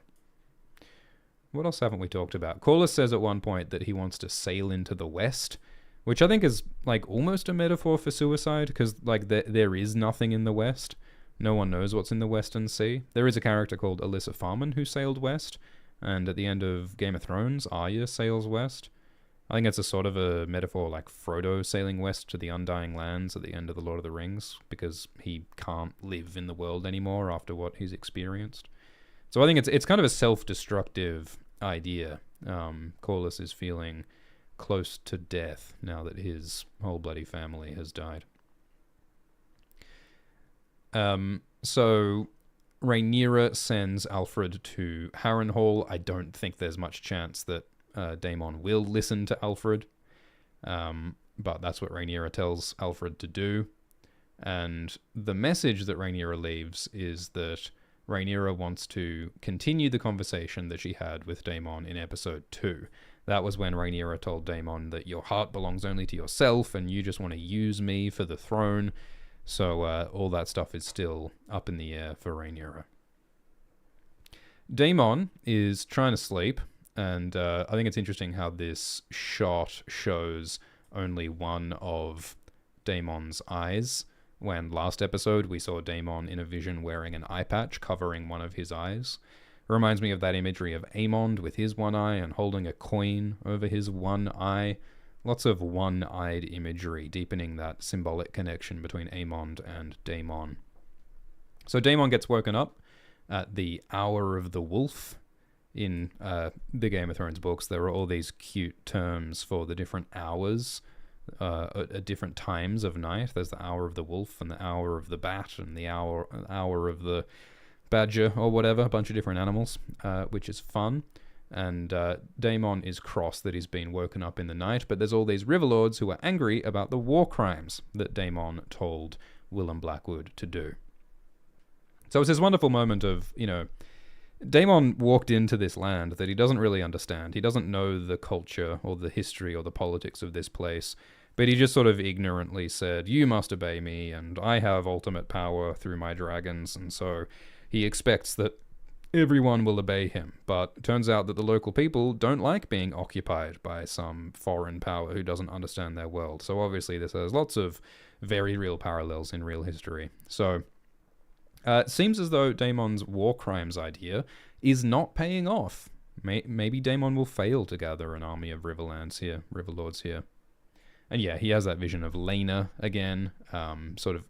What else haven't we talked about? Corlys says at one point that he wants to sail into the west, which I think is like almost a metaphor for suicide, because like there is nothing in the west. No one knows what's in the Western Sea. There is a character called Alyssa Farman who sailed west, and at the end of Game of Thrones, Arya sails west. I think it's a sort of a metaphor like Frodo sailing west to the Undying Lands at the end of The Lord of the Rings, because he can't live in the world anymore after what he's experienced. So I think it's kind of a self-destructive idea. Corlys is feeling close to death now that his whole bloody family has died. So Rhaenyra sends Alfred to Harrenhal. I don't think there's much chance that Daemon will listen to Alfred, but that's what Rhaenyra tells Alfred to do. And the message that Rhaenyra leaves is that Rhaenyra wants to continue the conversation that she had with Daemon in episode 2. That was when Rhaenyra told Daemon that your heart belongs only to yourself and you just want to use me for the throne. So all that stuff is still up in the air for Rhaenyra. Daemon is trying to sleep, and I think it's interesting how this shot shows only one of Daemon's eyes, when last episode we saw Daemon in a vision wearing an eye patch covering one of his eyes. It reminds me of that imagery of Aemond with his one eye and holding a coin over his one eye. Lots of one-eyed imagery, deepening that symbolic connection between Aemond and Daemon. So Daemon gets woken up at the Hour of the Wolf. In the Game of Thrones books, there are all these cute terms for the different hours at different times of night. There's the Hour of the Wolf and the Hour of the Bat and the hour of the Badger or whatever, a bunch of different animals, which is fun. And Daemon is cross that he's been woken up in the night, but there's all these Riverlords who are angry about the war crimes that Daemon told Willem Blackwood to do. So it's this wonderful moment of, Daemon walked into this land that he doesn't really understand. He doesn't know the culture or the history or the politics of this place, but he just sort of ignorantly said, you must obey me, and I have ultimate power through my dragons, and so he expects that everyone will obey him. But it turns out that the local people don't like being occupied by some foreign power who doesn't understand their world. So obviously this has lots of very real parallels in real history. So it seems as though Daemon's war crimes idea is not paying off. Maybe Daemon will fail to gather an army of Riverlords here. And yeah, he has that vision of Laena again, sort of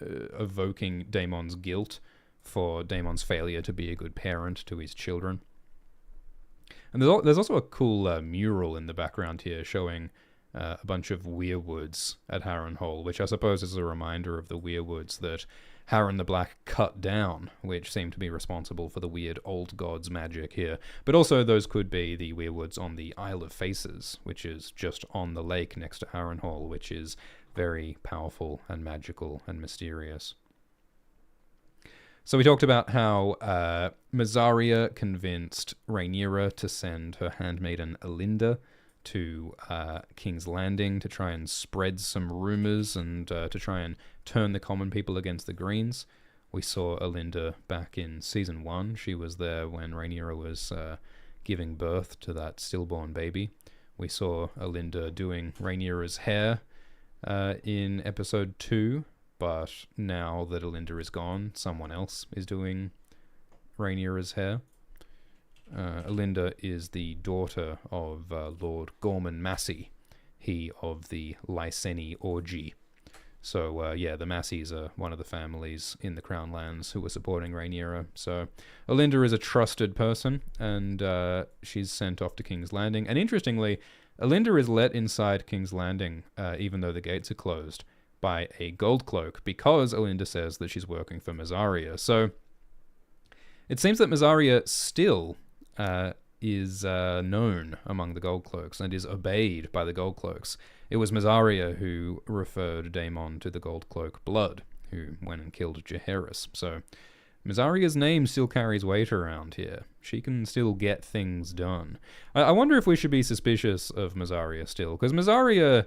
evoking Daemon's guilt for Daemon's failure to be a good parent to his children. And there's also a cool mural in the background here showing a bunch of weirwoods at Harrenhal, which I suppose is a reminder of the weirwoods that Harren the Black cut down, which seem to be responsible for the weird old gods magic here. But also those could be the weirwoods on the Isle of Faces, which is just on the lake next to Harrenhal, which is very powerful and magical and mysterious. So we talked about how Mysaria convinced Rhaenyra to send her handmaiden Alinda to King's Landing to try and spread some rumors and to try and turn the common people against the Greens. We saw Alinda back in Season 1. She was there when Rhaenyra was giving birth to that stillborn baby. We saw Alinda doing Rhaenyra's hair in episode 2, but now that Alinda is gone, someone else is doing Rhaenyra's hair. Alinda is the daughter of Lord Gorman Massey, he of the Lyseni orgy. So, the Masseys are one of the families in the Crown Lands who are supporting Rhaenyra. So, Alinda is a trusted person, and she's sent off to King's Landing. And interestingly, Alinda is let inside King's Landing, even though the gates are closed, by a gold cloak, because Alinda says that she's working for Mysaria. So, it seems that Mysaria still is known among the gold cloaks and is obeyed by the gold cloaks. It was Mysaria who referred Daemon to the gold cloak blood, who went and killed Jaehaerys. So Mysaria's name still carries weight around here. She can still get things done. I wonder if we should be suspicious of Mysaria still, because Mysaria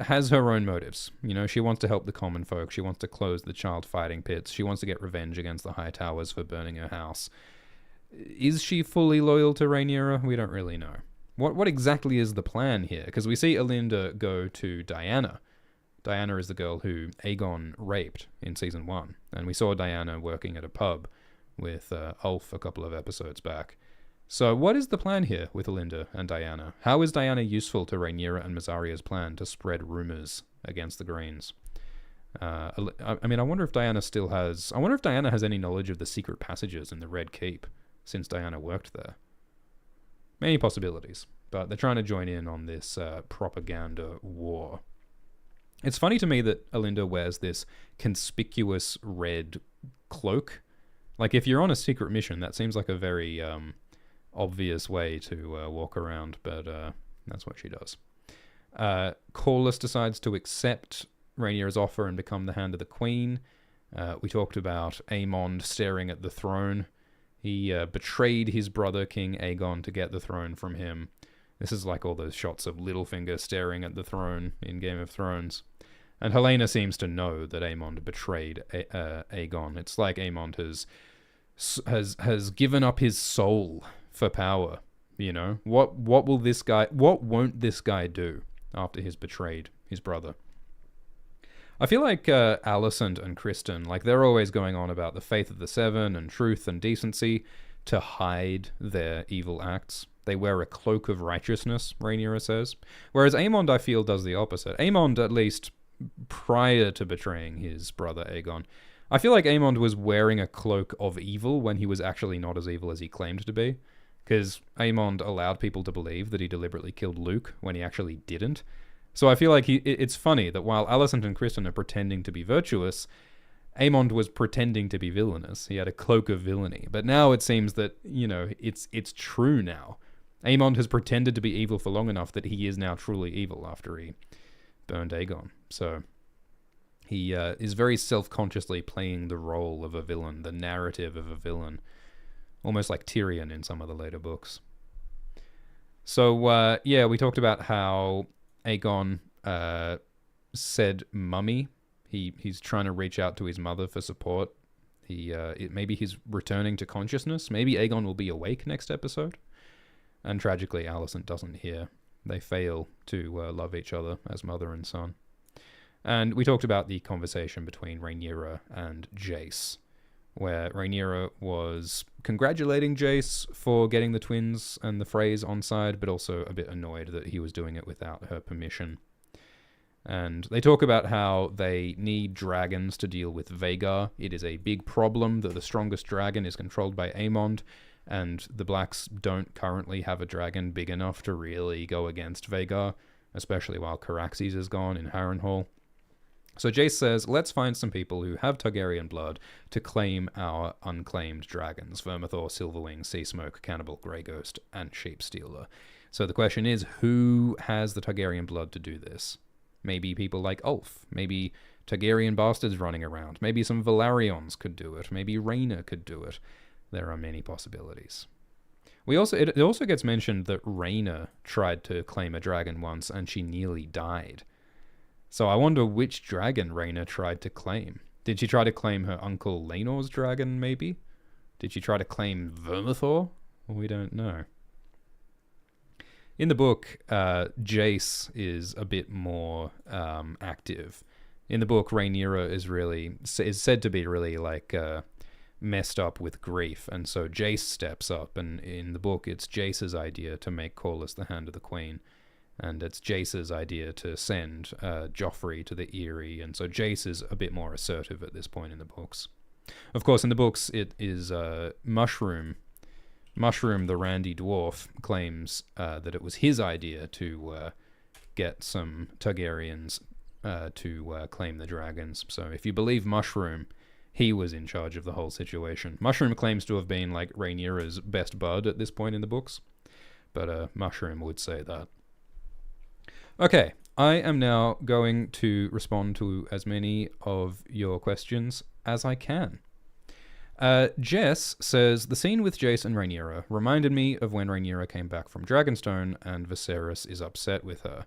has her own motives. You know, she wants to help the common folk. She wants to close the child fighting pits. She wants to get revenge against the High Towers for burning her house. Is she fully loyal to Rhaenyra? We don't really know. What exactly is the plan here? Because we see Alinda go to Diana. Diana is the girl who Aegon raped in season 1. And we saw Diana working at a pub with Ulf a couple of episodes back. So what is the plan here with Alinda and Diana? How is Diana useful to Rhaenyra and Mysaria's plan to spread rumors against the Greens? I wonder if Diana has any knowledge of the secret passages in the Red Keep since Diana worked there. Many possibilities, but they're trying to join in on this propaganda war. It's funny to me that Alinda wears this conspicuous red cloak. Like, if you're on a secret mission, that seems like a very obvious way to walk around, but that's what she does. Corlys decides to accept Rhaenyra's offer and become the Hand of the Queen. We talked about Aemond staring at the throne. He betrayed his brother, King Aegon, to get the throne from him. This is like all those shots of Littlefinger staring at the throne in Game of Thrones. And Helena seems to know that Aemond betrayed Aegon. It's like Aemond has given up his soul for power. You know, what won't this guy do after he's betrayed his brother? I feel like Alicent and Kristen, like, they're always going on about the faith of the Seven and truth and decency to hide their evil acts. They wear a cloak of righteousness, Rhaenyra says. Whereas Aemond, I feel, does the opposite. Aemond, at least prior to betraying his brother Aegon, I feel like Aemond was wearing a cloak of evil when he was actually not as evil as he claimed to be. Because Aemond allowed people to believe that he deliberately killed Luke when he actually didn't. So I feel like it's funny that while Alicent and Kristen are pretending to be virtuous, Aemond was pretending to be villainous. He had a cloak of villainy. But now it seems that, you know, it's true now. Aemond has pretended to be evil for long enough that he is now truly evil after he burned Aegon. So he is very self-consciously playing the role of a villain, the narrative of a villain. Almost like Tyrion in some of the later books. So, we talked about how Aegon said mummy. He's trying to reach out to his mother for support. Maybe he's returning to consciousness. Maybe Aegon will be awake next episode. And tragically, Alicent doesn't hear. They fail to love each other as mother and son. And we talked about the conversation between Rhaenyra and Jace, where Rhaenyra was congratulating Jace for getting the twins and the Freys on side, but also a bit annoyed that he was doing it without her permission. And they talk about how they need dragons to deal with Vhagar. It is a big problem that the strongest dragon is controlled by Aemond, and the Blacks don't currently have a dragon big enough to really go against Vhagar, especially while Caraxes is gone in Harrenhal. So Jace says, let's find some people who have Targaryen blood to claim our unclaimed dragons: Vermithor, Silverwing, Seasmoke, Cannibal, Grey Ghost, and Sheepstealer. So the question is, who has the Targaryen blood to do this? Maybe people like Ulf. Maybe Targaryen bastards running around. Maybe some Velaryons could do it. Maybe Rhaena could do it. There are many possibilities. It also gets mentioned that Rhaena tried to claim a dragon once and she nearly died. So I wonder which dragon Rhaena tried to claim. Did she try to claim her uncle Laenor's dragon, maybe? Did she try to claim Vermithor? We don't know. In the book, Jace is a bit more active. In the book, Rhaenyra is said to be really like messed up with grief, and so Jace steps up. And in the book, it's Jace's idea to make Corlys the Hand of the Queen, and it's Jace's idea to send Joffrey to the Eyrie. And so Jace is a bit more assertive at this point in the books. Of course, in the books, it is Mushroom, the Randy Dwarf, claims that it was his idea to get some Targaryens to claim the dragons. So if you believe Mushroom, he was in charge of the whole situation. Mushroom claims to have been like Rhaenyra's best bud at this point in the books, but Mushroom would say that. Okay, I am now going to respond to as many of your questions as I can. Jess says, the scene with Jace and Rhaenyra reminded me of when Rhaenyra came back from Dragonstone and Viserys is upset with her.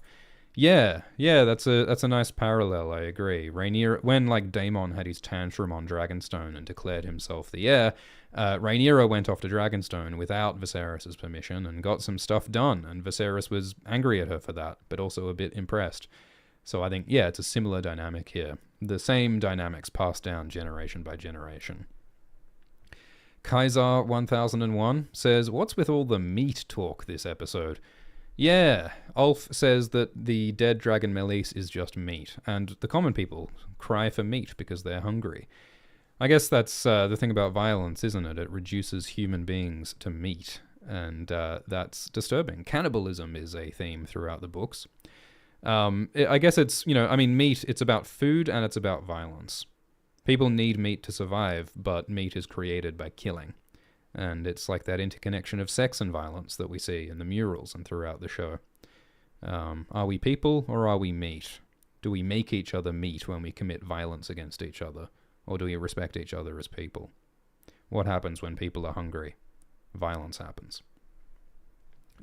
Yeah, that's a nice parallel, I agree. Rhaenyra, when like Daemon had his tantrum on Dragonstone and declared himself the heir, Rhaenyra went off to Dragonstone without Viserys' permission and got some stuff done, and Viserys was angry at her for that, but also a bit impressed. So I think, yeah, it's a similar dynamic here. The same dynamics passed down generation by generation. Kaiser 1001 says, what's with all the meat talk this episode? Yeah, Ulf says that the dead dragon Melis is just meat, and the common people cry for meat because they're hungry. I guess that's the thing about violence, isn't it? It reduces human beings to meat, and that's disturbing. Cannibalism is a theme throughout the books. I guess it's, meat, it's about food and it's about violence. People need meat to survive, but meat is created by killing. And it's like that interconnection of sex and violence that we see in the murals and throughout the show. Are we people or are we meat? Do we make each other meat when we commit violence against each other? Or do we respect each other as people? What happens when people are hungry? Violence happens.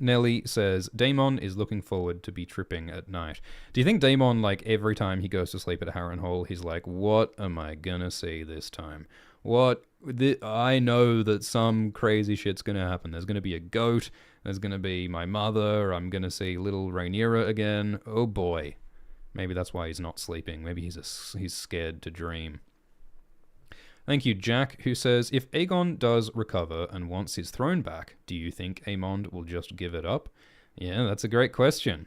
Nelly says, Daemon is looking forward to be tripping at night. Do you think Daemon, like, every time he goes to sleep at Harrenhal, he's like, what am I gonna see this time? I know that some crazy shit's gonna happen. There's gonna be a goat, there's gonna be my mother, I'm gonna see little Rhaenyra again. Oh boy. Maybe that's why he's not sleeping. Maybe he's scared to dream. Thank you, Jack, who says, if Aegon does recover and wants his throne back, do you think Aemond will just give it up? Yeah, that's a great question.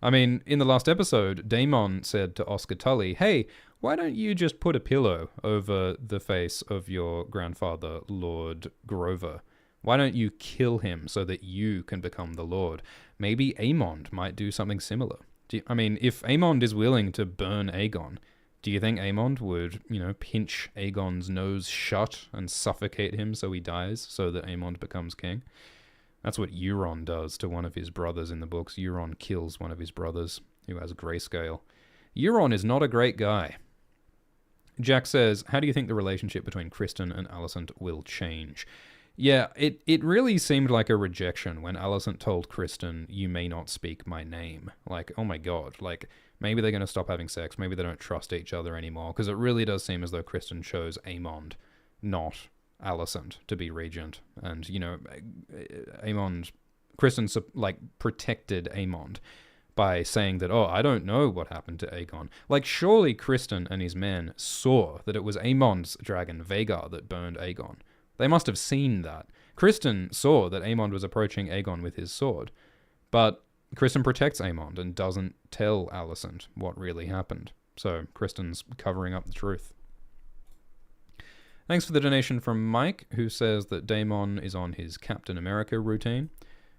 I mean, in the last episode, Daemon said to Oscar Tully, hey, why don't you just put a pillow over the face of your grandfather, Lord Grover? Why don't you kill him so that you can become the Lord? Maybe Aemond might do something similar. If Aemond is willing to burn Aegon, do you think Aemond would, pinch Aegon's nose shut and suffocate him so he dies, so that Aemond becomes king? That's what Euron does to one of his brothers in the books. Euron kills one of his brothers who has grayscale. Euron is not a great guy. Jack says, how do you think the relationship between Kristen and Alicent will change? Yeah, it really seemed like a rejection when Alicent told Kristen, you may not speak my name. Like, oh my god, like, maybe they're going to stop having sex, maybe they don't trust each other anymore, because it really does seem as though Kristen chose Aemond, not Alicent, to be regent. And, Kristen, protected Aemond by saying that, oh, I don't know what happened to Aegon. Like, surely Kristen and his men saw that it was Aemond's dragon, Vhagar, that burned Aegon. They must have seen that. Kristen saw that Aemond was approaching Aegon with his sword, but Kristen protects Aemond and doesn't tell Alicent what really happened. So Kristen's covering up the truth. Thanks for the donation from Mike, who says that Daemon is on his Captain America routine.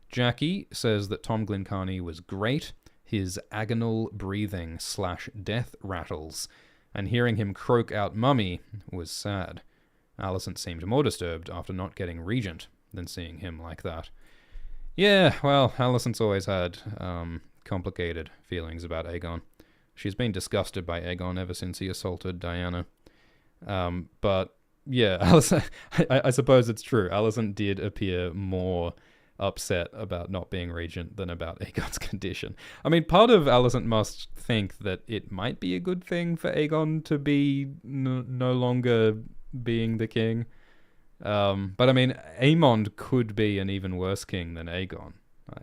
Jackie says that Tom Glencarny was great. His agonal breathing / death rattles, and hearing him croak out mummy was sad. Alicent seemed more disturbed after not getting regent than seeing him like that. Yeah, well, Alicent's always had complicated feelings about Aegon. She's been disgusted by Aegon ever since he assaulted Diana. But yeah, Alicent, I suppose it's true. Alicent did appear more upset about not being regent than about Aegon's condition. I mean, part of Alicent must think that it might be a good thing for Aegon to be no longer being the king. But I mean, Aemond could be an even worse king than Aegon.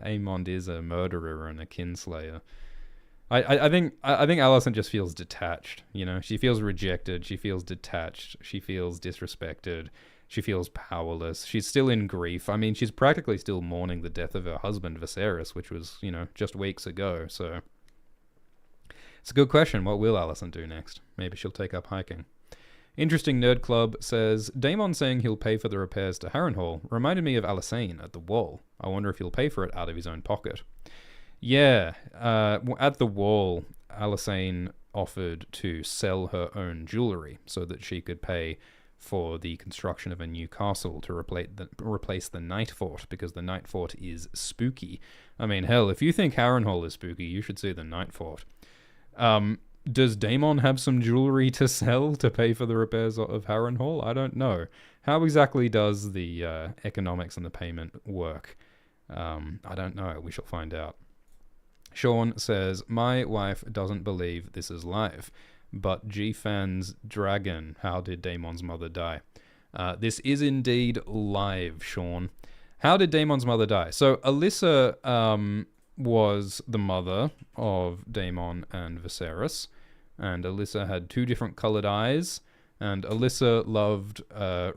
Aemond is a murderer and a kinslayer. I think Alicent just feels detached. You know, she feels rejected. She feels detached. She feels disrespected. She feels powerless. She's still in grief. I mean, she's practically still mourning the death of her husband Viserys, which was, you know, just weeks ago. So it's a good question. What will Alicent do next? Maybe she'll take up hiking. Interesting Nerd Club says, Daemon saying he'll pay for the repairs to Harrenhal reminded me of Alysanne at the Wall. I wonder if he'll pay for it out of his own pocket. Yeah, at the Wall, Alysanne offered to sell her own jewelry so that she could pay for the construction of a new castle to replace the Night Fort, because the Night Fort is spooky. I mean, hell, if you think Harrenhal is spooky, you should see the Night Fort. Does Daemon have some jewelry to sell to pay for the repairs of Harrenhal? I don't know. How exactly does the economics and the payment work? I don't know. We shall find out. Sean says, my wife doesn't believe this is live, but G-Fan's Dragon, how did Daemon's mother die? This is indeed live, Sean. How did Daemon's mother die? So Alyssa was the mother of Daemon and Viserys, and Alyssa had two different colored eyes, and Alyssa loved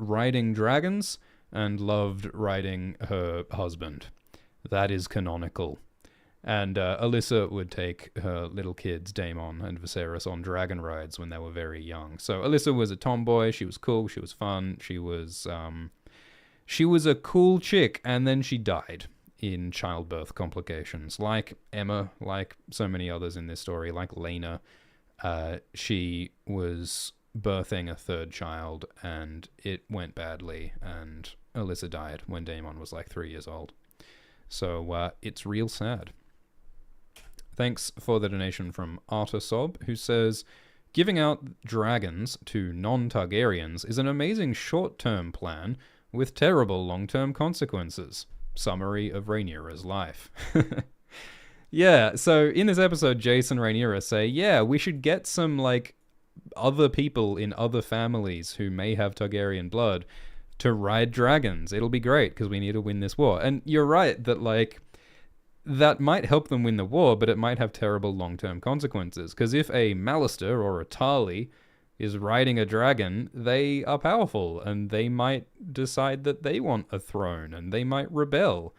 riding dragons and loved riding her husband. That is canonical. And Alyssa would take her little kids, Daemon and Viserys, on dragon rides when they were very young. So Alyssa was a tomboy. She was cool. She was fun. She was a cool chick, and then she died in childbirth complications, like Emma, like so many others in this story, like Laena. She was birthing a third child, and it went badly, and Alyssa died when Daemon was like 3 years old. So it's real sad. Thanks for the donation from Artasob, who says, giving out dragons to non-Targaryens is an amazing short-term plan with terrible long-term consequences. Summary of Rhaenyra's life. Yeah, so in this episode, Jace and Rhaenyra say, yeah, we should get some, like, other people in other families who may have Targaryen blood to ride dragons. It'll be great, because we need to win this war. And you're right that, like, that might help them win the war, but it might have terrible long-term consequences. Because if a Mallister or a Tarly is riding a dragon, they are powerful, and they might decide that they want a throne, and they might rebel.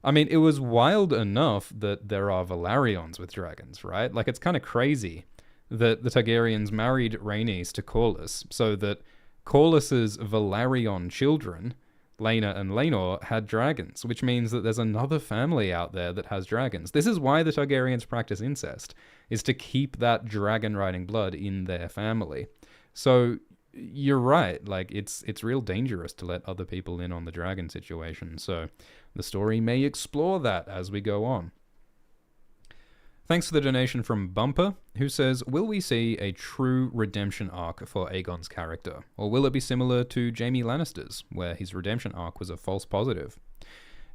I mean, it was wild enough that there are Velaryons with dragons, right? Like, it's kind of crazy that the Targaryens married Rhaenys to Corlys, so that Corlys's Velaryon children, Laena and Laenor, had dragons, which means that there's another family out there that has dragons. This is why the Targaryens practice incest, is to keep that dragon-riding blood in their family. So you're right, like, it's real dangerous to let other people in on the dragon situation, so the story may explore that as we go on. Thanks for the donation from Bumper, who says, will we see a true redemption arc for Aegon's character? Or will it be similar to Jaime Lannister's, where his redemption arc was a false positive?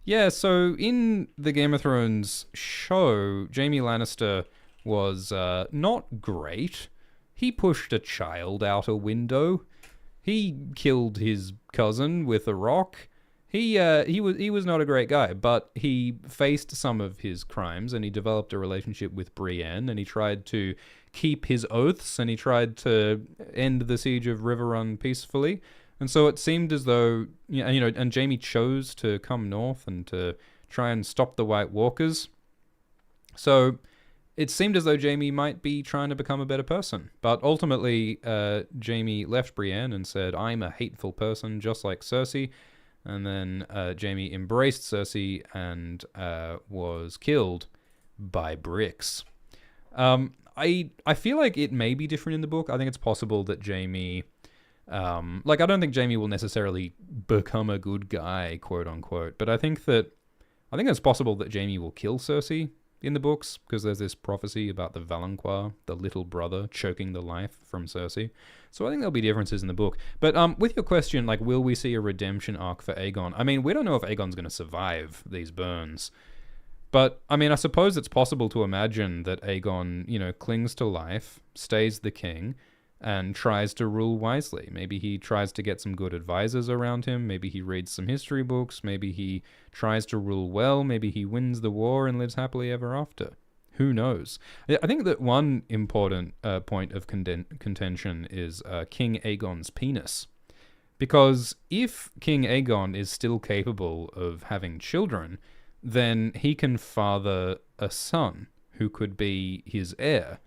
Yeah, so in the Game of Thrones show, Jaime Lannister was not great. He pushed a child out a window. He killed his cousin with a rock. He was not a great guy, but he faced some of his crimes, and he developed a relationship with Brienne, and he tried to keep his oaths, and he tried to end the siege of Riverrun peacefully. And so it seemed as though, and Jaime chose to come north and to try and stop the White Walkers. So it seemed as though Jaime might be trying to become a better person. But ultimately, Jaime left Brienne and said, I'm a hateful person just like Cersei. And then Jaime embraced Cersei and was killed by bricks. I feel like it may be different in the book. I think it's possible that Jaime... I don't think Jaime will necessarily become a good guy, quote unquote. But I think it's possible that Jaime will kill Cersei in the books, because there's this prophecy about the Valonqua, the little brother, choking the life from Cersei. So I think there'll be differences in the book. But with your question, like, will we see a redemption arc for Aegon? I mean, we don't know if Aegon's going to survive these burns. But, I mean, I suppose it's possible to imagine that Aegon, clings to life, stays the king, and tries to rule wisely. Maybe he tries to get some good advisors around him. Maybe he reads some history books. Maybe he tries to rule well. Maybe he wins the war and lives happily ever after. Who knows? I think that one important point of contention is King Aegon's penis. Because if King Aegon is still capable of having children, then he can father a son who could be his heir,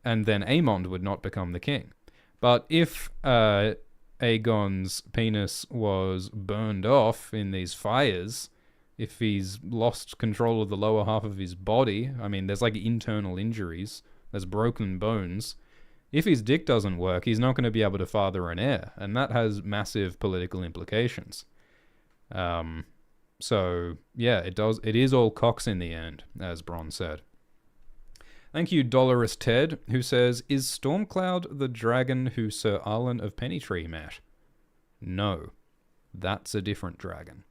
and then Aemond would not become the king. But if Aegon's penis was burned off in these fires, if he's lost control of the lower half of his body, I mean, there's like internal injuries, there's broken bones. If his dick doesn't work, he's not going to be able to father an heir, and that has massive political implications. So, yeah, it is all cocks in the end, as Bronn said. Thank you, Dolorous Ted, who says, is Stormcloud the dragon who Sir Arlen of Pennytree met? No, that's a different dragon.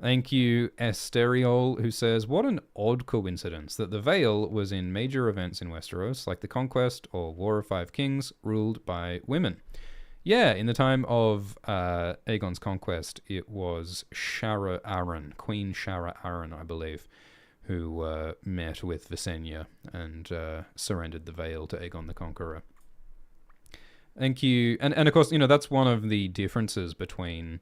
Thank you, Esteriol, who says, what an odd coincidence that the Vale was in major events in Westeros, like the Conquest or War of Five Kings, ruled by women. Yeah, in the time of Aegon's conquest, it was Shara Aren, Queen Shara Aren, I believe, who met with Visenya and surrendered the Vale to Aegon the Conqueror. Thank you. And of course, that's one of the differences between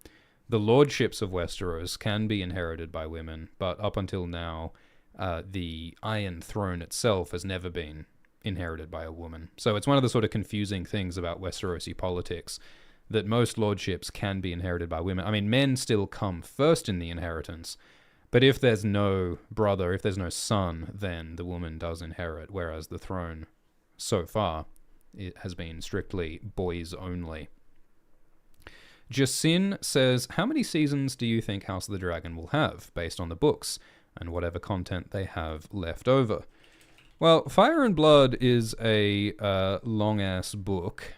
the lordships of Westeros can be inherited by women, but up until now, the Iron Throne itself has never been inherited by a woman. So it's one of the sort of confusing things about Westerosi politics, that most lordships can be inherited by women. I mean, men still come first in the inheritance, but if there's no brother, if there's no son, then the woman does inherit, whereas the throne, so far, it has been strictly boys only. Jasin says, how many seasons do you think House of the Dragon will have, based on the books, and whatever content they have left over? Well, Fire and Blood is a long-ass book.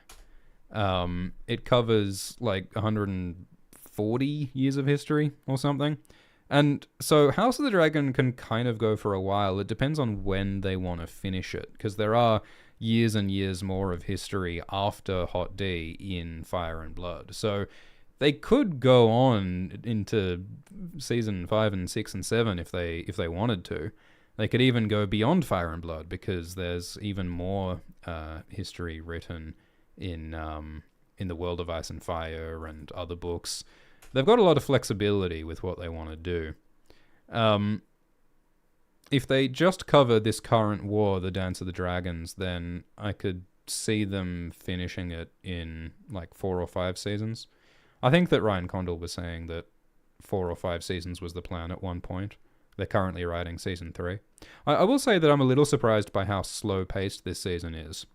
It covers like 140 years of history or something. And so House of the Dragon can kind of go for a while. It depends on when they want to finish it, because there are years and years more of history after Hot D in Fire and Blood. So they could go on into season 5 and 6 and 7 if they wanted to. They could even go beyond Fire and Blood, because there's even more history written in the World of Ice and Fire and other books. They've got a lot of flexibility with what they want to do. If they just cover this current war, the Dance of the Dragons, then I could see them finishing it in like 4 or 5 seasons. I think that Ryan Condal was saying that 4 or 5 seasons was the plan at one point. They're currently writing season 3. I will say that I'm a little surprised by how slow-paced this season is.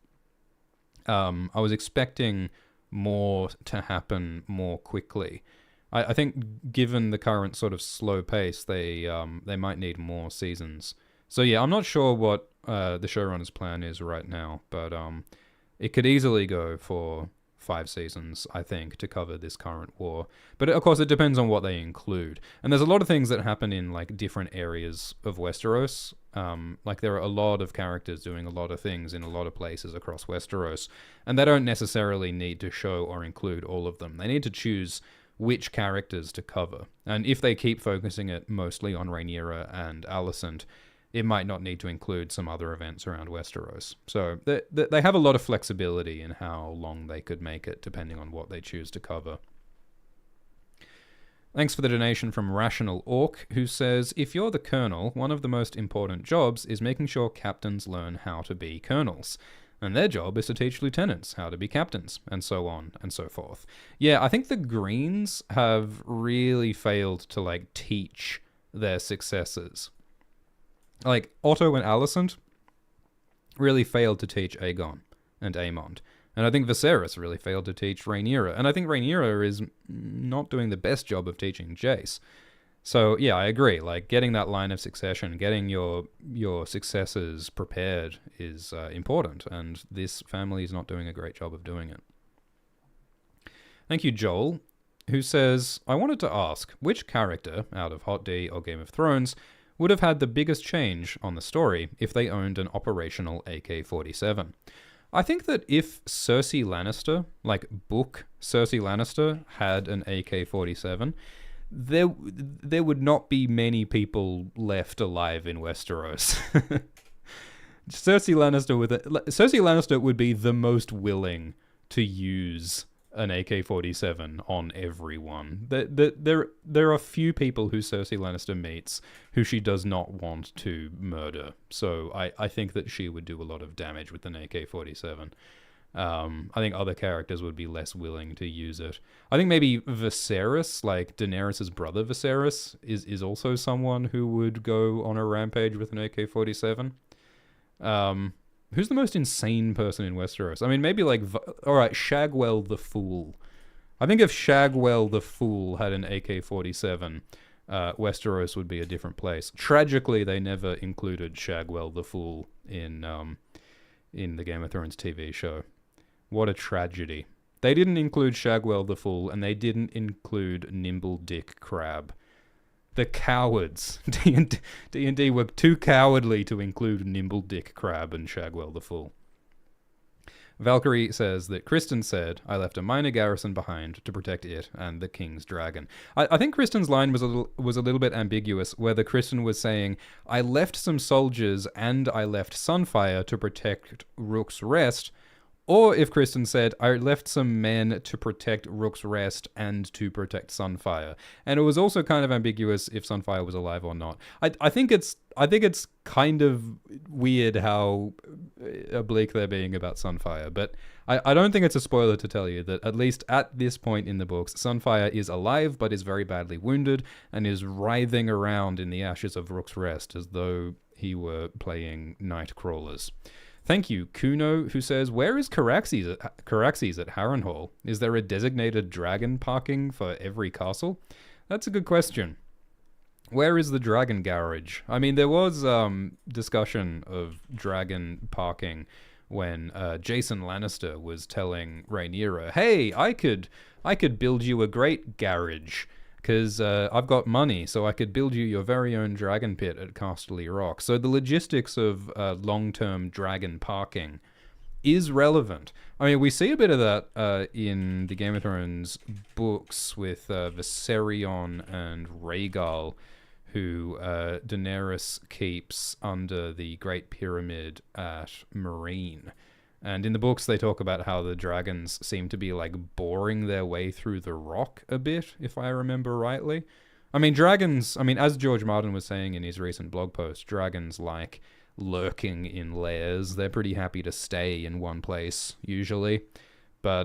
I was expecting more to happen more quickly. I think given the current sort of slow pace, they might need more seasons. So yeah, I'm not sure what the showrunner's plan is right now, but it could easily go for 5 seasons, I think, to cover this current war. But of course, it depends on what they include. And there's a lot of things that happen in like different areas of Westeros. Like there are a lot of characters doing a lot of things in a lot of places across Westeros, and they don't necessarily need to show or include all of them. They need to choose which characters to cover. And if they keep focusing it mostly on Rhaenyra and Alicent, it might not need to include some other events around Westeros. So they have a lot of flexibility in how long they could make it, depending on what they choose to cover. Thanks for the donation from Rational Orc, who says, if you're the colonel, one of the most important jobs is making sure captains learn how to be colonels. And their job is to teach lieutenants how to be captains, and so on and so forth. Yeah, I think the Greens have really failed to, like, teach their successors. Like, Otto and Alicent really failed to teach Aegon and Aemond. And I think Viserys really failed to teach Rhaenyra. And I think Rhaenyra is not doing the best job of teaching Jace. So, yeah, I agree. Like, getting that line of succession, getting your successors prepared is important, and this family is not doing a great job of doing it. Thank you, Joel, who says, I wanted to ask, which character, out of Hot D or Game of Thrones, would have had the biggest change on the story if they owned an operational AK-47? I think that if Cersei Lannister, like book Cersei Lannister, had an AK-47, there would not be many people left alive in Westeros. Cersei Lannister would be the most willing to use an AK-47 on everyone. There are few people who Cersei Lannister meets who she does not want to murder. So I think that she would do a lot of damage with an AK-47. I think other characters would be less willing to use it. I think maybe Viserys, like Daenerys' brother Viserys, is also someone who would go on a rampage with an AK-47. Who's the most insane person in Westeros? I mean, maybe like... Alright, Shagwell the Fool. I think if Shagwell the Fool had an AK-47, Westeros would be a different place. Tragically, they never included Shagwell the Fool in the Game of Thrones TV show. What a tragedy. They didn't include Shagwell the Fool, and they didn't include Nimble Dick Crab. The cowards. D&D were too cowardly to include Nimble Dick Crab and Shagwell the Fool. Valkyrie says that Kristen said, I left a minor garrison behind to protect it and the king's dragon. I think Kristen's line was a little bit ambiguous, whether Kristen was saying, I left some soldiers and I left Sunfire to protect Rook's Rest, or if Kristen said, I left some men to protect Rook's Rest and to protect Sunfire. And it was also kind of ambiguous if Sunfire was alive or not. I think it's kind of weird how oblique they're being about Sunfire, but I don't think it's a spoiler to tell you that at least at this point in the books, Sunfire is alive but is very badly wounded and is writhing around in the ashes of Rook's Rest as though he were playing night crawlers. Thank you, Kuno, who says, where is Caraxes at Harrenhal? Is there a designated dragon parking for every castle? That's a good question. Where is the dragon garage? I mean, there was discussion of dragon parking when Jason Lannister was telling Rhaenyra, hey, I could build you a great garage, because I've got money, so I could build you your very own dragon pit at Casterly Rock. So the logistics of long-term dragon parking is relevant. I mean, we see a bit of that in the Game of Thrones books with Viserion and Rhaegal, who Daenerys keeps under the Great Pyramid at Meereen. And in the books, they talk about how the dragons seem to be, like, boring their way through the rock a bit, if I remember rightly. I mean, as George Martin was saying in his recent blog post, dragons like lurking in lairs. They're pretty happy to stay in one place, usually. But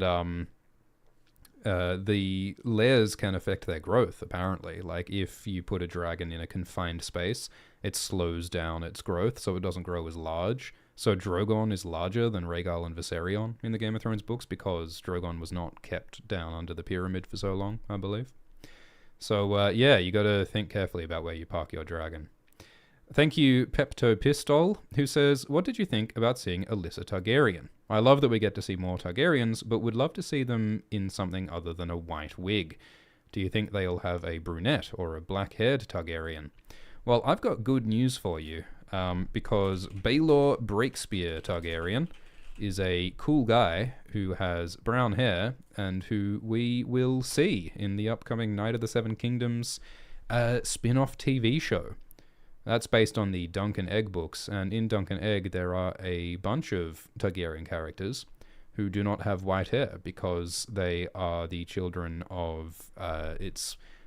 the lairs can affect their growth, apparently. Like, if you put a dragon in a confined space, it slows down its growth, so it doesn't grow as large. So Drogon is larger than Rhaegal and Viserion in the Game of Thrones books because Drogon was not kept down under the pyramid for so long, I believe. So, yeah, you got to think carefully about where you park your dragon. Thank you, Pepto Pistol, who says, what did you think about seeing Alyssa Targaryen? I love that we get to see more Targaryens, but would love to see them in something other than a white wig. Do you think they'll have a brunette or a black-haired Targaryen? Well, I've got good news for you. Because Baelor Breakspear Targaryen is a cool guy who has brown hair and who we will see in the upcoming Night of the Seven Kingdoms spin-off TV show. That's based on the Duncan Egg books, and in Duncan Egg there are a bunch of Targaryen characters who do not have white hair because they are the children of,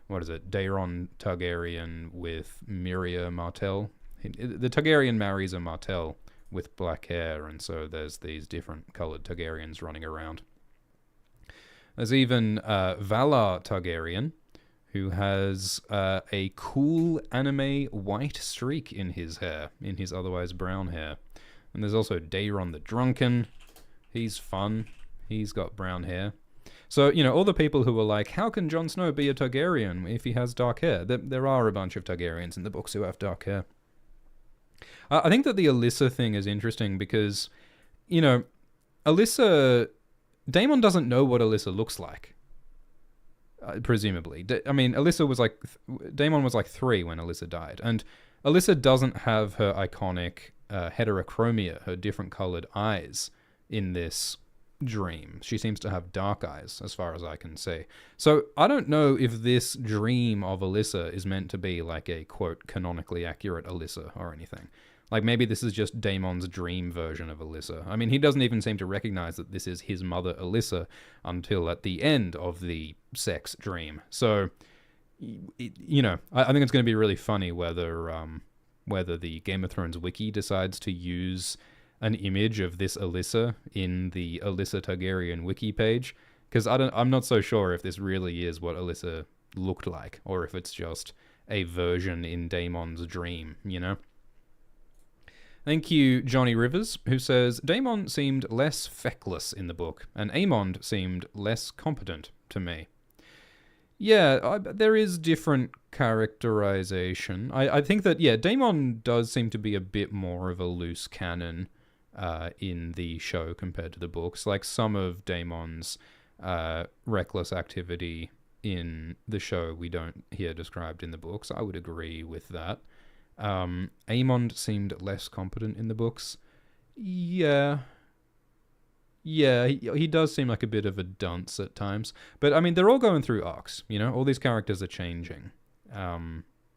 Daeron Targaryen with Miria Martell. The Targaryen marries a Martell with black hair, and so there's these different coloured Targaryens running around. There's even Valar Targaryen, who has a cool anime white streak in his hair, in his otherwise brown hair. And there's also Daeron the Drunken. He's fun. He's got brown hair. So, all the people who are like, how can Jon Snow be a Targaryen if he has dark hair? There are a bunch of Targaryens in the books who have dark hair. I think that the Alyssa thing is interesting because, Alyssa... Daemon doesn't know what Alyssa looks like. Presumably. Alyssa was like... Daemon was like 3 when Alyssa died. And Alyssa doesn't have her iconic heterochromia, her different coloured eyes, in this dream. She seems to have dark eyes, as far as I can see. So I don't know if this dream of Alyssa is meant to be like a, quote, canonically accurate Alyssa or anything. Like, maybe this is just Daemon's dream version of Alyssa. I mean, he doesn't even seem to recognize that this is his mother, Alyssa, until at the end of the sex dream. So, you know, I think it's going to be really funny whether the Game of Thrones wiki decides to use an image of this Alyssa in the Alyssa Targaryen wiki page. Because I'm not so sure if this really is what Alyssa looked like, or if it's just a version in Daemon's dream, you know? Thank you, Johnny Rivers, who says, Daemon seemed less feckless in the book, and Aemond seemed less competent to me. Yeah, there is different characterization. I think that, yeah, Daemon does seem to be a bit more of a loose cannon in the show compared to the books. Like, some of Daemon's reckless activity in the show we don't hear described in the books. I would agree with that. Aemond seemed less competent in the books. Yeah, he does seem like a bit of a dunce at times. But, I mean, they're all going through arcs, you know? All these characters are changing.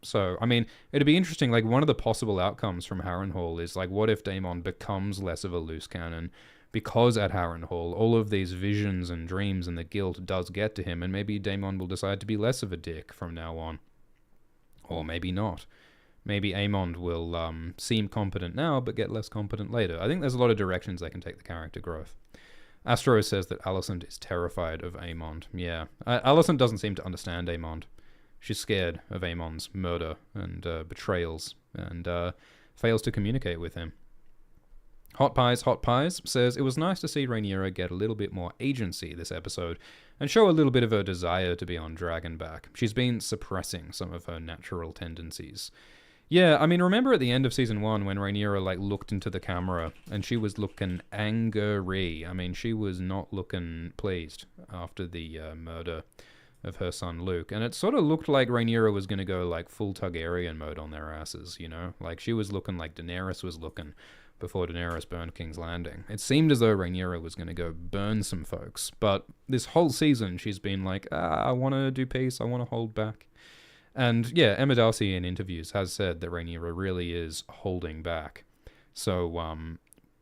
So, I mean, it'd be interesting, like, one of the possible outcomes from Harrenhal is, like, what if Daemon becomes less of a loose cannon? Because at Harrenhal, all of these visions and dreams and the guilt does get to him, and maybe Daemon will decide to be less of a dick from now on. Or maybe not. Maybe Aemond will seem competent now, but get less competent later. I think there's a lot of directions they can take the character growth. Astro says that Alicent is terrified of Aemond. Yeah. Alicent doesn't seem to understand Aemond. She's scared of Aemond's murder and betrayals, and fails to communicate with him. Hot Pies says, it was nice to see Rhaenyra get a little bit more agency this episode, and show a little bit of her desire to be on Dragonback. She's been suppressing some of her natural tendencies. Yeah, I mean, remember at the end of Season 1 when Rhaenyra, like, looked into the camera and she was looking angry. I mean, she was not looking pleased after the murder of her son Luke. And it sort of looked like Rhaenyra was going to go, like, full Targaryen mode on their asses, you know? Like, she was looking like Daenerys was looking before Daenerys burned King's Landing. It seemed as though Rhaenyra was going to go burn some folks. But this whole season, she's been like, I want to do peace, I want to hold back. And yeah, Emma Darcy in interviews has said that Rhaenyra really is holding back. So,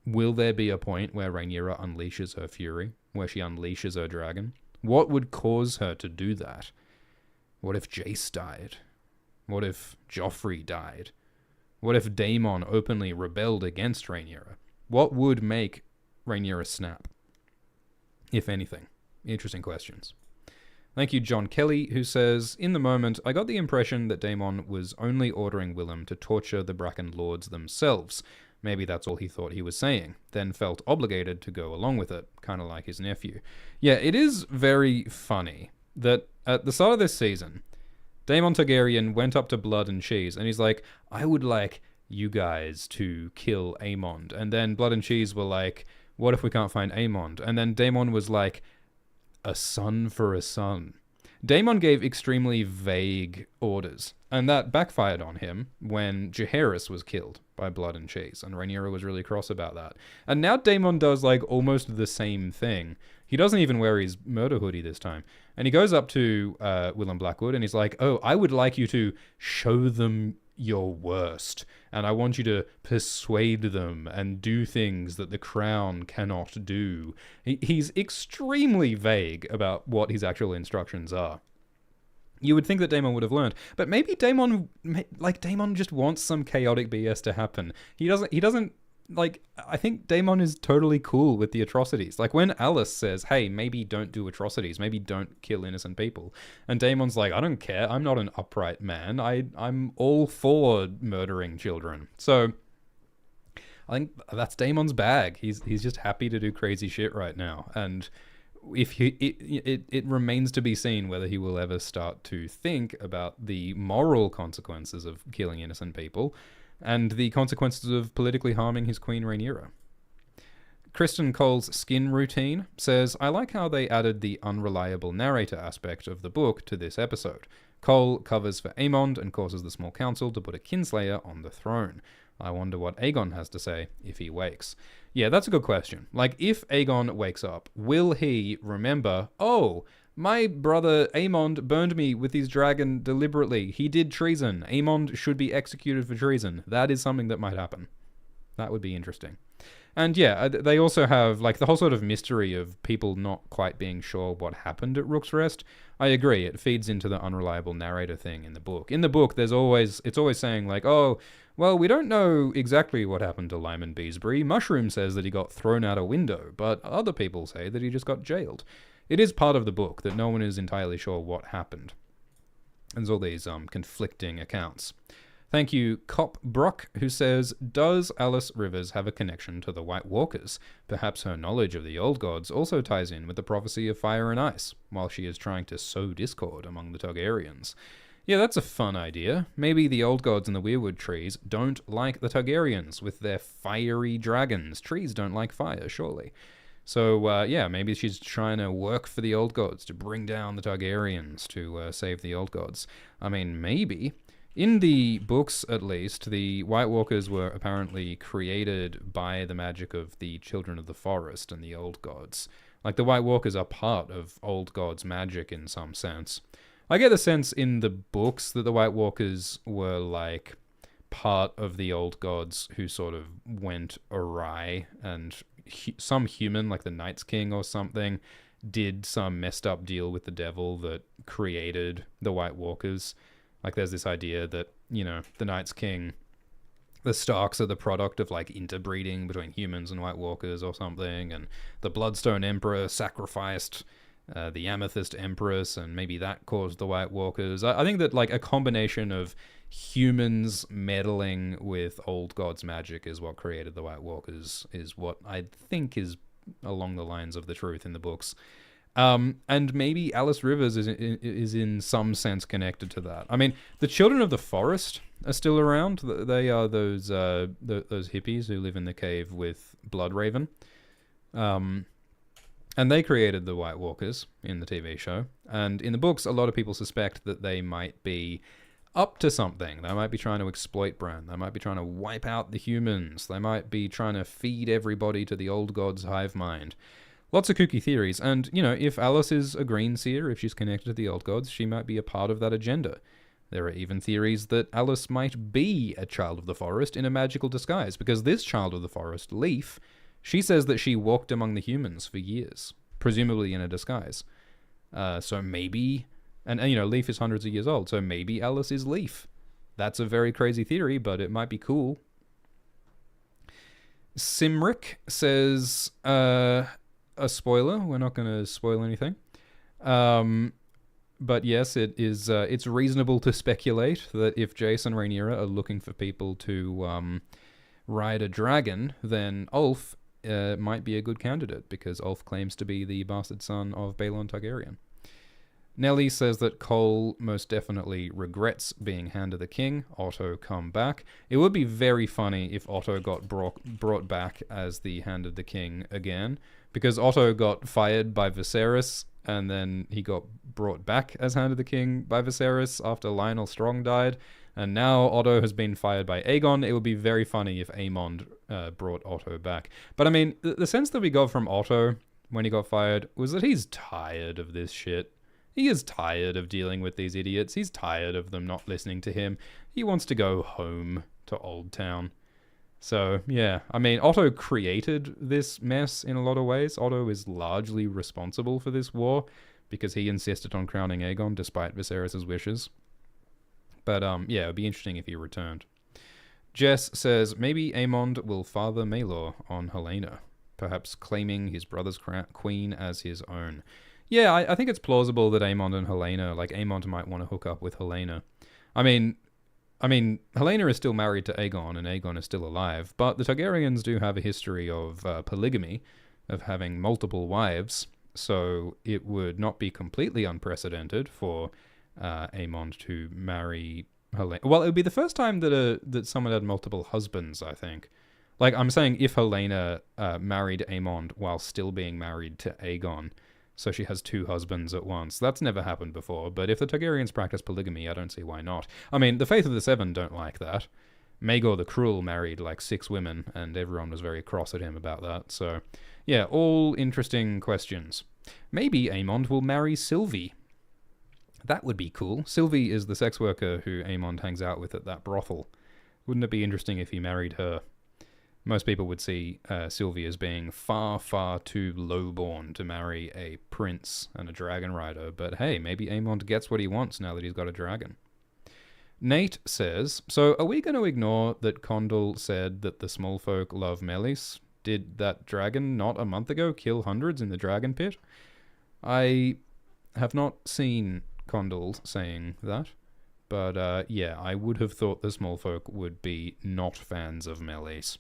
will there be a point where Rhaenyra unleashes her fury? Where she unleashes her dragon? What would cause her to do that? What if Jace died? What if Joffrey died? What if Daemon openly rebelled against Rhaenyra? What would make Rhaenyra snap? If anything. Interesting questions. Thank you, John Kelly, who says, in the moment, I got the impression that Daemon was only ordering Willem to torture the Bracken Lords themselves. Maybe that's all he thought he was saying, then felt obligated to go along with it, kind of like his nephew. Yeah, it is very funny that at the start of this season, Daemon Targaryen went up to Blood and Cheese, and he's like, I would like you guys to kill Aemond. And then Blood and Cheese were like, what if we can't find Aemond? And then Daemon was like, a son for a son. Daemon gave extremely vague orders, and that backfired on him when Jaehaerys was killed by Blood and Cheese, and Rhaenyra was really cross about that. And now Daemon does, like, almost the same thing. He doesn't even wear his murder hoodie this time. And he goes up to Willem Blackwood, and he's like, oh, I would like you to show them your worst, and I want you to persuade them and do things that the crown cannot do. He's extremely vague about what his actual instructions are. You would think that Daemon would have learned, but maybe Daemon just wants some chaotic BS to happen. He doesn't, like, I think Daemon is totally cool with the atrocities. Like, when Alice says, hey, maybe don't do atrocities, maybe don't kill innocent people, and Daemon's like, I don't care, I'm not an upright man, I'm all for murdering children. So, I think that's Daemon's bag. He's just happy to do crazy shit right now, and if it remains to be seen whether he will ever start to think about the moral consequences of killing innocent people, and the consequences of politically harming his queen Rhaenyra. Kristen Cole's skin routine says, I like how they added the unreliable narrator aspect of the book to this episode. Cole covers for Aemond and causes the small council to put a kinslayer on the throne. I wonder what Aegon has to say if he wakes. Yeah, that's a good question. Like, if Aegon wakes up, will he remember, oh, my brother Aemond burned me with his dragon deliberately. He did treason. Aemond should be executed for treason. That is something that might happen. That would be interesting. And yeah, they also have like the whole sort of mystery of people not quite being sure what happened at Rook's Rest. I agree, it feeds into the unreliable narrator thing in the book. In the book, it's always saying like, oh, well, we don't know exactly what happened to Lyman Beesbury. Mushroom says that he got thrown out a window, but other people say that he just got jailed. It is part of the book that no one is entirely sure what happened. There's all these conflicting accounts. Thank you, Cop Brock, who says, does Alice Rivers have a connection to the White Walkers? Perhaps her knowledge of the Old Gods also ties in with the prophecy of fire and ice, while she is trying to sow discord among the Targaryens. Yeah, that's a fun idea. Maybe the Old Gods and the Weirwood trees don't like the Targaryens with their fiery dragons. Trees don't like fire, surely. So, yeah, maybe she's trying to work for the Old Gods to bring down the Targaryens to save the Old Gods. I mean, maybe. In the books, at least, the White Walkers were apparently created by the magic of the Children of the Forest and the Old Gods. Like, the White Walkers are part of Old Gods' magic in some sense. I get the sense in the books that the White Walkers were, like, part of the Old Gods who sort of went awry, and some human, like the Night's King or something, did some messed up deal with the devil that created the White Walkers. Like, there's this idea that, you know, the Night's King, the Starks are the product of, like, interbreeding between humans and White Walkers or something, and the Bloodstone Emperor sacrificed the Amethyst Empress, and maybe that caused the White Walkers. I think that, like, a combination of humans meddling with Old Gods' magic is what created the White Walkers, is what I think is along the lines of the truth in the books. And maybe Alice Rivers is in some sense connected to that. I mean, the Children of the Forest are still around. They are those hippies who live in the cave with Bloodraven. And they created the White Walkers in the TV show. And in the books, a lot of people suspect that they might be up to something. They might be trying to exploit Bran. They might be trying to wipe out the humans. They might be trying to feed everybody to the Old Gods' hive mind. Lots of kooky theories, and, you know, if Alice is a green seer, if she's connected to the Old Gods, she might be a part of that agenda. There are even theories that Alice might be a child of the forest in a magical disguise, because this child of the forest, Leaf, she says that she walked among the humans for years, presumably in a disguise. So maybe, and you know, Leaf is hundreds of years old, so maybe Alice is Leaf. That's a very crazy theory, but it might be cool. Simric says, a spoiler. We're not going to spoil anything. But yes, it's reasonable to speculate that if Jace and Rhaenyra are looking for people to ride a dragon, then Ulf might be a good candidate, because Ulf claims to be the bastard son of Baelon Targaryen. Nellie says that Cole most definitely regrets being Hand of the King. Otto come back. It would be very funny if Otto got brought back as the Hand of the King again, because Otto got fired by Viserys, and then he got brought back as Hand of the King by Viserys after Lionel Strong died, and now Otto has been fired by Aegon. It would be very funny if Aemond brought Otto back. But I mean, the sense that we got from Otto when he got fired was that he's tired of this shit. He is tired of dealing with these idiots. He's tired of them not listening to him. He wants to go home to Old Town. So, yeah, I mean, Otto created this mess in a lot of ways. Otto is largely responsible for this war because he insisted on crowning Aegon despite Viserys' wishes. But, yeah, it would be interesting if he returned. Jess says, maybe Aemond will father Maelor on Helena, perhaps claiming his brother's queen as his own. Yeah, I think it's plausible that Aemond and Helena, like, Aemond might want to hook up with Helena. I mean, Helena is still married to Aegon, and Aegon is still alive, but the Targaryens do have a history of polygamy, of having multiple wives, so it would not be completely unprecedented for Aemond to marry Helena. Well, it would be the first time that someone had multiple husbands, I think. Like, I'm saying if Helena married Aemond while still being married to Aegon, so she has two husbands at once. That's never happened before, but if the Targaryens practice polygamy, I don't see why not. I mean, the Faith of the Seven don't like that, Maegor the Cruel married like 6 women, and everyone was very cross at him about that. So, yeah, all interesting questions. Maybe Aemond will marry Sylvie. That would be cool. Sylvie is the sex worker who Aemond hangs out with at that brothel. Wouldn't it be interesting if he married her? Most people would see Sylvie as being far, far too lowborn to marry a prince and a dragon rider, but hey, maybe Aemond gets what he wants now that he's got a dragon. Nate says, so are we going to ignore that Condal said that the small folk love Melis? Did that dragon not a month ago kill hundreds in the dragon pit? I have not seen Condal saying that, but yeah, I would have thought the small folk would be not fans of Melis.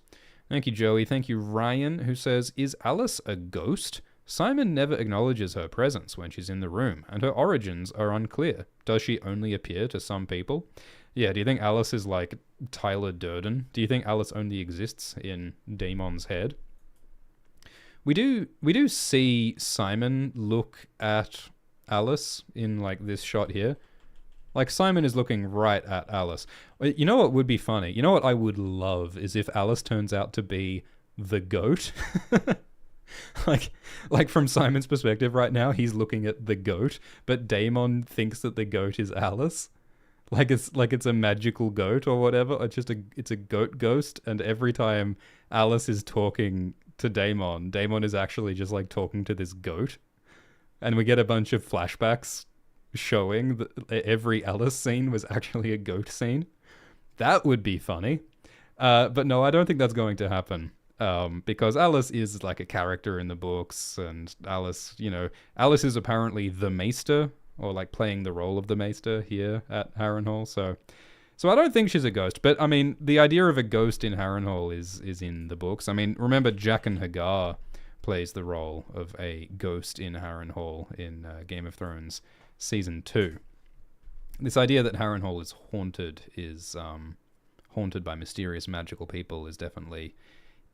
Thank you, Joey. Thank you, Ryan, who says, is Alice a ghost? Simon never acknowledges her presence when she's in the room, and her origins are unclear. Does she only appear to some people? Yeah, do you think Alice is like Tyler Durden? Do you think Alice only exists in Daemon's head? We do see Simon look at Alice in like this shot here. Like, Simon is looking right at Alice. You know what would be funny? You know what I would love is if Alice turns out to be the goat. like from Simon's perspective right now, he's looking at the goat, but Daemon thinks that the goat is Alice. Like it's a magical goat or whatever. It's a goat ghost, and every time Alice is talking to Daemon, Daemon is actually just like talking to this goat. And we get a bunch of flashbacks showing that every Alice scene was actually a goat scene. That would be funny. But no, I don't think that's going to happen. Because Alice is like a character in the books, and Alice is apparently the Maester, or like playing the role of the Maester here at Harrenhal. So I don't think she's a ghost. But I mean, the idea of a ghost in Harrenhal is in the books. I mean, remember Jaqen H'ghar plays the role of a ghost in Harrenhal in Game of Thrones Season 2. This idea that Harrenhal is haunted by mysterious magical people is definitely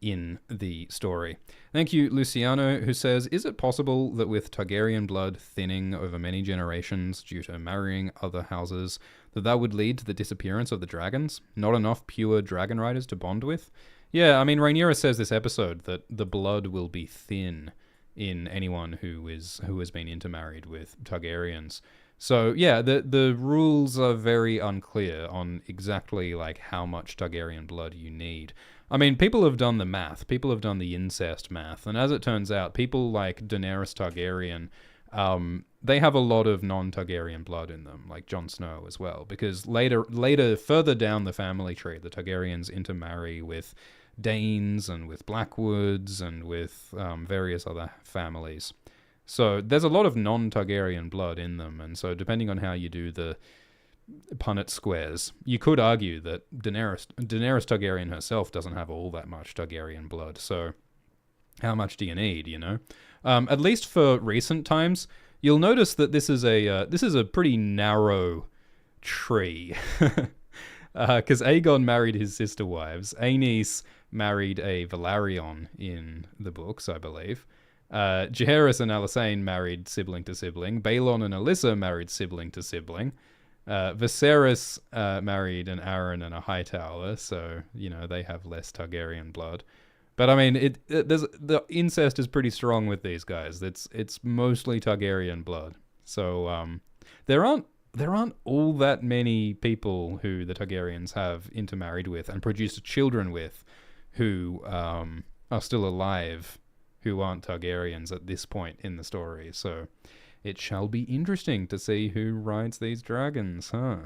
in the story. Thank you, Luciano, who says, is it possible that with Targaryen blood thinning over many generations due to marrying other houses, that would lead to the disappearance of the dragons? Not enough pure dragon riders to bond with? Yeah, I mean, Rhaenyra says this episode that the blood will be thin in anyone who has been intermarried with Targaryens. So yeah, the rules are very unclear on exactly like how much Targaryen blood you need. I mean, people have done the math. People have done the incest math, and as it turns out, people like Daenerys Targaryen, they have a lot of non-Targaryen blood in them, like Jon Snow as well. Because later, further down the family tree, the Targaryens intermarry with Danes and with Blackwoods and with various other families. So there's a lot of non-Targaryen blood in them, and so depending on how you do the Punnett squares, you could argue that Daenerys Targaryen herself doesn't have all that much Targaryen blood. So how much do you need? You know, at least for recent times, you'll notice that this is a pretty narrow tree, because Aegon married his sister wives. Aenys married a Velaryon in the books, I believe. Jaehaerys and Alysanne married sibling to sibling. Baelon and Alyssa married sibling to sibling. Viserys married an Arryn and a Hightower, so you know they have less Targaryen blood. But I mean, the incest is pretty strong with these guys. It's mostly Targaryen blood. So there aren't all that many people who the Targaryens have intermarried with and produced children with, who are still alive, who aren't Targaryens at this point in the story. So it shall be interesting to see who rides these dragons, huh?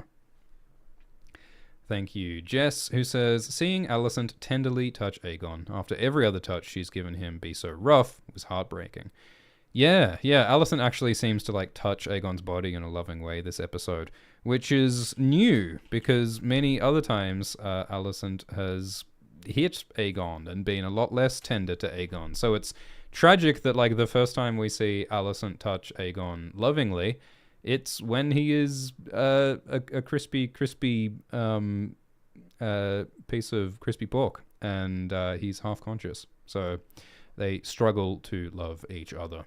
Thank you, Jess, who says, seeing Alicent tenderly touch Aegon after every other touch she's given him be so rough was heartbreaking. Yeah, Alicent actually seems to like touch Aegon's body in a loving way this episode, which is new because many other times Alicent has hit Aegon and been a lot less tender to Aegon. So it's tragic that like the first time we see Alicent touch Aegon lovingly, it's when he is a crispy piece of crispy pork, and he's half conscious. So they struggle to love each other.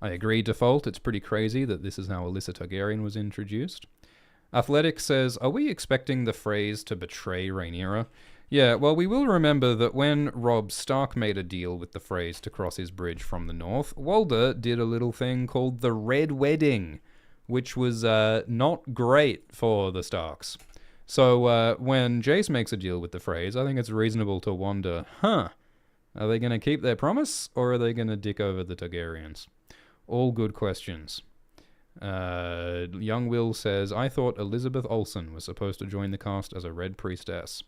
I agree, Default. It's pretty crazy that this is how Alyssa Targaryen was introduced. Athletic says, are we expecting the phrase to betray Rhaenyra? Yeah, well, we will remember that when Robb Stark made a deal with the Freys to cross his bridge from the north, Walder did a little thing called the Red Wedding, which was not great for the Starks. So when Jace makes a deal with the Freys, I think it's reasonable to wonder, are they going to keep their promise, or are they going to dick over the Targaryens? All good questions. Young Will says, I thought Elizabeth Olsen was supposed to join the cast as a Red Priestess.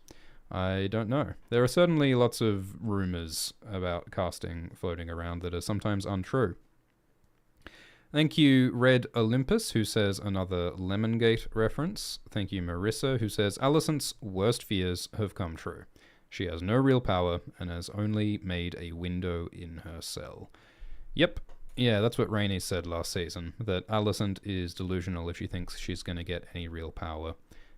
I don't know. There are certainly lots of rumors about casting floating around that are sometimes untrue. Thank you, Red Olympus, who says another Lemongate reference. Thank you, Marissa, who says Alicent's worst fears have come true. She has no real power and has only made a window in her cell. Yep. Yeah, that's what Rhaenys said last season, that Alicent is delusional if she thinks she's going to get any real power,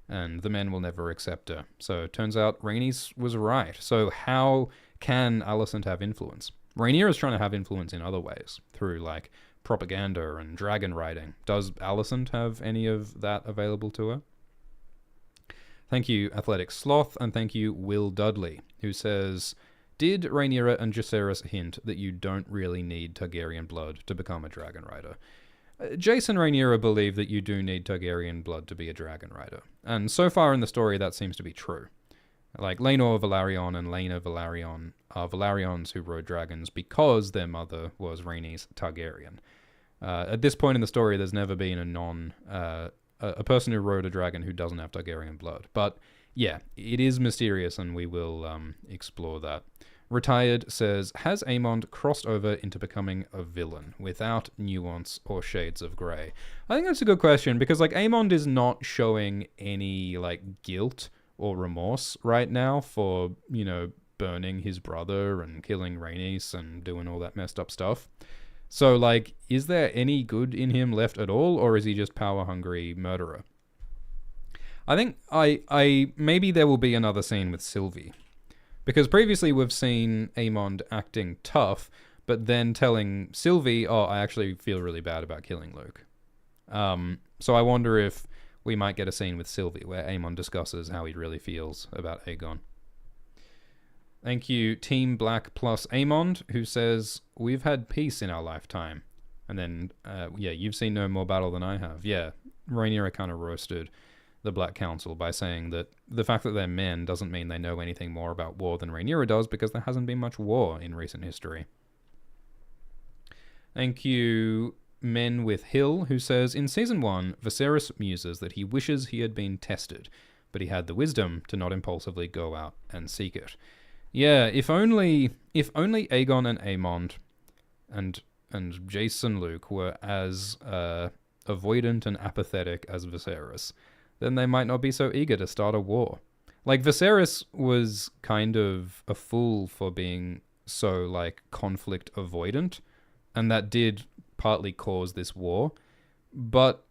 and the men will never accept her. So it turns out Rhaenys was right. So how can Alicent have influence? Rhaenyra is trying to have influence in other ways, through, like, propaganda and dragon riding. Does Alicent have any of that available to her? Thank you, Athletic Sloth, and thank you, Will Dudley, who says, did Rhaenyra and Jacaerys hint that you don't really need Targaryen blood to become a dragon rider? Jace and Rhaenyra believe that you do need Targaryen blood to be a dragon rider, and so far in the story that seems to be true. Like, Laenor Velaryon and Laena Velaryon are Velaryons who rode dragons because their mother was Rhaenys Targaryen. At this point in the story, there's never been a person who rode a dragon who doesn't have Targaryen blood. But yeah, it is mysterious, and we will explore that. Retired says, has Aemond crossed over into becoming a villain without nuance or shades of grey? I think that's a good question, because like Aemond is not showing any like guilt or remorse right now for, you know, burning his brother and killing Rhaenys and doing all that messed up stuff. So, like, is there any good in him left at all, or is he just power-hungry murderer? I think maybe there will be another scene with Sylvie. Because previously we've seen Aemond acting tough, but then telling Sylvie, oh, I actually feel really bad about killing Luke. So I wonder if we might get a scene with Sylvie where Aemond discusses how he really feels about Aegon. Thank you, Team Black plus Aemond, who says, we've had peace in our lifetime. And then, yeah, you've seen no more battle than I have. Yeah, Rhaenyra kind of roasted the Black Council by saying that the fact that they're men doesn't mean they know anything more about war than Rhaenyra does, because there hasn't been much war in recent history. Thank you, Men with Hill, who says, in Season 1, Viserys muses that he wishes he had been tested, but he had the wisdom to not impulsively go out and seek it. Yeah, if only Aegon and Aemond and Jace and Luke were as avoidant and apathetic as Viserys, then they might not be so eager to start a war. Like, Viserys was kind of a fool for being so, like, conflict avoidant, and that did partly cause this war. But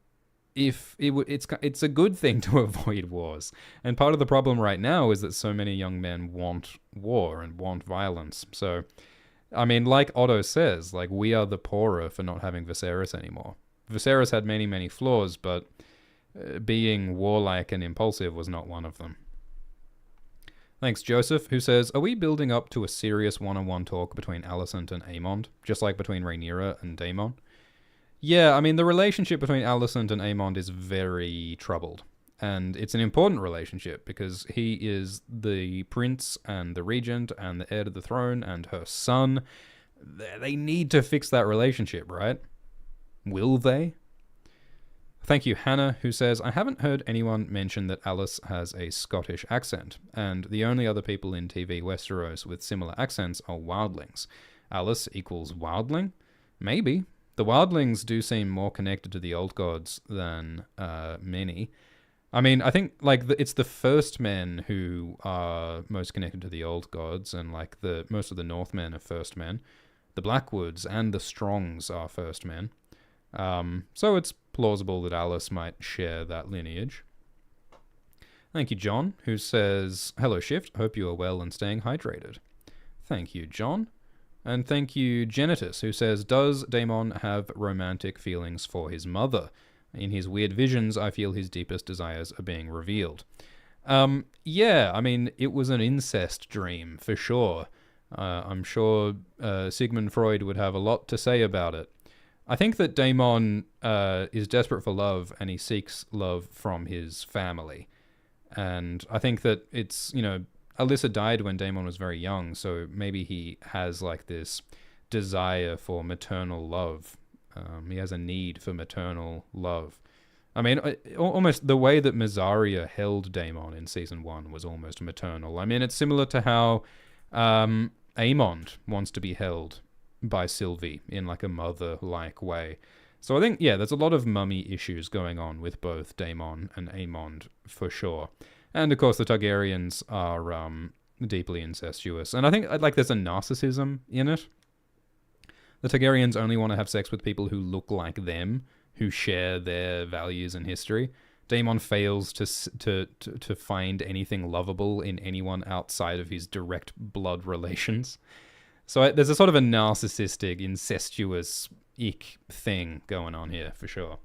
it's a good thing to avoid wars. And part of the problem right now is that so many young men want war and want violence. So, I mean, like Otto says, like, we are the poorer for not having Viserys anymore. Viserys had many, many flaws, but being warlike and impulsive was not one of them. Thanks, Joseph, who says, are we building up to a serious one-on-one talk between Alicent and Aemond, just like between Rhaenyra and Daemon? Yeah, I mean, the relationship between Alicent and Aemond is very troubled. And it's an important relationship because he is the prince and the regent and the heir to the throne and her son. They need to fix that relationship, right? Will they? Thank you, Hannah, who says, I haven't heard anyone mention that Alice has a Scottish accent, and the only other people in TV Westeros with similar accents are wildlings. Alice equals wildling? Maybe. The wildlings do seem more connected to the old gods than many. I mean, I think like it's the first men who are most connected to the old gods, and like most of the Northmen are first men. The Blackwoods and the Strongs are first men. So it's plausible that Alice might share that lineage. Thank you, John, who says, hello, Shift. Hope you are well and staying hydrated. Thank you, John. And thank you, Genitus, who says, does Daemon have romantic feelings for his mother? In his weird visions, I feel his deepest desires are being revealed. Yeah, I mean, it was an incest dream, for sure. I'm sure Sigmund Freud would have a lot to say about it. I think that Daemon is desperate for love, and he seeks love from his family. And I think that it's, Alyssa died when Daemon was very young, so maybe he has, like, this desire for maternal love. He has a need for maternal love. I mean, almost the way that Mysaria held Daemon in Season 1 was almost maternal. I mean, it's similar to how Aemond wants to be held by Sylvie in, like, a mother-like way. So I think, yeah, there's a lot of mummy issues going on with both Daemon and Aemond, for sure. And, of course, the Targaryens are deeply incestuous. And I think, like, there's a narcissism in it. The Targaryens only want to have sex with people who look like them, who share their values and history. Daemon fails to find anything lovable in anyone outside of his direct blood relations. So there's a sort of a narcissistic, incestuous ick thing going on here, for sure.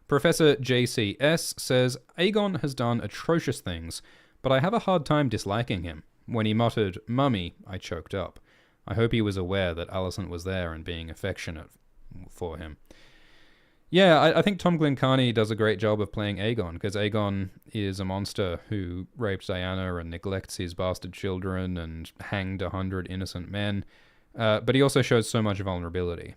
Professor JCS says, Aegon has done atrocious things, but I have a hard time disliking him. When he muttered, "Mummy," I choked up. I hope he was aware that Alicent was there and being affectionate for him. Yeah, I think Tom Glencarny does a great job of playing Aegon, because Aegon is a monster who raped Diana and neglects his bastard children and hanged 100 innocent men. But he also shows so much vulnerability.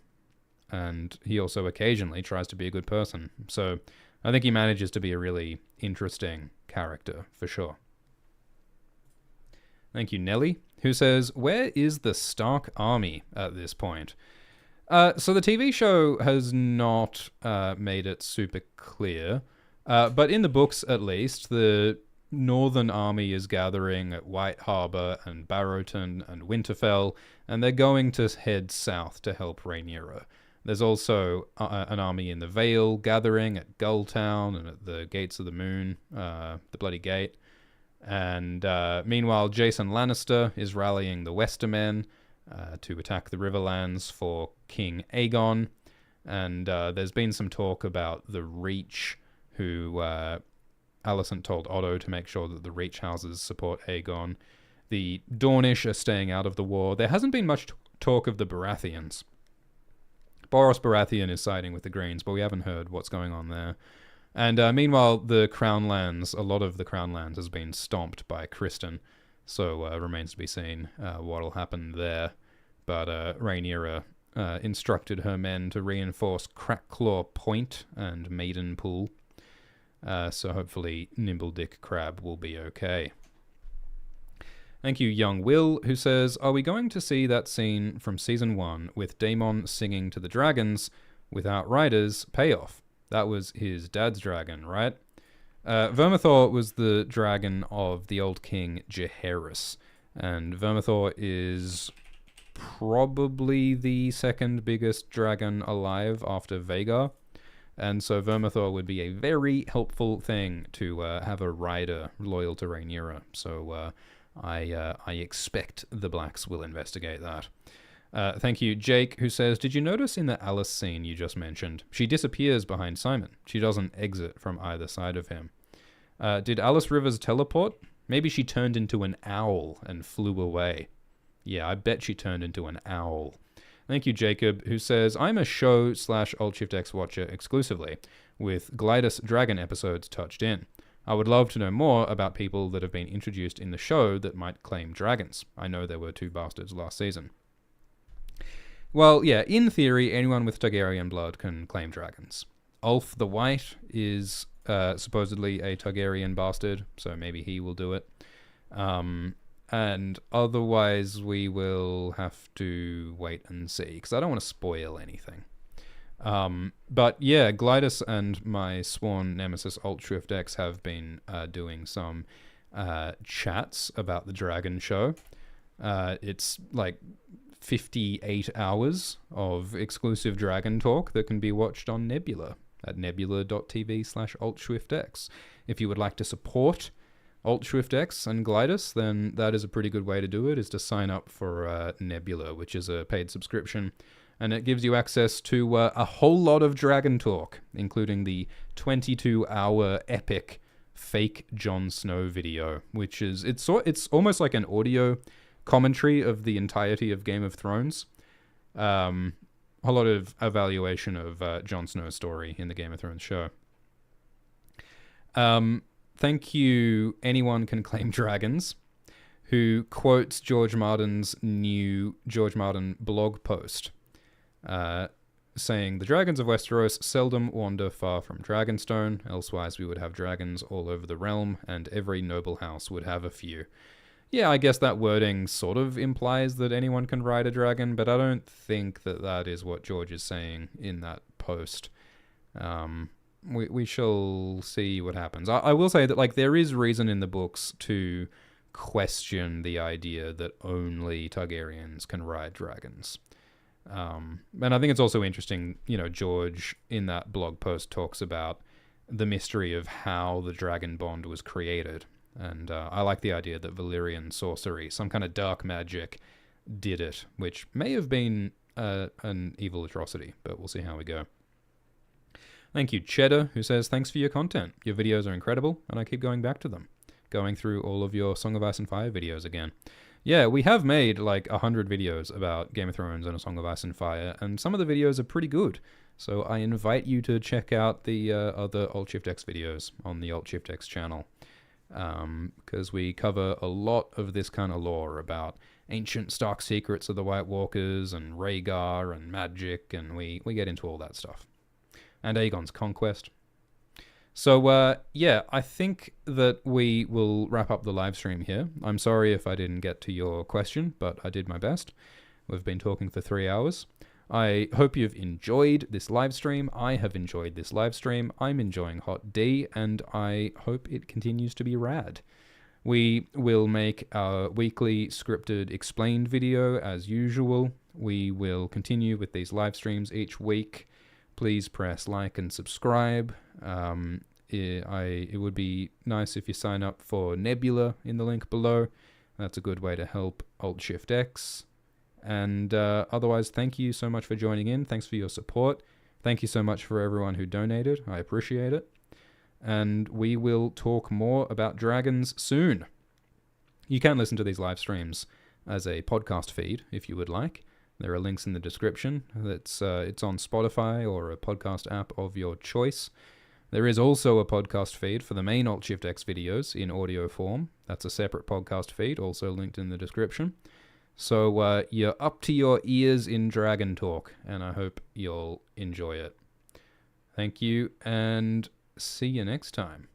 And he also occasionally tries to be a good person. So I think he manages to be a really interesting character, for sure. Thank you, Nelly, who says, where is the Stark army at this point? So the TV show has not made it super clear, but in the books at least, the Northern Army is gathering at White Harbor and Barrowton and Winterfell, and they're going to head south to help Rhaenyra. There's also an army in the Vale gathering at Gulltown and at the Gates of the Moon, the Bloody Gate. And meanwhile, Jason Lannister is rallying the Westermen to attack the Riverlands for King Aegon. And there's been some talk about the Reach, who Alicent told Otto to make sure that the Reach houses support Aegon. The Dornish are staying out of the war. There hasn't been much talk of the Baratheons. Boros Baratheon is siding with the Greens, but we haven't heard what's going on there. And meanwhile, the Crown Lands, a lot of the Crown Lands has been stomped by Criston, so remains to be seen what'll happen there. But Rhaenyra instructed her men to reinforce Crackclaw Point and Maidenpool, so hopefully Nimble Dick Crab will be okay. Thank you, Young Will, who says, are we going to see that scene from Season 1 with Daemon singing to the dragons without riders pay off? That was his dad's dragon, right? Vermithor was the dragon of the old king Jaehaerys, and Vermithor is probably the second biggest dragon alive after Vhagar, and so Vermithor would be a very helpful thing to have a rider loyal to Rhaenyra, so I expect the Blacks will investigate that. Thank you, Jake, who says, did you notice in the Alice scene you just mentioned, she disappears behind Simon. She doesn't exit from either side of him. Did Alice Rivers teleport? Maybe she turned into an owl and flew away. Yeah, I bet she turned into an owl. Thank you, Jacob, who says, I'm a show/AltShiftX watcher exclusively, with Glidus Dragon episodes touched in. I would love to know more about people that have been introduced in the show that might claim dragons. I know there were 2 bastards last season. Well, yeah, in theory, anyone with Targaryen blood can claim dragons. Ulf the White is supposedly a Targaryen bastard, so maybe he will do it. And otherwise, we will have to wait and see, because I don't want to spoil anything. But yeah, Glidus and my sworn nemesis AltShiftX have been doing some chats about the Dragon show. It's like 58 hours of exclusive Dragon talk that can be watched on Nebula at nebula.tv/AltShiftX. If you would like to support AltShiftX and Glidus, then that is a pretty good way to do it, is to sign up for Nebula, which is a paid subscription. and it gives you access to a whole lot of Dragon talk, including the 22-hour epic fake Jon Snow video, which is it's almost like an audio commentary of the entirety of Game of Thrones. A lot of evaluation of Jon Snow's story in the Game of Thrones show. Thank you, Anyone Can Claim Dragons, who quotes George Martin's new George Martin blog post, saying, "The dragons of Westeros seldom wander far from Dragonstone, elsewise we would have dragons all over the realm, and every noble house would have a few." Yeah, I guess that wording sort of implies that anyone can ride a dragon, but I don't think that that is what George is saying in that post. We shall see what happens. I will say that, like, there is reason in the books to question the idea that only Targaryens can ride dragons. And I think it's also interesting, George in that blog post talks about the mystery of how the dragon bond was created. And I like the idea that Valyrian sorcery, some kind of dark magic, did it, which may have been an evil atrocity, but we'll see how we go. Thank you, Cheddar, who says, "Thanks for your content. Your videos are incredible, and I keep going back to them. Going through all of your Song of Ice and Fire videos again." Yeah, we have made like 100 videos about Game of Thrones and A Song of Ice and Fire, and some of the videos are pretty good. So I invite you to check out the other Alt-Shift-X videos on the Alt-Shift-X channel, because we cover a lot of this kind of lore about ancient Stark secrets of the White Walkers and Rhaegar and magic, and we get into all that stuff. And Aegon's conquest. So, yeah, I think that we will wrap up the live stream here. I'm sorry if I didn't get to your question, but I did my best. We've been talking for 3 hours. I hope you've enjoyed this live stream. I have enjoyed this live stream. I'm enjoying Hot D, and I hope it continues to be rad. We will make our weekly scripted explained video as usual. We will continue with these live streams each week. Please press like and subscribe. It would be nice if you sign up for Nebula in the link below. That's a good way to help Alt-Shift-X. And otherwise, thank you so much for joining in. Thanks for your support. Thank you so much for everyone who donated. I appreciate it. And we will talk more about dragons soon. You can listen to these live streams as a podcast feed if you would like. There are links in the description. It's on Spotify or a podcast app of your choice. There is also a podcast feed for the main Alt-Shift-X videos in audio form. That's a separate podcast feed, also linked in the description. So you're up to your ears in Dragon Talk, and I hope you'll enjoy it. Thank you, and see you next time.